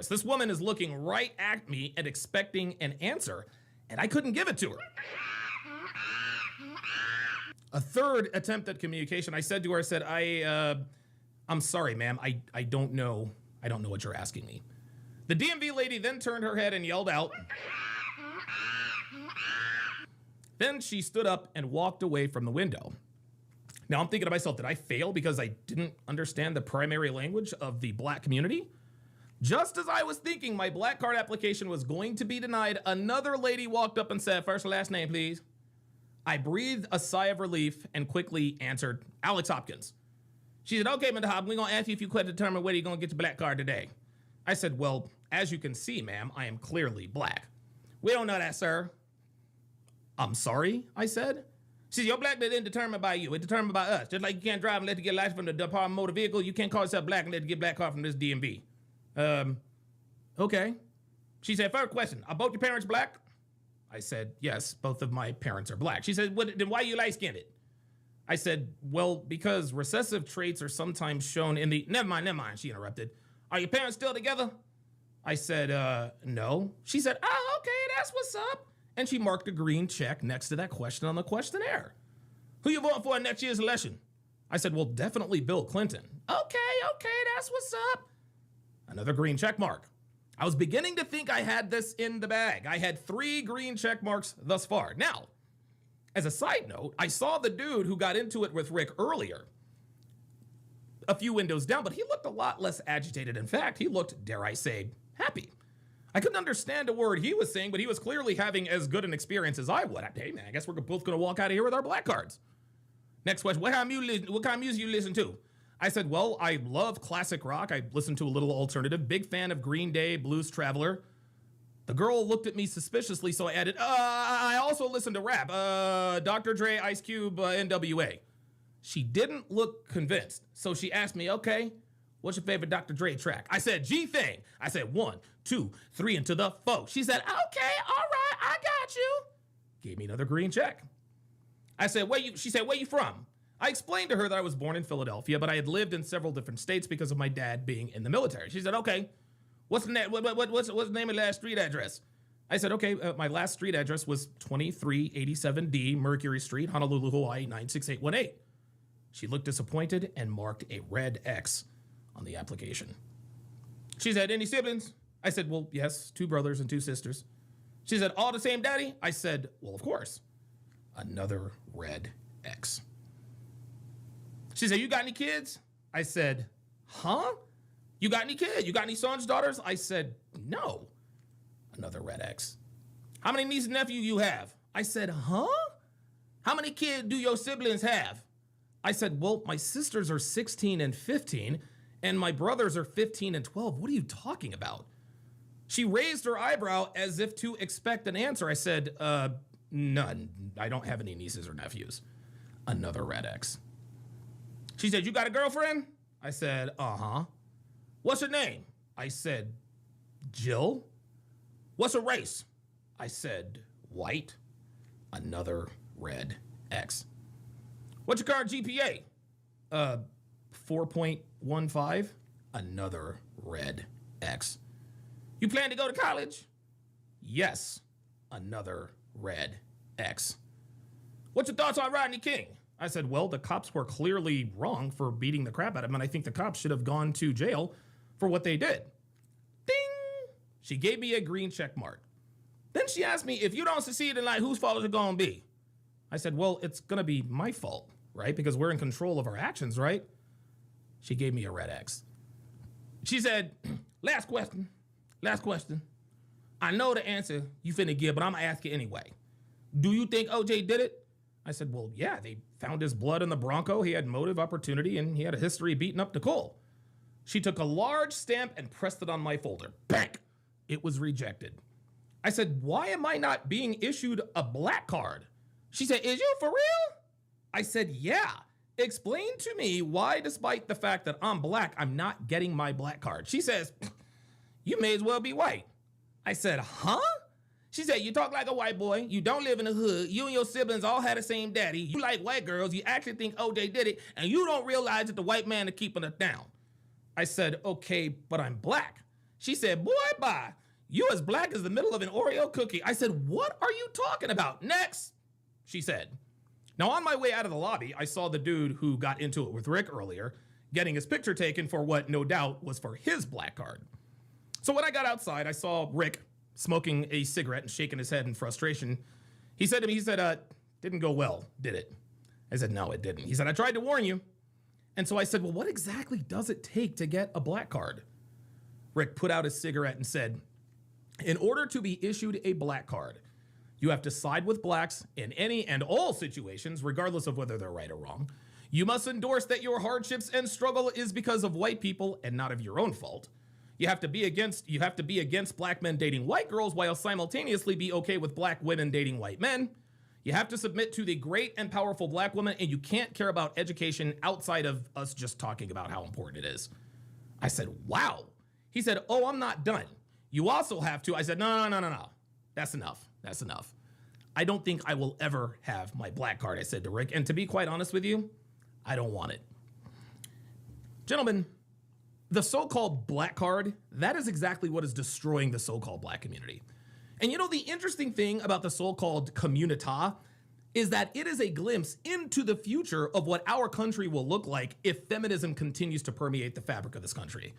This woman is looking right at me and expecting an answer, and I couldn't give it to her. A third attempt at communication, I said to her, I'm sorry, ma'am, I don't know what you're asking me. The DMV lady then turned her head and yelled out. Then she stood up and walked away from the window. Now I'm thinking to myself, did I fail because I didn't understand the primary language of the black community? Just as I was thinking my black card application was going to be denied, another lady walked up and said, first and last name, please. I breathed a sigh of relief and quickly answered, Alex Hopkins. She said, okay, Mr. Hopkins, we're gonna ask you if you could determine whether you're gonna get your black card today. I said, well, as you can see, ma'am, I am clearly black. We don't know that, sir. I'm sorry, I said. She said, your black isn't determined by you, it's determined by us. Just like you can't drive and let you get a license from the Department of Motor Vehicle, you can't call yourself black and let you get a black card from this DMV. Okay. She said, first question, are both your parents black? I said, yes, both of my parents are black. She said, then why are you light-skinned? I said, well, because recessive traits are sometimes shown in the, never mind, she interrupted. Are your parents still together? I said, no. She said, oh, okay, that's what's up. And she marked a green check next to that question on the questionnaire. Who you voting for in next year's election? I said, well, definitely Bill Clinton. Okay, that's what's up. Another green check mark. I was beginning to think I had this in the bag. I had 3 green check marks thus far. Now, as a side note, I saw the dude who got into it with Rick earlier a few windows down, but he looked a lot less agitated. In fact, he looked, dare I say, happy. I couldn't understand a word he was saying, but he was clearly having as good an experience as I would. Hey, man, I guess we're both going to walk out of here with our black cards. Next question, what kind of music you listen to? I said, well, I love classic rock. I listen to a little alternative. Big fan of Green Day, Blues Traveler. The girl looked at me suspiciously, so I added, I also listen to rap. Dr. Dre, Ice Cube, NWA. She didn't look convinced, so she asked me, okay, what's your favorite Dr. Dre track? I said, G-Thing. I said, 1, 2, 3, into the 4. She said, okay, all right, I got you. Gave me another green check. I said, she said, where you from? I explained to her that I was born in Philadelphia, but I had lived in several different states because of my dad being in the military. She said, okay, what's the name of the last street address? I said, okay, my last street address was 2387D Mercury Street, Honolulu, Hawaii, 96818. She looked disappointed and marked a red X on the application. She said, any siblings? I said, well, yes, 2 brothers and 2 sisters. She said, all the same daddy? I said, well, of course. Another red X. She said, you got any kids? I said, huh? You got any kids? You got any sons, daughters? I said, no. Another red X. How many nieces and nephews you have? I said, huh? How many kids do your siblings have? I said, well, my sisters are 16 and 15, and my brothers are 15 and 12. What are you talking about? She raised her eyebrow as if to expect an answer. I said, none. I don't have any nieces or nephews. Another red X. She said, you got a girlfriend? I said, uh-huh. What's her name? I said, Jill. What's her race? I said, white. Another red X. What's your current GPA? 4.15. Another red X. You plan to go to college? Yes. Another red X. What's your thoughts on Rodney King? I said, well, the cops were clearly wrong for beating the crap out of him, and I think the cops should have gone to jail for what they did. Ding! She gave me a green check mark. Then she asked me, if you don't succeed in life, whose fault is it gonna be? I said, well, it's gonna be my fault, right? Because we're in control of our actions, right? She gave me a red X. She said, last question. I know the answer you finna give, but I'm gonna ask it anyway. Do you think OJ did it? I said, well, yeah, they found his blood in the Bronco. He had motive, opportunity, and he had a history of beating up Nicole. She took a large stamp and pressed it on my folder. Bang! It was rejected. I said, why am I not being issued a black card? She said, is you for real? I said, yeah. Explain to me why, despite the fact that I'm black, I'm not getting my black card. She says, you may as well be white. I said, huh? She said, you talk like a white boy. You don't live in the hood. You and your siblings all had the same daddy. You like white girls. You actually think OJ did it, and you don't realize that the white man is keeping us down. I said, okay, but I'm black. She said, boy, bye. You as black as the middle of an Oreo cookie. I said, what are you talking about? Next, she said. Now, on my way out of the lobby, I saw the dude who got into it with Rick earlier getting his picture taken for what no doubt was for his black card. So when I got outside, I saw Rick smoking a cigarette and shaking his head in frustration. He said to me, didn't go well, did it? I said, no, it didn't. He said, I tried to warn you. And so I said, well, what exactly does it take to get a black card? Rick put out his cigarette and said, in order to be issued a black card, you have to side with blacks in any and all situations, regardless of whether they're right or wrong. You must endorse that your hardships and struggle is because of white people and not of your own fault. You have to be against black men dating white girls while simultaneously be okay with black women dating white men. You have to submit to the great and powerful black woman, and you can't care about education outside of us just talking about how important it is. I said, wow. He said, oh, I'm not done. You also have to. I said, no. That's enough. I don't think I will ever have my black card, I said to Rick. And to be quite honest with you, I don't want it. Gentlemen, the so-called black card, that is exactly what is destroying the so-called black community. And you know, the interesting thing about the so-called communita is that it is a glimpse into the future of what our country will look like if feminism continues to permeate the fabric of this country.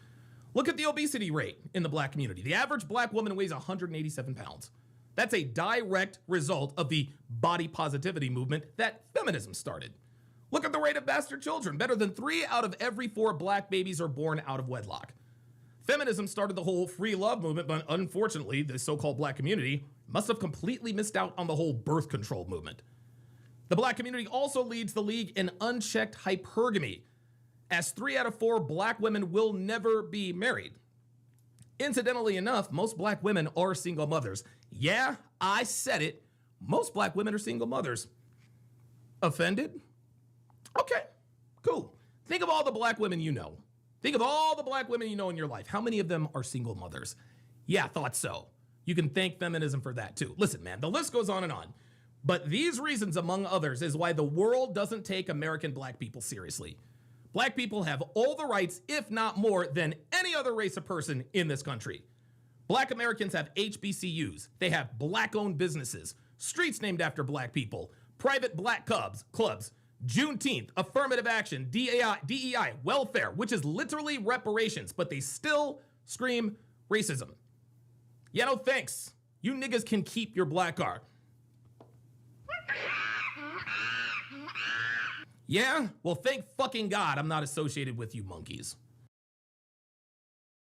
Look at the obesity rate in the black community. The average black woman weighs 187 pounds. That's a direct result of the body positivity movement that feminism started. Look at the rate of bastard children. Better than 3 out of every 4 black babies are born out of wedlock. Feminism started the whole free love movement, but unfortunately, the so-called black community must have completely missed out on the whole birth control movement. The black community also leads the league in unchecked hypergamy, as 3 out of 4 black women will never be married. Incidentally enough, most black women are single mothers. Yeah, I said it. Most black women are single mothers. Offended? Okay, cool. Think of all the black women you know. Think of all the black women you know in your life. How many of them are single mothers? Yeah, thought so. You can thank feminism for that too. Listen, man, the list goes on and on. But these reasons, among others, is why the world doesn't take American black people seriously. Black people have all the rights, if not more, than any other race of person in this country. Black Americans have HBCUs. They have black-owned businesses, streets named after black people, private black clubs, Juneteenth, affirmative action, DEI, welfare, which is literally reparations, but they still scream racism. Yeah, no thanks. You niggas can keep your black card. Yeah? Well, thank fucking God I'm not associated with you monkeys.